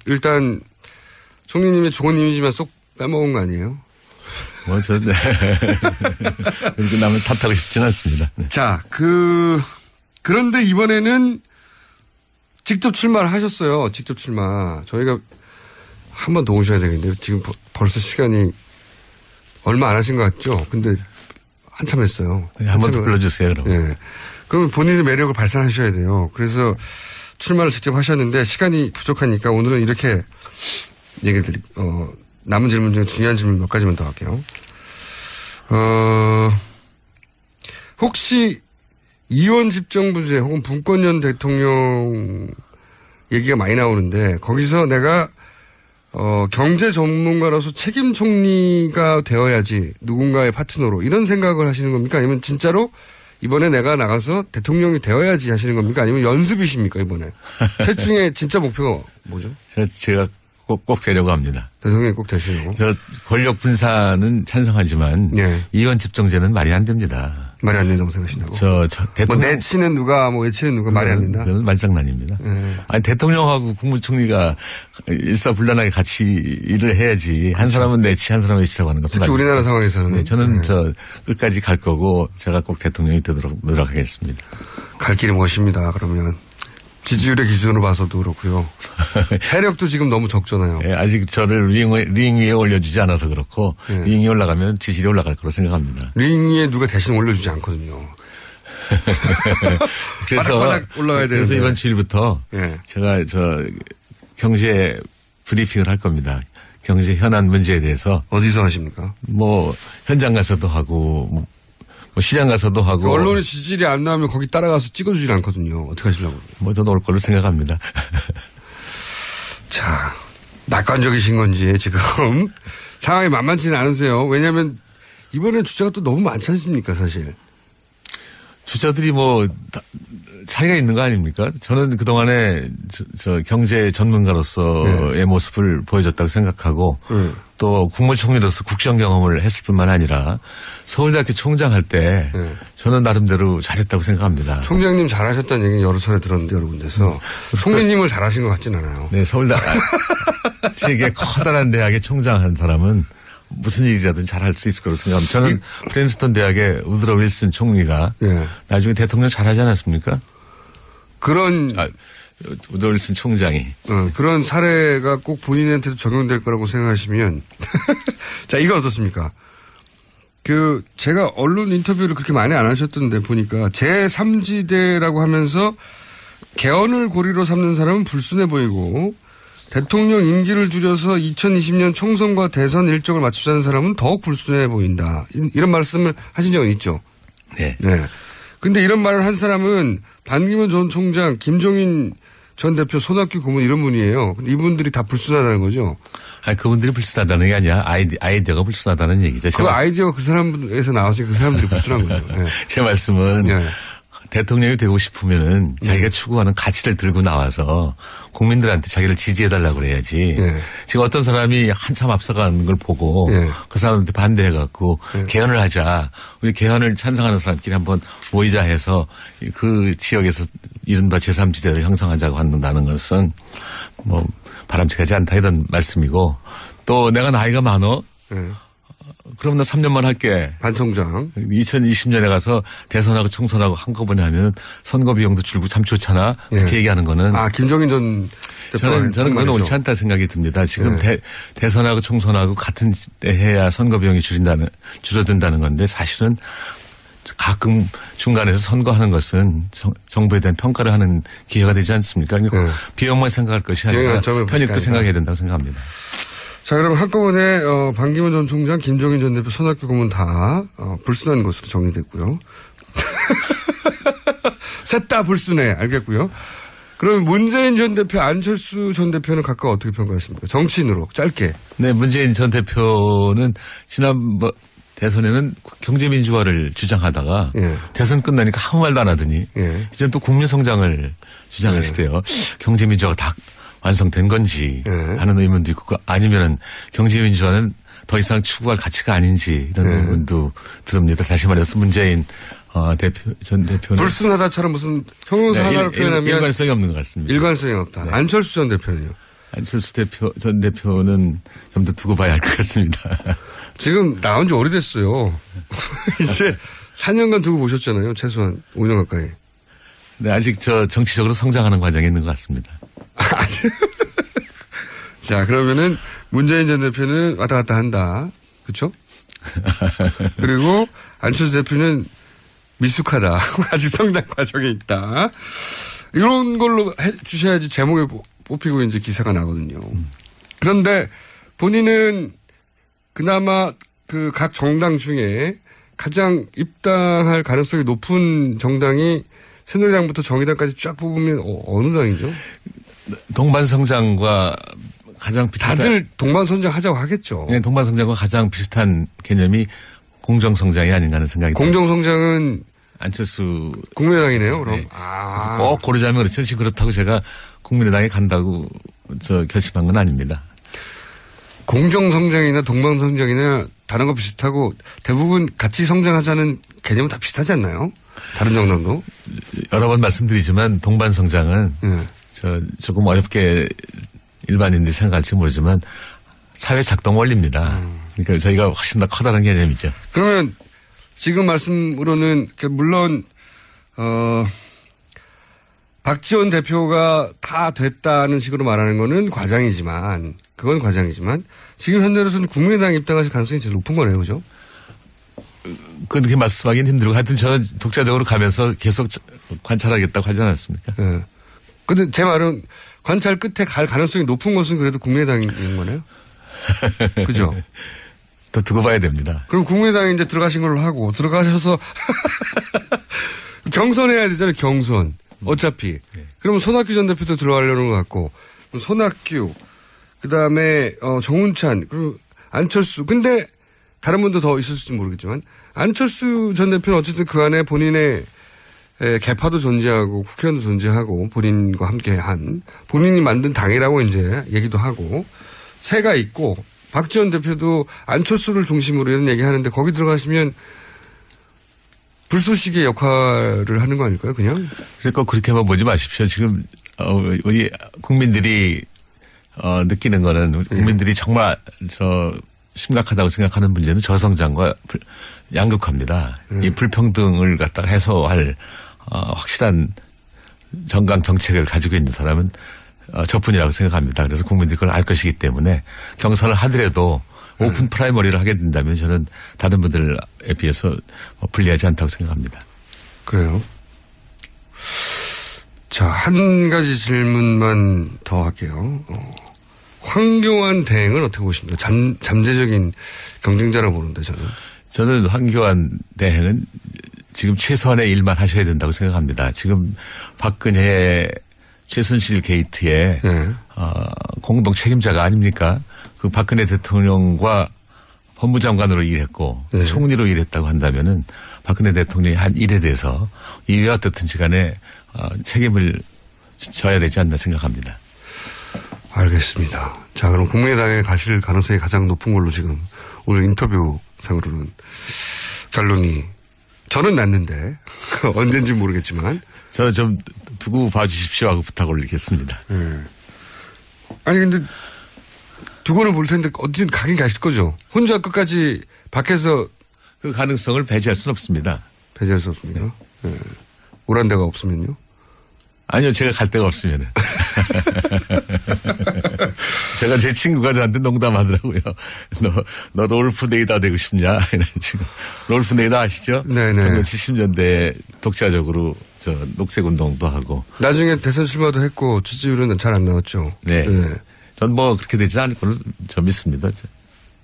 Speaker 8: 일단 총리님의 좋은 이미지만 쏙 빼먹은 거 아니에요?
Speaker 16: 그렇게 남을 탓하고 싶지는 않습니다. 네.
Speaker 8: 자, 그런데 이번에는 직접 출마를 하셨어요. 직접 출마. 저희가 한 번 더 오셔야 되겠는데요. 지금 벌써 시간이 얼마 안 하신 것 같죠? 근데 한참 했어요.
Speaker 16: 네, 한 번 더 불러주세요, 그럼.
Speaker 8: 네. 그럼 본인의 매력을 발산하셔야 돼요. 그래서 출마를 직접 하셨는데 시간이 부족하니까 오늘은 이렇게 얘기를 남은 질문 중에 중요한 질문 몇 가지만 더 할게요. 혹시 이원 집정부제 혹은 분권년 대통령 얘기가 많이 나오는데 거기서 내가 경제 전문가로서 책임 총리가 되어야지 누군가의 파트너로 이런 생각을 하시는 겁니까? 아니면 진짜로 이번에 내가 나가서 대통령이 되어야지 하시는 겁니까? 아니면 연습이십니까 이번에? 셋 중에 진짜 목표가 뭐죠?
Speaker 16: 제가 꼭 되려고 합니다.
Speaker 8: 대통령이 꼭 되시려고?
Speaker 16: 저 권력 분산은 찬성하지만 이원 집정제는 말이 안 됩니다.
Speaker 8: 말이 안 된다고 생각하신다고?
Speaker 16: 대통령.
Speaker 8: 뭐 내치는 누가 외치는 누가 말이 안 된다?
Speaker 16: 그건 말장난입니다. 아니 대통령하고 국무총리가 일사불란하게 같이 일을 해야지. 한 사람은 내치 한 사람은 외치라고 하는 것도
Speaker 8: 특히 우리나라 상황에서는.
Speaker 16: 네, 저는 끝까지 갈 거고 제가 꼭 대통령이 되도록 노력하겠습니다.
Speaker 8: 갈 길이 멋입니다. 그러면. 지지율의 기준으로 봐서도 그렇고요. 세력도 지금 너무 적잖아요.
Speaker 16: 네, 아직 저를 링 위에 올려주지 않아서 그렇고 링 위에 올라가면 지지율이 올라갈 거로 생각합니다.
Speaker 8: 링 위에 누가 대신 올려주지 않거든요.
Speaker 16: 그래서
Speaker 8: 올라가야 되는데.
Speaker 16: 그래서 이번 주일부터 제가 경제 브리핑을 할 겁니다. 경제 현안 문제에 대해서.
Speaker 8: 어디서 하십니까?
Speaker 16: 뭐 현장 가서도 하고 뭐 시장 가서도 하고.
Speaker 8: 언론의 지지율이 안 나오면 거기 따라가서 찍어주질 않거든요. 어떻게 하시려고?
Speaker 16: 뭐 저도 올 걸로 생각합니다.
Speaker 8: 자, 낙관적이신 건지 지금 상황이 만만치는 않으세요. 왜냐하면 이번엔 주자가 또 너무 많지 않습니까 사실.
Speaker 16: 주자들이 뭐 차이가 있는 거 아닙니까? 저는 그동안에 경제 전문가로서의 모습을 보여줬다고 생각하고 또 국무총리로서 국정 경험을 했을 뿐만 아니라 서울대학교 총장 할 때 저는 나름대로 잘했다고 생각합니다.
Speaker 8: 총장님 잘하셨다는 얘기는 여러 차례 들었는데 여러 군데서 총리님을 잘하신 것 같진 않아요.
Speaker 16: 네, 서울대 세계 커다란 대학의 총장 한 사람은 무슨 일이라든 잘할 수 있을 거라고 생각합니다. 저는 프린스턴 대학의 우드로 윌슨 총리가 나중에 대통령 잘하지 않았습니까? 우드로 윌슨 총장이.
Speaker 8: 그런 사례가 꼭 본인한테도 적용될 거라고 생각하시면 자, 이거 어떻습니까? 제가 언론 인터뷰를 그렇게 많이 안 하셨던데 보니까 제3지대라고 하면서 개헌을 고리로 삼는 사람은 불순해 보이고 대통령 임기를 줄여서 2020년 총선과 대선 일정을 맞추자는 사람은 더욱 불순해 보인다. 이런 말씀을 하신 적은 있죠.
Speaker 16: 네.
Speaker 8: 근데 이런 말을 한 사람은 반기문 전 총장, 김종인 전 대표, 손학규 고문 이런 분이에요. 근데 이분들이 다 불순하다는 거죠.
Speaker 16: 아니, 그분들이 불순하다는 게 아니라 아이디어가 불순하다는 얘기죠.
Speaker 8: 그 아이디어가 그 사람에서 나와서 그 사람들이 불순한 거죠.
Speaker 16: 제 말씀은 대통령이 되고 싶으면은 자기가 추구하는 가치를 들고 나와서 국민들한테 자기를 지지해달라고 그래야지. 지금 어떤 사람이 한참 앞서가는 걸 보고 그 사람한테 반대해갖고 개헌을 하자. 우리 개헌을 찬성하는 사람끼리 한번 모이자 해서 그 지역에서 이른바 제3지대를 형성하자고 한다는 것은 뭐 바람직하지 않다 이런 말씀이고 또 내가 나이가 많어. 그럼 나 3년만 할게.
Speaker 8: 반총장.
Speaker 16: 2020년에 가서 대선하고 총선하고 한꺼번에 하면 선거 비용도 줄고 참 좋잖아. 그렇게 얘기하는 거는.
Speaker 8: 김종인 전 대표.
Speaker 16: 저는 그건 옳지 않다 생각이 듭니다. 지금 대선하고 총선하고 같은 때 해야 선거 비용이 줄어든다는 건데 사실은 가끔 중간에서 선거하는 것은 정부에 대한 평가를 하는 기회가 되지 않습니까? 비용만 생각할 것이 아니라 편익도 생각해야 된다고 생각합니다.
Speaker 8: 자, 그럼 한꺼번에 반기문 전 총장, 김종인 전 대표, 손학규 고문 다 불순한 것으로 정리됐고요. 셋 다 불순해. 알겠고요. 그러면 문재인 전 대표, 안철수 전 대표는 각각 어떻게 평가하십니까? 정치인으로 짧게.
Speaker 16: 네, 문재인 전 대표는 지난 대선에는 경제민주화를 주장하다가 대선 끝나니까 아무 말도 안 하더니 이제는 또 국민성장을 주장하시대요. 경제민주화가 다 완성된 건지 하는 의문도 있고 아니면은 경제민주화는 더 이상 추구할 가치가 아닌지 이런 의문도 듭니다. 다시 말해서 문재인 전 대표는
Speaker 8: 불순하다처럼 무슨 형용사 하나를 표현하면
Speaker 16: 일관성이 없는 것 같습니다.
Speaker 8: 일관성이 없다. 안철수 전 대표는요?
Speaker 16: 안철수 전 대표는 좀 더 두고 봐야 할 것 같습니다.
Speaker 8: 지금 나온 지 오래됐어요. 이제 4년간 두고 보셨잖아요. 최소한 5년 가까이.
Speaker 16: 네, 아직 정치적으로 성장하는 과정에 있는 것 같습니다.
Speaker 8: 자, 그러면은 문재인 전 대표는 왔다 갔다 한다. 그렇죠? 그리고 안철수 대표는 미숙하다. 아직 성장 과정에 있다. 이런 걸로 해 주셔야지 제목에 뽑히고 이제 기사가 나거든요. 그런데 본인은 그나마 그 각 정당 중에 가장 입당할 가능성이 높은 정당이 새누리당부터 정의당까지 쫙 뽑으면 어느 당이죠?
Speaker 16: 동반성장과 가장 비슷한.
Speaker 8: 다들 동반성장 하자고 하겠죠.
Speaker 16: 네, 동반성장과 가장 비슷한 개념이 공정성장이 아닌가 하는 생각이 듭니다.
Speaker 8: 공정성장은
Speaker 16: 안철수.
Speaker 8: 국민의당이네요, 그럼.
Speaker 16: 네. 그래서 꼭 고르자면 그렇죠. 지금 그렇다고 제가 국민의당에 간다고 결심한 건 아닙니다.
Speaker 8: 공정성장이나 동방성장이나 다른 거 비슷하고 대부분 같이 성장하자는 개념은 다 비슷하지 않나요? 다른 정당도?
Speaker 16: 여러 번 말씀드리지만 동반성장은 조금 어렵게 일반인들이 생각할지 모르지만 사회 작동 원리입니다. 그러니까 저희가 훨씬 더 커다란 개념이죠.
Speaker 8: 그러면 지금 말씀으로는 물론 박지원 대표가 다 됐다는 식으로 말하는 거는 과장이지만 그건 과장이지만 지금 현재로서는 국민의당 입당하실 가능성이 제일 높은 거네요. 그죠?
Speaker 16: 그렇게 말씀하기는 힘들고 하여튼 저는 독자적으로 가면서 계속 관찰하겠다고 하지 않았습니까?
Speaker 8: 네. 근데 제 말은 관찰 끝에 갈 가능성이 높은 것은 그래도 국민의당인 거네요. 그죠?
Speaker 16: 더 두고 봐야 됩니다.
Speaker 8: 그럼 국민의당에 이제 들어가신 걸로 하고 들어가셔서 경선해야 되잖아요. 경선. 어차피. 그러면 손학규 전 대표도 들어가려는 것 같고 손학규 그다음에 정운찬 그리고 안철수. 근데 다른 분도 더 있었을지 모르겠지만 안철수 전 대표는 어쨌든 그 안에 본인의 개파도 존재하고 국회의원도 존재하고 본인과 함께 한 본인이 만든 당이라고 이제 얘기도 하고 새가 있고 박지원 대표도 안철수를 중심으로 이런 얘기하는데 거기 들어가시면 불쏘시개 역할을 하는 거 아닐까요, 그냥?
Speaker 16: 그래서 꼭 그렇게만 보지 마십시오. 지금 우리 국민들이 느끼는 거는 국민들이 정말 심각하다고 생각하는 문제는 저성장과 양극화입니다. 이 불평등을 갖다가 해소할 확실한 정강 정책을 가지고 있는 사람은 저뿐이라고 생각합니다. 그래서 국민들이 그걸 알 것이기 때문에 경선을 하더라도 오픈 프라이머리를 하게 된다면 저는 다른 분들에 비해서 불리하지 않다고 생각합니다.
Speaker 8: 그래요? 자, 한 가지 질문만 더 할게요. 황교안 대행을 어떻게 보십니까? 잠재적인 경쟁자라고 보는데
Speaker 16: 저는 황교안 대행은 지금 최소한의 일만 하셔야 된다고 생각합니다. 지금 박근혜 최순실 게이트의 공동 책임자가 아닙니까? 그 박근혜 대통령과 법무장관으로 일했고 총리로 일했다고 한다면은 박근혜 대통령이 한 일에 대해서 이와 어떻든지 간에 책임을 져야 되지 않나 생각합니다.
Speaker 8: 알겠습니다. 자, 그럼 국민의당에 가실 가능성이 가장 높은 걸로 지금 오늘 인터뷰상으로는 결론이 저는 났는데 언젠지 모르겠지만
Speaker 16: 저는 좀 두고 봐주십시오 하고 부탁 올리겠습니다.
Speaker 8: 아니 근데 두고는 볼 텐데 어디든 가긴 가실 거죠. 혼자 끝까지 밖에서
Speaker 16: 그 가능성을 배제할 수는 없습니다.
Speaker 8: 배제할 수 없습니까? 네. 오란 데가 없으면요?
Speaker 16: 아니요, 제가 갈 데가 없으면은. 제가 제 친구가 저한테 농담하더라고요. 너 롤프데이다 되고 싶냐? 이런 식으로. 롤프데이다 아시죠?
Speaker 8: 네네.
Speaker 16: 1970년대에 독자적으로 녹색운동도 하고.
Speaker 8: 나중에 대선 출마도 했고 지지율은 잘 안 나왔죠.
Speaker 16: 네. 전 뭐 그렇게 되지 않을 걸로 저 믿습니다.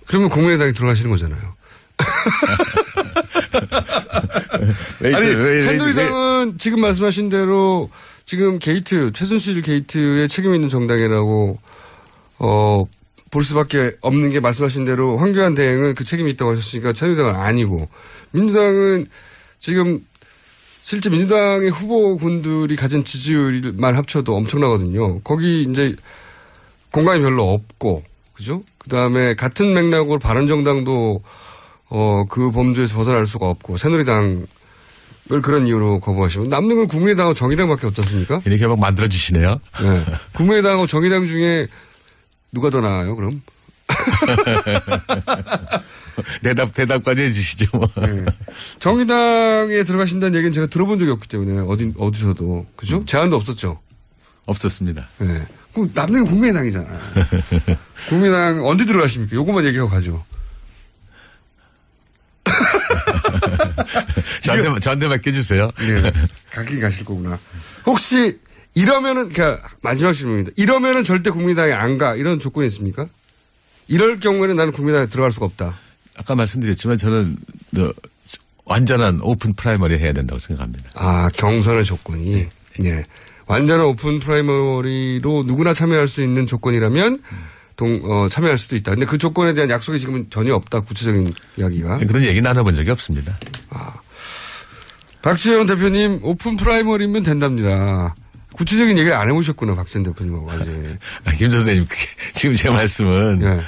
Speaker 8: 그러면 국민의당에 들어가시는 거잖아요. 아니, 새누리당은 지금 말씀하신 대로 지금 게이트, 최순실 게이트에 책임 있는 정당이라고, 볼 수밖에 없는 게 말씀하신 대로 황교안 대행은 그 책임이 있다고 하셨으니까 새누리당은 아니고, 민주당은 지금 실제 민주당의 후보군들이 가진 지지율만 합쳐도 엄청나거든요. 거기 이제 공간이 별로 없고, 그죠? 그 다음에 같은 맥락으로 바른정당도 그 범주에서 벗어날 수가 없고, 새누리당을 그런 이유로 거부하시고, 남는 건 국민의당하고 정의당밖에 없잖습니까?
Speaker 16: 이렇게 막 만들어주시네요.
Speaker 8: 네. 국민의당하고 정의당 중에 누가 더 나아요, 그럼?
Speaker 16: 대답까지 해주시죠, 뭐.
Speaker 8: 네. 정의당에 들어가신다는 얘기는 제가 들어본 적이 없기 때문에, 어디서도. 그죠? 제안도 없었죠?
Speaker 16: 없었습니다.
Speaker 8: 네. 그럼 남는 건 국민의당이잖아요. 국민의당 언제 들어가십니까? 요것만 얘기하고 가죠.
Speaker 16: 저한테 맡겨주세요.
Speaker 8: 네. 가긴 가실 거구나. 혹시 이러면은, 그러니까 마지막 질문입니다. 이러면은 절대 국민의당에 안 가. 이런 조건이 있습니까? 이럴 경우에는 나는 국민의당에 들어갈 수가 없다.
Speaker 16: 아까 말씀드렸지만 저는 완전한 오픈 프라이머리 해야 된다고 생각합니다.
Speaker 8: 아, 경선의 조건이. 예. 완전한 오픈 프라이머리로 누구나 참여할 수 있는 조건이라면 참여할 수도 있다. 근데 그 조건에 대한 약속이 지금은 전혀 없다. 구체적인 이야기가.
Speaker 16: 그런 얘기 나눠본 적이 없습니다.
Speaker 8: 박지원 대표님 오픈 프라이머리면 된답니다. 구체적인 얘기를 안 해보셨구나. 박지원 대표님하고 아직.
Speaker 16: 김 선생님 지금 제 말씀은
Speaker 8: 예.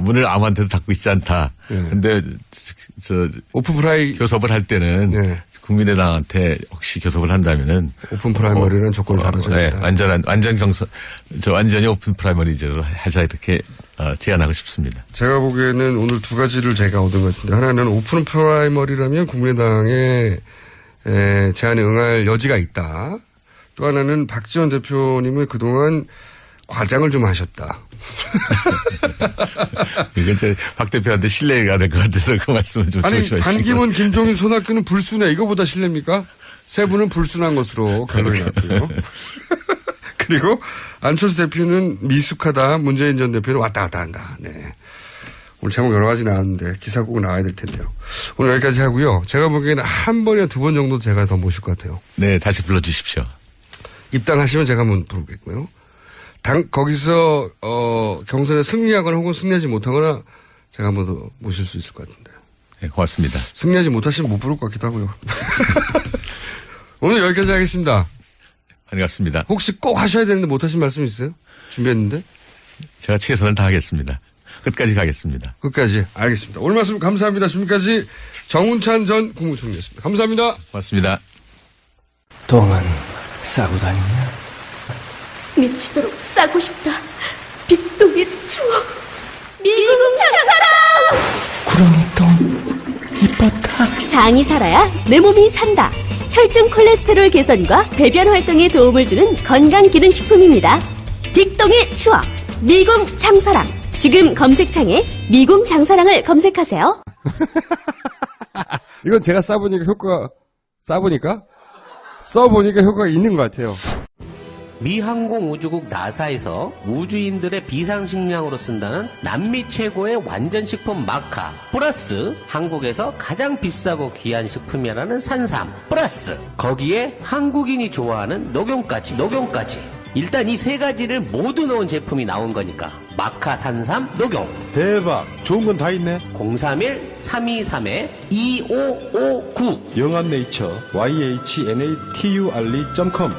Speaker 16: 문을 아무한테도 닫고 있지 않다. 근데
Speaker 8: 오픈 프라이
Speaker 16: 교섭을 할 때는
Speaker 8: 예.
Speaker 16: 국민의당한테 혹시 교섭을 한다면은
Speaker 8: 오픈 프라이머리라는 조건을 달아줘야
Speaker 16: 네,
Speaker 8: 된다.
Speaker 16: 완전 경선 완전히 오픈 프라이머리제로 하자 이렇게 제안하고 싶습니다.
Speaker 8: 제가 보기에는 오늘 두 가지를 제가 얻은 것 같은데 하나는 오픈 프라이머리라면 국민의당의 제안에 응할 여지가 있다. 또 하나는 박지원 대표님은 그동안 과장을 좀 하셨다.
Speaker 16: 이건 박 대표한테 신뢰가 될 것 같아서 그 말씀은 좀 조심하시고.
Speaker 8: 반기문, 김종인, 손학규는 불순해. 이거보다 신뢰입니까? 세 분은 불순한 것으로 결론이 났고요. 그리고 안철수 대표는 미숙하다. 문재인 전 대표는 왔다 갔다 한다. 네. 오늘 제목 여러 가지 나왔는데 기사 꼭 나와야 될 텐데요. 오늘 여기까지 하고요. 제가 보기에는 한 번이나 두 번 정도 제가 더 모실 것 같아요.
Speaker 16: 네, 다시 불러주십시오.
Speaker 8: 입당하시면 제가 한번 부르겠고요. 거기서 경선에 승리하거나 혹은 승리하지 못하거나 제가 한번 더 모실 수 있을 것 같은데.
Speaker 16: 네, 고맙습니다.
Speaker 8: 승리하지 못하시면 못 부를 것 같기도 하고요. 오늘 여기까지 하겠습니다.
Speaker 16: 반갑습니다.
Speaker 8: 혹시 꼭 하셔야 되는데 못하신 말씀 있어요? 준비했는데?
Speaker 16: 제가 최선을 다하겠습니다. 끝까지 가겠습니다.
Speaker 8: 끝까지. 알겠습니다. 오늘 말씀 감사합니다. 지금까지 정운찬 전 국무총리였습니다. 감사합니다.
Speaker 16: 고맙습니다.
Speaker 4: 똥은 싸고 다니냐?
Speaker 5: 미치도록 싸고 싶다. 빅동의 추억. 미국 장사랑!
Speaker 4: 구렁이똥 이뻤다.
Speaker 5: 장이 살아야 내 몸이 산다. 혈중 콜레스테롤 개선과 배변 활동에 도움을 주는 건강기능식품입니다. 빅동의 추억. 미궁 장사랑. 지금 검색창에 미궁 장사랑을 검색하세요.
Speaker 8: 이건 제가 써보니까 효과가 있는 것 같아요.
Speaker 6: 미 항공우주국 나사에서 우주인들의 비상식량으로 쓴다는 남미 최고의 완전식품 마카 플러스 한국에서 가장 비싸고 귀한 식품이라는 산삼 플러스 거기에 한국인이 좋아하는 녹용까지 일단 이 세 가지를 모두 넣은 제품이 나온 거니까 마카 산삼 녹용
Speaker 24: 대박 좋은 건 다 있네.
Speaker 6: 031-323-2559
Speaker 24: 영한네이처 YHNATURE.com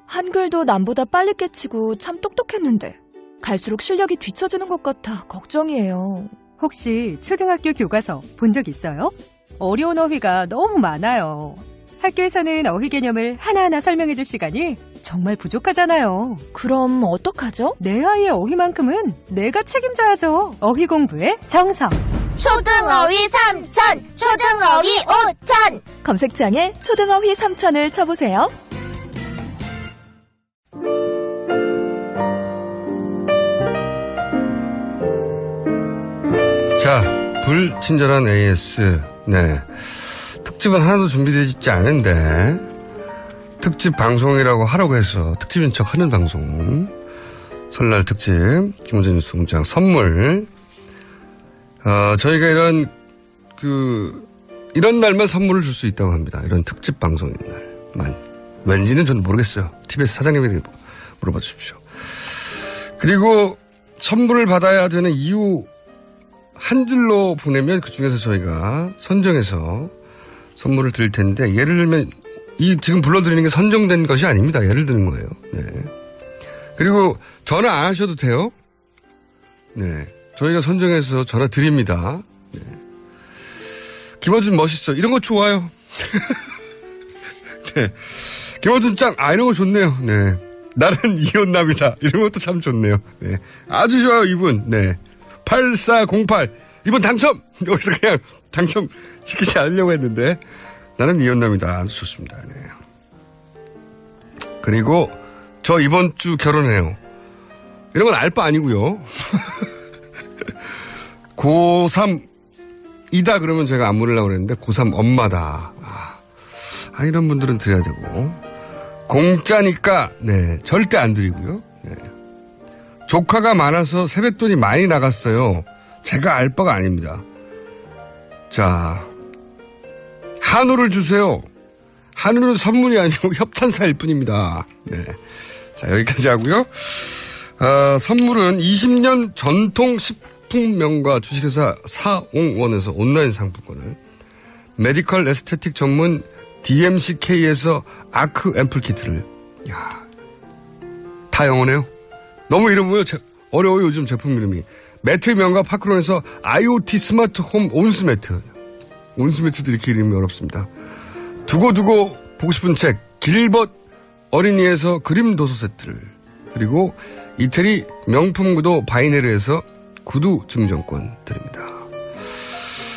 Speaker 20: 한글도 남보다 빨리 깨치고 참 똑똑했는데 갈수록 실력이 뒤처지는 것 같아 걱정이에요.
Speaker 25: 혹시 초등학교 교과서 본 적 있어요? 어려운 어휘가 너무 많아요. 학교에서는 어휘 개념을 하나하나 설명해줄 시간이 정말 부족하잖아요.
Speaker 20: 그럼 어떡하죠?
Speaker 25: 내 아이의 어휘만큼은 내가 책임져야죠. 어휘 공부의 정성.
Speaker 5: 초등어휘 3000, 초등어휘 5000.
Speaker 20: 검색창에 초등어휘 3000을 쳐보세요.
Speaker 8: 자, 불친절한 AS. 네. 특집은 하나도 준비되어 있지 않은데, 특집 방송이라고 하라고 해서 특집인 척 하는 방송. 설날 특집, 김원준 뉴스 공장 선물. 저희가 이런 날만 선물을 줄 수 있다고 합니다. 이런 특집 방송인 날만. 왠지는 저는 모르겠어요. TBS 사장님에게 물어봐 주십시오. 그리고 선물을 받아야 되는 이유, 한 줄로 보내면 그 중에서 저희가 선정해서 선물을 드릴 텐데, 예를 들면, 지금 불러드리는 게 선정된 것이 아닙니다. 예를 드는 거예요. 네. 그리고 전화 안 하셔도 돼요. 네. 저희가 선정해서 전화 드립니다. 네. 김어준 멋있어. 이런 거 좋아요. 네. 김어준 짱. 이런 거 좋네요. 네. 나는 이혼남이다. 이런 것도 참 좋네요. 네. 아주 좋아요, 이분. 네. 8408. 이번 당첨! 여기서 그냥 당첨시키지 않으려고 했는데, 나는 이혼남이다. 아주 좋습니다. 네. 그리고, 저 이번 주 결혼해요. 이런 건 알 바 아니고요. 고3이다 그러면 제가 안 물으려고 그랬는데, 고3 엄마다. 이런 분들은 드려야 되고. 공짜니까, 네. 절대 안 드리고요. 네. 조카가 많아서 세뱃돈이 많이 나갔어요. 제가 알 바가 아닙니다. 자, 한우를 주세요. 한우는 선물이 아니고 협찬사일 뿐입니다. 네. 자, 여기까지 하고요. 선물은 20년 전통 식품명가 주식회사 사옹원에서 온라인 상품권을, 메디컬 에스테틱 전문 DMCK에서 아크 앰플 키트를, 다 영어네요. 너무 이름은 어려워요, 요즘 제품 이름이. 매트 명가 파크론에서 IoT 스마트 홈 온수매트. 온수매트도 이렇게 이름이 어렵습니다. 두고두고 보고 싶은 책 길벗 어린이에서 그림 도서 세트를, 그리고 이태리 명품 구도 바이네르에서 구두 증정권 드립니다.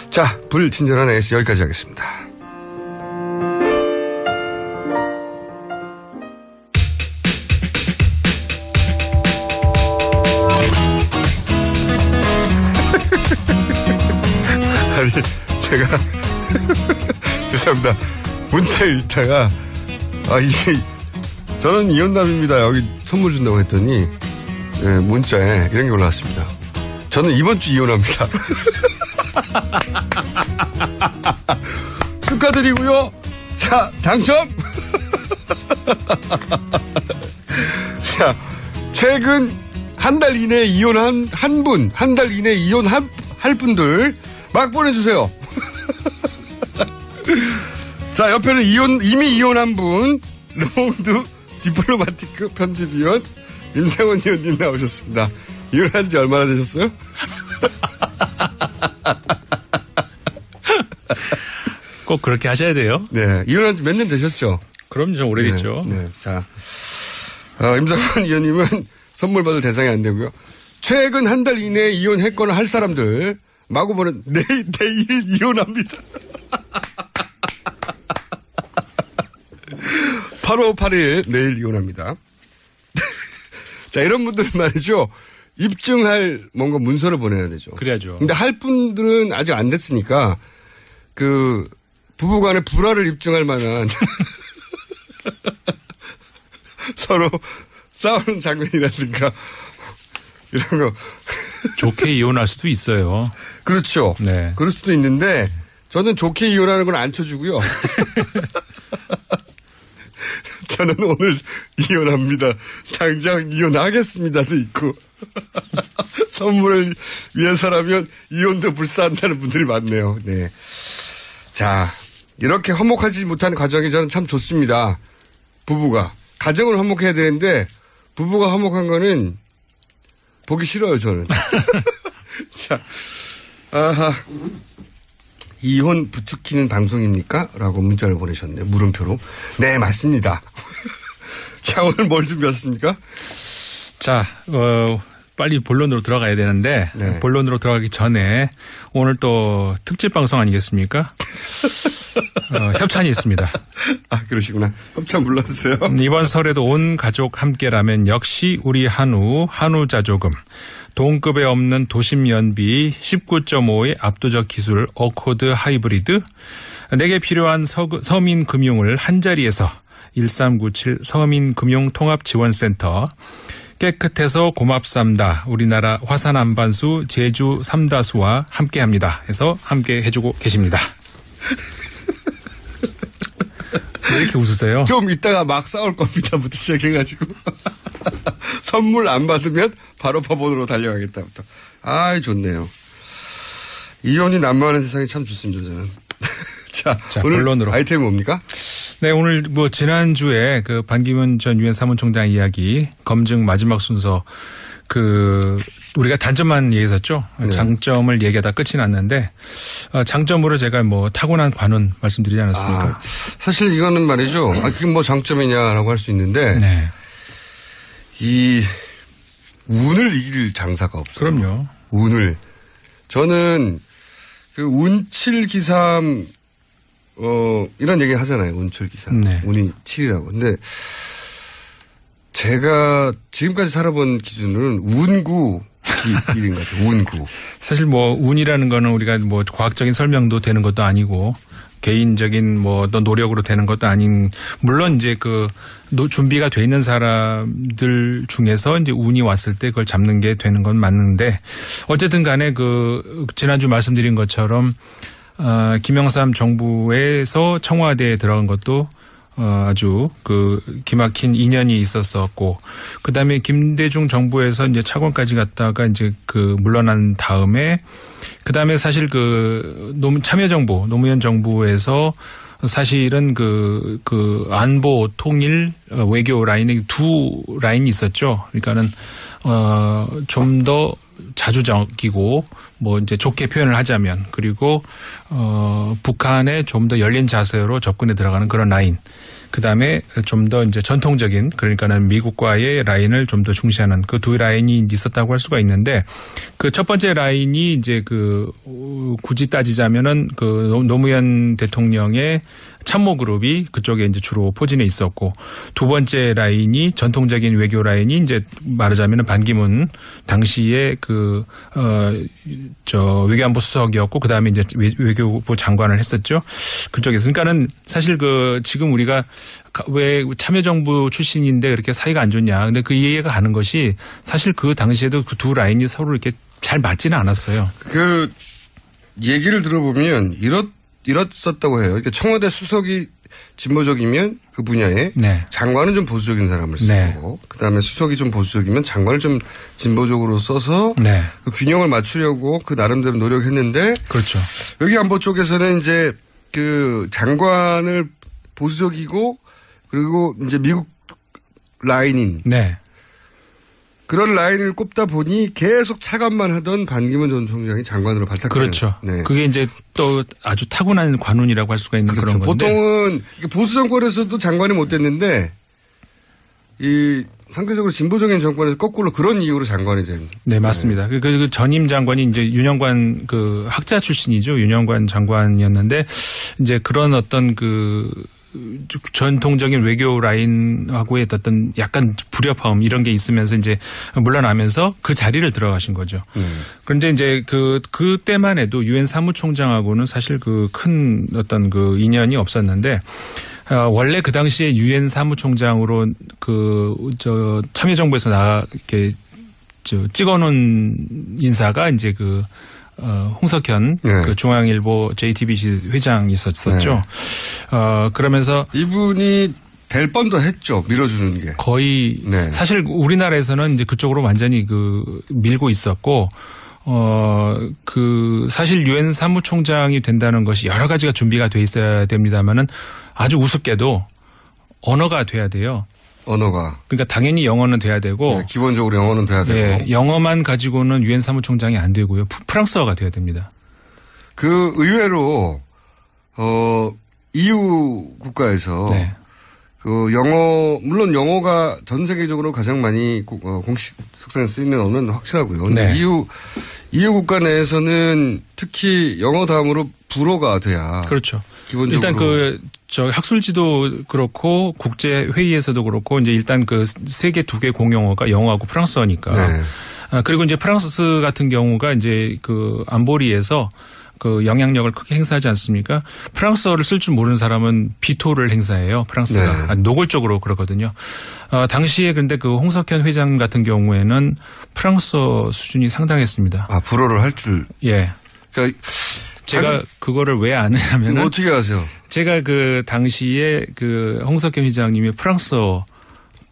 Speaker 8: 자, 불친절한 AS 여기까지 하겠습니다. 아니, 제가 죄송합니다. 문자를 읽다가 저는 이혼남입니다. 여기 선물 준다고 했더니 문자에 이런 게 올라왔습니다. 저는 이번 주 이혼합니다. 축하드리고요. 자, 당첨. 자, 최근 한 달 이내에 이혼한 한 분, 한 달 이내에 이혼할 분들 막 보내주세요. 자, 옆에는 이미 이혼한 분, 르몽드 디플로마티크 편집위원 임상원 의원님 나오셨습니다. 이혼한 지 얼마나 되셨어요?
Speaker 7: 꼭 그렇게 하셔야 돼요.
Speaker 8: 네, 이혼한 지 몇 년 되셨죠?
Speaker 7: 그럼 좀 오래됐죠.
Speaker 8: 네. 자, 임상원 의원님은 선물 받을 대상이 안 되고요. 최근 한 달 이내에 이혼했거나 할 사람들 마구 보는 내일 이혼합니다. 8월 8일 내일 이혼합니다. 자, 이런 분들 말이죠. 입증할 뭔가 문서를 보내야 되죠.
Speaker 7: 그래야죠.
Speaker 8: 근데 할 분들은 아직 안 됐으니까 부부 간의 불화를 입증할 만한 서로 싸우는 장면이라든가 이런 거.
Speaker 7: 좋게 이혼할 수도 있어요.
Speaker 8: 그렇죠.
Speaker 7: 네.
Speaker 8: 그럴 수도 있는데 저는 좋게 이혼하는 건 안 쳐주고요. 저는 오늘 이혼합니다. 당장 이혼하겠습니다도 있고 선물을 위해서라면 이혼도 불사한다는 분들이 많네요. 네. 자, 이렇게 화목하지 못한 가정이 저는 참 좋습니다. 부부가. 가정을 화목해야 되는데 부부가 화목한 거는 보기 싫어요, 저는. 자, 이혼 부추기는 방송입니까? 라고 문자를 보내셨네요. 물음표로. 네, 맞습니다. 자, 오늘 뭘 준비했습니까?
Speaker 7: 자, 빨리 본론으로 들어가야 되는데,
Speaker 8: 네.
Speaker 7: 본론으로 들어가기 전에 오늘 또 특집 방송 아니겠습니까? 협찬이 있습니다.
Speaker 8: 아, 그러시구나. 협찬 불러주세요.
Speaker 7: 이번 설에도 온 가족 함께라면 역시 우리 한우자조금. 동급에 없는 도심 연비 19.5의 압도적 기술 어코드 하이브리드. 내게 필요한 서민금융을 한자리에서 1397 서민금융통합지원센터. 깨끗해서 고맙삼다. 우리나라 화산 안반수 제주 삼다수와 함께합니다. 해서 함께 해주고 계십니다. 왜 이렇게 웃으세요?
Speaker 8: 좀 이따가 막 싸울 겁니다부터 시작해가지고 선물 안 받으면 바로 법원으로 달려가겠다부터. 아, 좋네요. 이혼이 난무하는 세상이 참 좋습니다, 저는. 자, 오늘 본론으로. 아이템이 뭡니까?
Speaker 7: 네, 오늘 지난주에 반기문 전 유엔 사무총장 이야기 검증 마지막 순서 우리가 단점만 얘기했었죠.
Speaker 8: 네.
Speaker 7: 장점을 얘기하다 끝이 났는데 장점으로 제가 타고난 관운 말씀드리지 않았습니까?
Speaker 8: 사실 이거는 말이죠. 그게 장점이냐라고 할 수 있는데
Speaker 7: 네.
Speaker 8: 이 운을 이길 장사가 없어요.
Speaker 7: 그럼요.
Speaker 8: 운을. 저는 운칠기삼 이런 얘기 하잖아요. 운칠기삼.
Speaker 7: 네.
Speaker 8: 운이 7이라고. 근데 제가 지금까지 살아본 기준으로는 운구 일인 것 같아요. 운구.
Speaker 7: 사실 운이라는 거는 우리가 과학적인 설명도 되는 것도 아니고 개인적인 어떤 노력으로 되는 것도 아닌, 물론 이제 준비가 돼 있는 사람들 중에서 이제 운이 왔을 때 그걸 잡는 게 되는 건 맞는데, 어쨌든 간에 지난주 말씀드린 것처럼 김영삼 정부에서 청와대에 들어간 것도 아주 기막힌 인연이 있었었고, 그 다음에 김대중 정부에서 이제 차관까지 갔다가 이제 물러난 다음에, 그 다음에 사실 참여정부, 노무현 정부에서 사실은 안보, 통일, 외교 라인이 두 라인이 있었죠. 그러니까는, 좀 더 자주적이고, 이제 좋게 표현을 하자면, 그리고, 북한에 좀 더 열린 자세로 접근해 들어가는 그런 라인. 그 다음에 좀 더 이제 전통적인, 그러니까는 미국과의 라인을 좀 더 중시하는 그 두 라인이 있었다고 할 수가 있는데, 그 첫 번째 라인이 이제 굳이 따지자면은 노무현 대통령의 참모 그룹이 그쪽에 이제 주로 포진해 있었고, 두 번째 라인이 전통적인 외교 라인이 이제 말하자면은 반기문 당시에 외교안보 수석이었고, 그 다음에 이제 외교부 장관을 했었죠. 그쪽에서. 그러니까는 사실 지금 우리가 왜 참여정부 출신인데 그렇게 사이가 안 좋냐. 근데 그 이해가 가는 것이 사실 그 당시에도 그 두 라인이 서로 이렇게 잘 맞지는 않았어요.
Speaker 8: 얘기를 들어보면 이렇었다고 해요. 그러니까 청와대 수석이 진보적이면 그 분야에
Speaker 7: 네.
Speaker 8: 장관은 좀 보수적인 사람을 쓰고
Speaker 7: 네.
Speaker 8: 그다음에 수석이 좀 보수적이면 장관을 좀 진보적으로 써서
Speaker 7: 네.
Speaker 8: 그 균형을 맞추려고 나름대로 노력했는데
Speaker 7: 그렇죠.
Speaker 8: 여기 안보 쪽에서는 이제 장관을 보수적이고 그리고 이제 미국 라인인
Speaker 7: 네.
Speaker 8: 그런 라인을 꼽다 보니 계속 차관만 하던 반기문 전 총장이 장관으로 발탁되는.
Speaker 7: 그렇죠.
Speaker 8: 네.
Speaker 7: 그게 이제 또 아주 타고난 관운이라고 할 수가 있는
Speaker 8: 그렇죠.
Speaker 7: 그런 건데.
Speaker 8: 보통은 보수 정권에서도 장관이 못 됐는데 상대적으로 진보적인 정권에서 거꾸로 그런 이유로 장관이 된.
Speaker 7: 네, 맞습니다. 그 전임 장관이 이제 윤영관 학자 출신이죠. 윤영관 장관이었는데 이제 그런 어떤 전통적인 외교 라인하고의 어떤 약간 불협화음 이런 게 있으면서 이제 물러나면서 그 자리를 들어가신 거죠. 그런데 이제 그때만 해도 유엔 사무총장하고는 사실 큰 어떤 인연이 없었는데 원래 그 당시에 유엔 사무총장으로 참여정부에서 이렇게 찍어놓은 인사가 이제 홍석현
Speaker 8: 네.
Speaker 7: 중앙일보 JTBC 회장이 있었죠.
Speaker 8: 네.
Speaker 7: 그러면서
Speaker 8: 이분이 될 뻔도 했죠. 밀어주는 게
Speaker 7: 거의
Speaker 8: 네.
Speaker 7: 사실 우리나라에서는 이제 그쪽으로 완전히 밀고 있었고 사실 유엔 사무총장이 된다는 것이 여러 가지가 준비가 돼 있어야 됩니다만은 아주 우습게도 언어가 돼야 돼요.
Speaker 8: 언어가.
Speaker 7: 그러니까 당연히 영어는 돼야 되고.
Speaker 8: 네, 기본적으로 영어는 돼야 되고.
Speaker 7: 네, 영어만 가지고는 유엔 사무총장이 안 되고요. 프랑스어가 돼야 됩니다.
Speaker 8: 의외로 EU 국가에서
Speaker 7: 네.
Speaker 8: 물론 영어가 전 세계적으로 가장 많이 공식 석상에 쓰이는 언어는 확실하고요. 근데
Speaker 7: 네.
Speaker 8: EU 국가 내에서는 특히 영어 다음으로 불어가 돼야.
Speaker 7: 그렇죠.
Speaker 8: 기본적으로.
Speaker 7: 일단 학술지도 그렇고 국제 회의에서도 그렇고 이제 일단 세계 두 개 공용어가 영어하고 프랑스어니까.
Speaker 8: 네.
Speaker 7: 그리고 이제 프랑스 같은 경우가 이제 안보리에서 영향력을 크게 행사하지 않습니까? 프랑스어를 쓸 줄 모르는 사람은 비토를 행사해요. 프랑스가.
Speaker 8: 네.
Speaker 7: 노골적으로 그러거든요. 당시에 근데 홍석현 회장 같은 경우에는 프랑스어 수준이 상당했습니다.
Speaker 8: 불어를 할 줄.
Speaker 7: 예.
Speaker 8: 그러니까
Speaker 7: 제가 그거를 왜 아느냐면
Speaker 8: 어떻게 아세요?
Speaker 7: 제가 당시에 홍석현 회장님이 프랑스어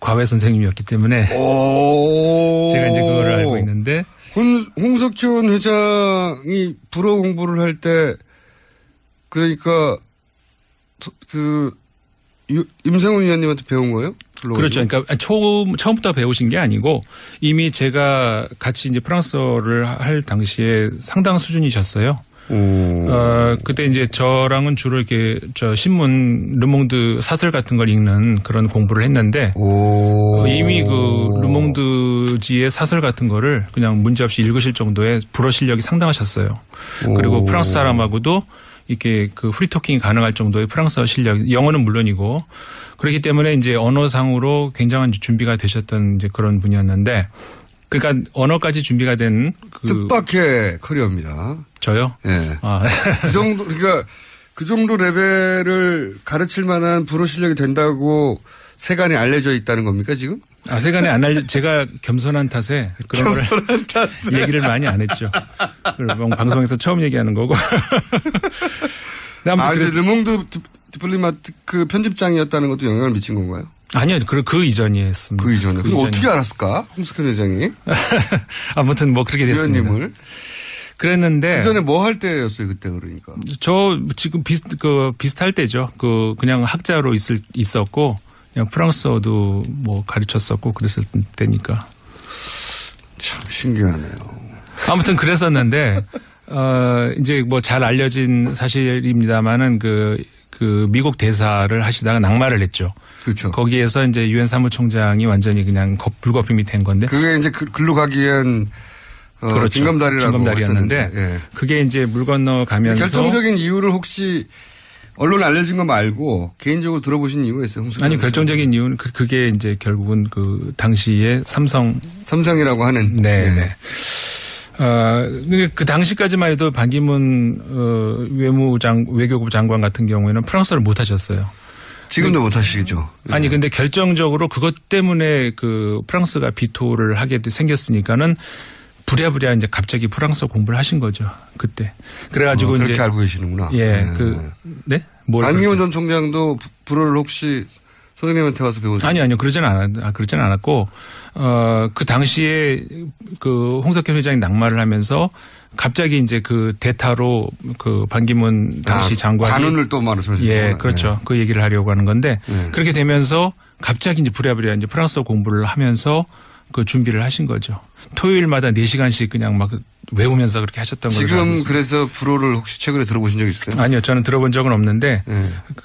Speaker 7: 과외 선생님이었기 때문에 제가 이제 그거를 알고 있는데
Speaker 8: 홍석현 회장이 불어 공부를 할 때 그러니까 임상훈 위원님한테 배운 거예요?
Speaker 7: 그렇죠. 그러니까 처음부터 배우신 게 아니고 이미 제가 같이 이제 프랑스어를 할 당시에 상당 수준이셨어요. 그때 이제 저랑은 주로 이렇게 신문 르몽드 사설 같은 걸 읽는 그런 공부를 했는데 이미 르몽드지의 사설 같은 거를 그냥 문제없이 읽으실 정도의 불어 실력이 상당하셨어요. 그리고 프랑스 사람하고도 이렇게 프리토킹이 가능할 정도의 프랑스어 실력, 영어는 물론이고 그렇기 때문에 이제 언어상으로 굉장한 준비가 되셨던 이제 그런 분이었는데 그러니까 언어까지 준비가 된
Speaker 8: 뜻밖의 커리어입니다.
Speaker 7: 저요?
Speaker 8: 네. 그러니까 그 정도 레벨을 가르칠 만한 불어 실력이 된다고 세간에 알려져 있다는 겁니까 지금?
Speaker 7: 세간에 안 제가 겸손한 탓에 그런 거를 얘기를 많이 안 했죠. 방송에서 처음 얘기하는 거고.
Speaker 8: 이제 르몽드 디플로마티크 편집장이었다는 것도 영향을 미친 건가요?
Speaker 7: 아니요, 그 이전이 했습니다.
Speaker 8: 그 이전에. 그럼 어떻게 알았을까? 홍석현 회장이.
Speaker 7: 아무튼 뭐 그렇게 됐습니다.
Speaker 8: 위원님을.
Speaker 7: 그랬는데.
Speaker 8: 그 전에 뭐 할 때였어요, 그때 그러니까?
Speaker 7: 저 지금 비슷할 때죠. 그냥 학자로 있었고, 그냥 프랑스어도 뭐 가르쳤었고 그랬을 때니까.
Speaker 8: 참 신기하네요.
Speaker 7: 아무튼 그랬었는데, 이제 뭐 잘 알려진 사실입니다만은 그 미국 대사를 하시다가 낙마를 했죠.
Speaker 8: 그렇죠.
Speaker 7: 거기에서 이제 유엔 사무총장이 완전히 그냥 불거품이 된 건데.
Speaker 8: 그게 이제 글로 가기 위한
Speaker 7: 그렇죠. 징검다리였는데
Speaker 8: 예.
Speaker 7: 그게 이제 물 건너가면서
Speaker 8: 결정적인 이유를 혹시 언론에 알려진 거 말고 개인적으로 들어보신 이유가 있어요?
Speaker 7: 아니 결정적인 이유는 그게 이제 결국은 그 당시에
Speaker 8: 삼성이라고 하는
Speaker 7: 네. 그 당시까지만 해도 반기문 외교부 장관 같은 경우에는 프랑스어를 못 하셨어요.
Speaker 8: 지금도 못 하시죠.
Speaker 7: 아니 근데 결정적으로 그것 때문에 그 프랑스가 비토를 하게 생겼으니까는 부랴부랴 이제 갑자기 프랑스어 공부를 하신 거죠. 그때. 그래가지고
Speaker 8: 그렇게
Speaker 7: 이제
Speaker 8: 알고 계시는구나.
Speaker 7: 예, 네?
Speaker 8: 반기문 전 총장도 불어를 혹시 선생님한테 와서 배우셨어요?
Speaker 7: 아니요, 그러진 않았고, 그 당시에 그 홍석현 회장이 낙마를 하면서 갑자기 이제 그 대타로 그 반기문 당시 장관이.
Speaker 8: 관운을 또 말씀하시는
Speaker 7: 예, 그렇죠.
Speaker 8: 네.
Speaker 7: 그 얘기를 하려고 하는 건데, 그렇게 되면서 갑자기 이제 부랴부랴 이제 프랑스어 공부를 하면서 그 준비를 하신 거죠. 토요일마다 4시간씩 그냥 막 외우면서 그렇게 하셨던 거죠.
Speaker 8: 지금 그래서 불어를 혹시 최근에 들어보신 적 있어요?
Speaker 7: 아니요. 저는 들어본 적은 없는데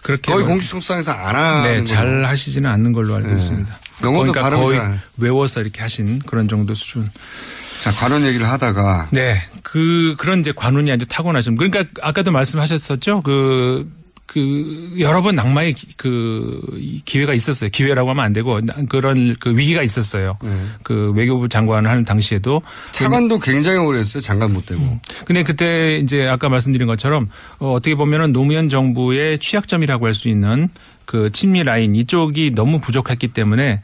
Speaker 7: 그렇게
Speaker 8: 거의 공식성상에서 안 하는
Speaker 7: 잘 하시지는 않는 걸로 알고 있습니다.
Speaker 8: 영어도
Speaker 7: 그러니까
Speaker 8: 발음이
Speaker 7: 거의
Speaker 8: 잘
Speaker 7: 외워서 이렇게 하신 그런 정도 수준.
Speaker 8: 자, 관원 얘기를 하다가
Speaker 7: 네. 그런 이제 관운이 아주 타고나신. 그러니까 아까도 말씀하셨었죠. 여러 번 낙마의 기회가 있었어요. 기회라고 하면 안 되고 그런 위기가 있었어요. 그 외교부 장관을 하는 당시에도.
Speaker 8: 차관도 굉장히 오래 했어요. 장관 못 되고.
Speaker 7: 근데 그때 이제 아까 말씀드린 것처럼 어떻게 보면은 노무현 정부의 취약점이라고 할 수 있는 그 친미 라인 이쪽이 너무 부족했기 때문에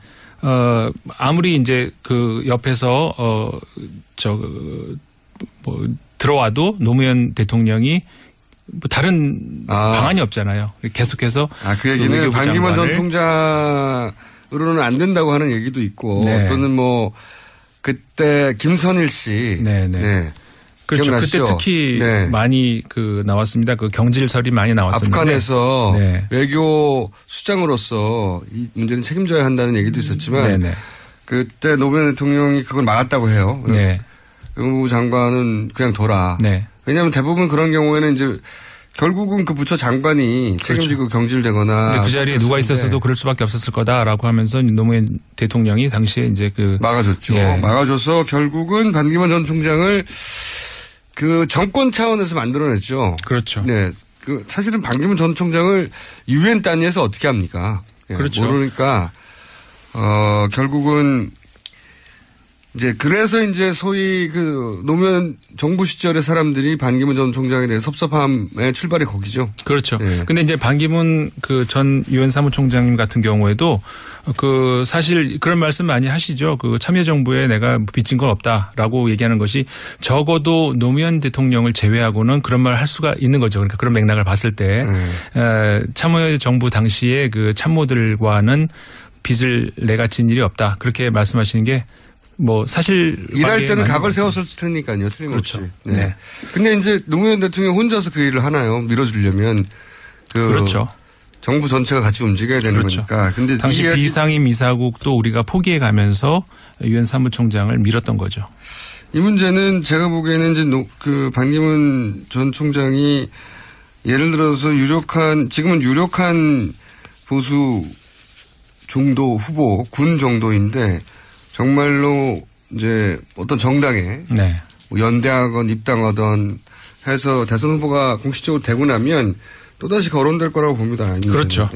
Speaker 7: 아무리 이제 그 옆에서 들어와도 노무현 대통령이 뭐 다른 방안이 없잖아요. 계속해서
Speaker 8: 그 얘기는 반기문 전 총장으로는 안 된다고 하는 얘기도 있고 또는 뭐 그때 김선일 씨 네.
Speaker 7: 그렇죠.
Speaker 8: 기억나시죠?
Speaker 7: 그때 특히 많이 나왔습니다. 그 경질설이 많이 나왔었는데
Speaker 8: 아프간에서 외교 수장으로서 이 문제는 책임져야 한다는 얘기도 있었지만 그때 노무현 대통령이 그걸 막았다고 해요. 외무부 장관은 그냥 둬라. 왜냐하면 대부분 그런 경우에는 이제 결국은 그 부처 장관이 책임지고 경질되거나.
Speaker 7: 근데 그 자리에 누가 있었어도 그럴 수밖에 없었을 거다라고 하면서 노무현 대통령이 당시에 이제
Speaker 8: 막아줬죠. 막아줘서 결국은 반기문 전 총장을 그 정권 차원에서 만들어냈죠.
Speaker 7: 그렇죠.
Speaker 8: 네. 사실은 반기문 전 총장을 유엔 단위에서 어떻게 합니까?
Speaker 7: 그렇죠.
Speaker 8: 모르니까 결국은 이제 그래서 이제 소위 그 노무현 정부 시절의 사람들이 반기문 전 총장에 대해 섭섭함의 출발이 거기죠.
Speaker 7: 그렇죠. 근데 이제 반기문 그 전 유엔 사무총장님 같은 경우에도 사실 그런 말씀 많이 하시죠. 참여정부에 내가 빚진 건 없다라고 얘기하는 것이 적어도 노무현 대통령을 제외하고는 그런 말 할 수가 있는 거죠. 그러니까 그런 맥락을 봤을 때 참여정부 당시에 그 참모들과는 빚을 내가 진 일이 없다. 그렇게 말씀하시는 게 사실.
Speaker 8: 일할 때는 각을 세웠을 테니까요. 틀림없이.
Speaker 7: 그렇죠.
Speaker 8: 네. 근데 이제 노무현 대통령 혼자서 그 일을 하나요? 밀어주려면.
Speaker 7: 그렇죠.
Speaker 8: 정부 전체가 같이 움직여야 되는 거니까. 근데
Speaker 7: 당시 비상임 이사국도 우리가 포기해 가면서 유엔 사무총장을 밀었던 거죠.
Speaker 8: 이 문제는 제가 보기에는 이제 반기문 전 총장이 예를 들어서 지금은 유력한 보수 중도 후보, 군 정도인데 정말로 이제 어떤 정당에 연대하건 입당하던 해서 대선 후보가 공식적으로 되고 나면 또다시 거론될 거라고 봅니다.
Speaker 7: 그렇죠.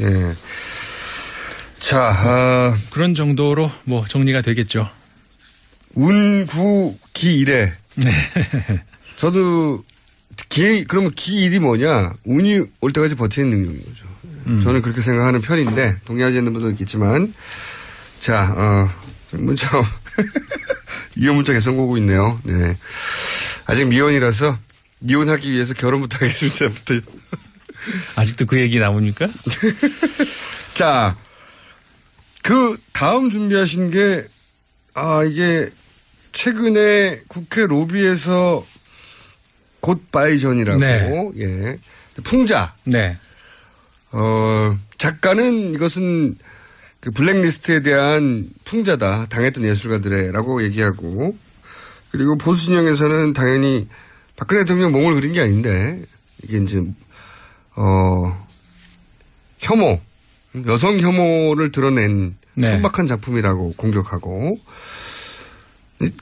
Speaker 8: 자,
Speaker 7: 그런 정도로 정리가 되겠죠.
Speaker 8: 운구기 이래. 저도 그러면 기일이 뭐냐? 운이 올 때까지 버티는 능력인 거죠. 저는 그렇게 생각하는 편인데 동의하지 않는 분도 있겠지만 자, 문자, 이혼 문자 계속 오고 있네요. 네. 아직 미혼이라서 이혼하기 위해서 결혼부터 하겠습니다.
Speaker 7: 아직도 그 얘기 나옵니까?
Speaker 8: 자, 그 다음 준비하신 게, 이게 최근에 국회 로비에서 굿바이전이라고.
Speaker 7: 네.
Speaker 8: 예. 풍자.
Speaker 7: 네.
Speaker 8: 작가는 이것은 그 블랙리스트에 대한 풍자다. 당했던 예술가들의라고 얘기하고. 그리고 보수 진영에서는 당연히 박근혜 대통령 몸을 그린 게 아닌데, 이게 이제, 혐오, 여성 혐오를 드러낸 천박한 작품이라고 공격하고,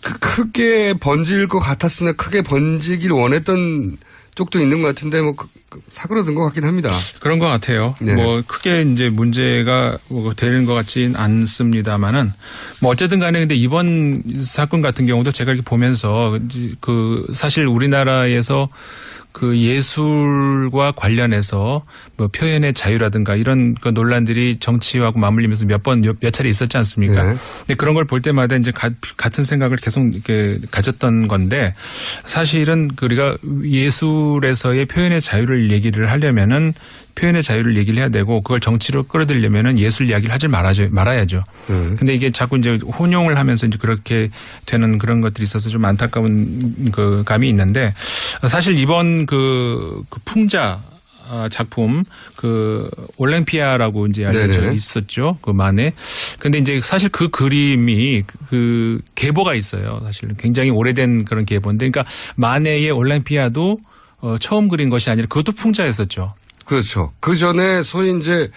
Speaker 8: 크게 번질 것 같았으나 크게 번지길 원했던 쪽도 있는 것 같은데, 사그러든 것 같긴 합니다.
Speaker 7: 그런 것 같아요.
Speaker 8: 네.
Speaker 7: 크게 이제 문제가 되는 것 같진 않습니다만은, 어쨌든 간에 근데 이번 사건 같은 경우도 제가 이렇게 보면서, 사실 우리나라에서 그 예술과 관련해서 표현의 자유라든가 이런 그 논란들이 정치하고 맞물리면서 몇 차례 있었지 않습니까?
Speaker 8: 네.
Speaker 7: 근데 그런 걸 볼 때마다 이제 같은 생각을 계속 이렇게 가졌던 건데 사실은 우리가 예술에서의 표현의 자유를 얘기를 하려면은 표현의 자유를 얘기를 해야 되고 그걸 정치로 끌어들이려면은 예술 이야기를 하지 말아야죠. 근데 이게 자꾸 이제 혼용을 하면서 이제 그렇게 되는 그런 것들이 있어서 좀 안타까운 그 감이 있는데 사실 이번 그 풍자 작품 올랭피아라고 이제 알려져 있었죠. 그 만에. 근데 이제 사실 그 그림이 그 계보가 있어요. 사실 굉장히 오래된 그런 계보인데 그러니까 만해의 올랭피아도 처음 그린 것이 아니라 그것도 풍자였었죠.
Speaker 8: 그렇죠. 그 전에 소위 이제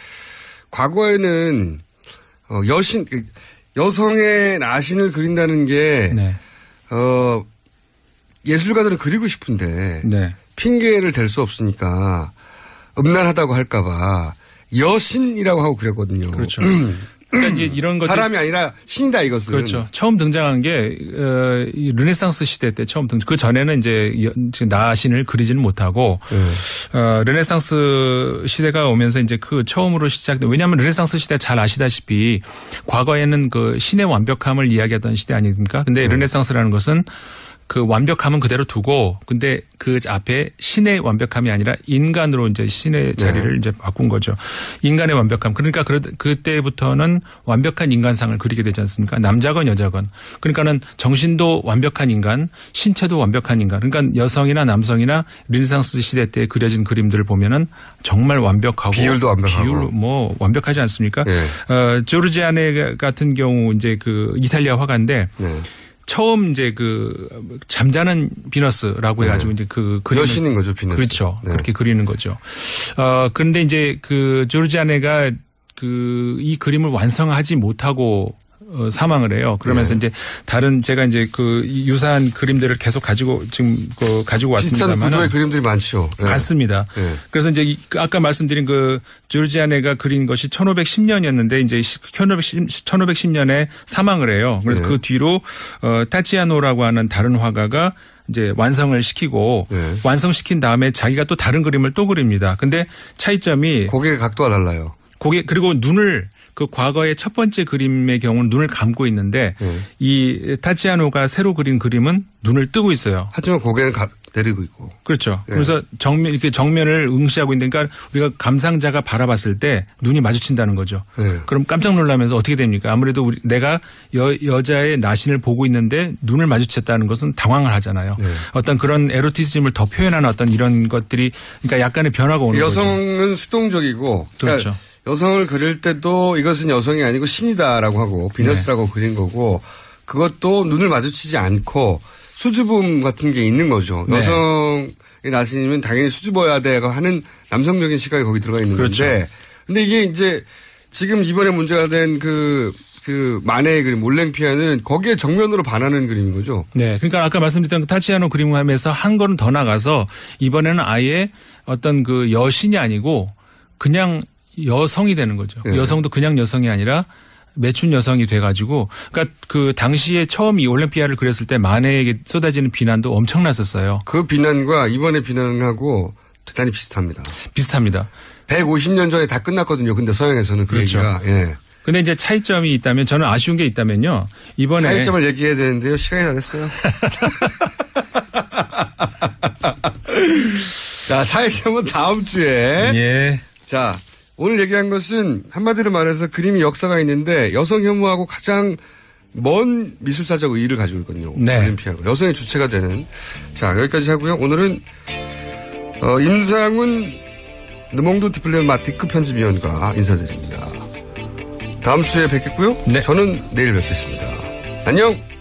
Speaker 8: 과거에는 여성의 나신을 그린다는 게 예술가들은 그리고 싶은데 핑계를 댈 수 없으니까 음란하다고 할까봐 여신이라고 하고 그랬거든요.
Speaker 7: 그렇죠. 그러니까 이제 이런 것들
Speaker 8: 사람이 아니라 신이다 이것은.
Speaker 7: 그렇죠. 처음 등장한 게 르네상스 시대 때 처음 등장. 그 전에는 이제 나신을 그리지는 못하고 르네상스 시대가 오면서 이제 그 처음으로 시작된. 왜냐하면 르네상스 시대 잘 아시다시피 과거에는 그 신의 완벽함을 이야기하던 시대 아닙니까? 근데 르네상스라는 것은 그 완벽함은 그대로 두고 근데 그 앞에 신의 완벽함이 아니라 인간으로 이제 신의 자리를 이제 바꾼 거죠. 인간의 완벽함. 그러니까 그때부터는 완벽한 인간상을 그리게 되지 않습니까? 남자건 여자건. 그러니까는 정신도 완벽한 인간, 신체도 완벽한 인간. 그러니까 여성이나 남성이나 르네상스 시대 때 그려진 그림들을 보면은 정말 완벽하고
Speaker 8: 비율도 완벽하고
Speaker 7: 비율 완벽하지 않습니까? 조르지아네 같은 경우 이제 그 이탈리아 화가인데 처음 이제 그 잠자는 비너스라고 해가지고 이제 그 그림을
Speaker 8: 여신인 거죠, 비너스.
Speaker 7: 그렇죠. 그렇게 그리는 거죠. 그런데 이제 그 조르지아네가 이 그림을 완성하지 못하고 사망을 해요. 그러면서 이제 다른 제가 이제 그 유사한 그림들을 계속 가지고 왔습니다만
Speaker 8: 비슷한 구도의 그림들이 많죠.
Speaker 7: 많습니다. 그래서 이제 아까 말씀드린 그 조르지아네가 그린 것이 1510년이었는데 이제 1510년에 사망을 해요. 그래서 그 뒤로 타치아노라고 하는 다른 화가가 이제 완성을 시키고 완성시킨 다음에 자기가 또 다른 그림을 또 그립니다. 근데 차이점이
Speaker 8: 고개의 각도가 달라요.
Speaker 7: 그리고 눈을 그 과거의 첫 번째 그림의 경우는 눈을 감고 있는데 이 타치아노가 새로 그린 그림은 눈을 뜨고 있어요.
Speaker 8: 하지만 고개는 내리고 있고.
Speaker 7: 그렇죠. 그래서 이렇게 정면을 응시하고 있는 그러니까 우리가 감상자가 바라봤을 때 눈이 마주친다는 거죠. 그럼 깜짝 놀라면서 어떻게 됩니까? 아무래도 내가 여자의 나신을 보고 있는데 눈을 마주쳤다는 것은 당황을 하잖아요. 어떤 그런 에로티즘을 더 표현하는 어떤 이런 것들이 그러니까 약간의 변화가 오는 거죠.
Speaker 8: 여성은 수동적이고 그러니까
Speaker 7: 그렇죠.
Speaker 8: 여성을 그릴 때도 이것은 여성이 아니고 신이다라고 하고 비너스라고 그린 거고 그것도 눈을 마주치지 않고 수줍음 같은 게 있는 거죠. 여성의 나신이면 당연히 수줍어야 되고 하는 남성적인 시각이 거기 들어가 있는 건데 근데 이게 이제 지금 이번에 문제가 된 그 만해의 그림 올랭피아는 거기에 정면으로 반하는 그림인 거죠.
Speaker 7: 네. 그러니까 아까 말씀드렸던 그 타치아노 그림을 하면서 한 걸음 더 나가서 이번에는 아예 어떤 그 여신이 아니고 그냥 여성이 되는 거죠. 여성도 그냥 여성이 아니라 매춘 여성이 돼가지고, 그러니까 그 당시에 처음 이 올랭피아를 그렸을 때 만해에게 쏟아지는 비난도 엄청났었어요.
Speaker 8: 그 비난과 이번에 비난하고 대단히 비슷합니다.
Speaker 7: 비슷합니다.
Speaker 8: 150년 전에 다 끝났거든요. 근데 서양에서는 그
Speaker 7: 그렇죠.
Speaker 8: 얘기가.
Speaker 7: 근데 이제 차이점이 있다면 저는 아쉬운 게 있다면요. 이번에
Speaker 8: 차이점을 얘기해야 되는데요. 시간이 다 됐어요. 자, 차이점은 다음 주에.
Speaker 7: 예.
Speaker 8: 자, 오늘 얘기한 것은 한마디로 말해서 그림이 역사가 있는데 여성 혐오하고 가장 먼 미술사적 의의를 가지고 있거든요.
Speaker 7: 네.
Speaker 8: 올림피아가. 여성이 주체가 되는. 자, 여기까지 하고요. 오늘은 임상훈 르몽드 디플레마티크 편집위원과 인사드립니다. 다음 주에 뵙겠고요.
Speaker 7: 네.
Speaker 8: 저는 내일 뵙겠습니다. 안녕!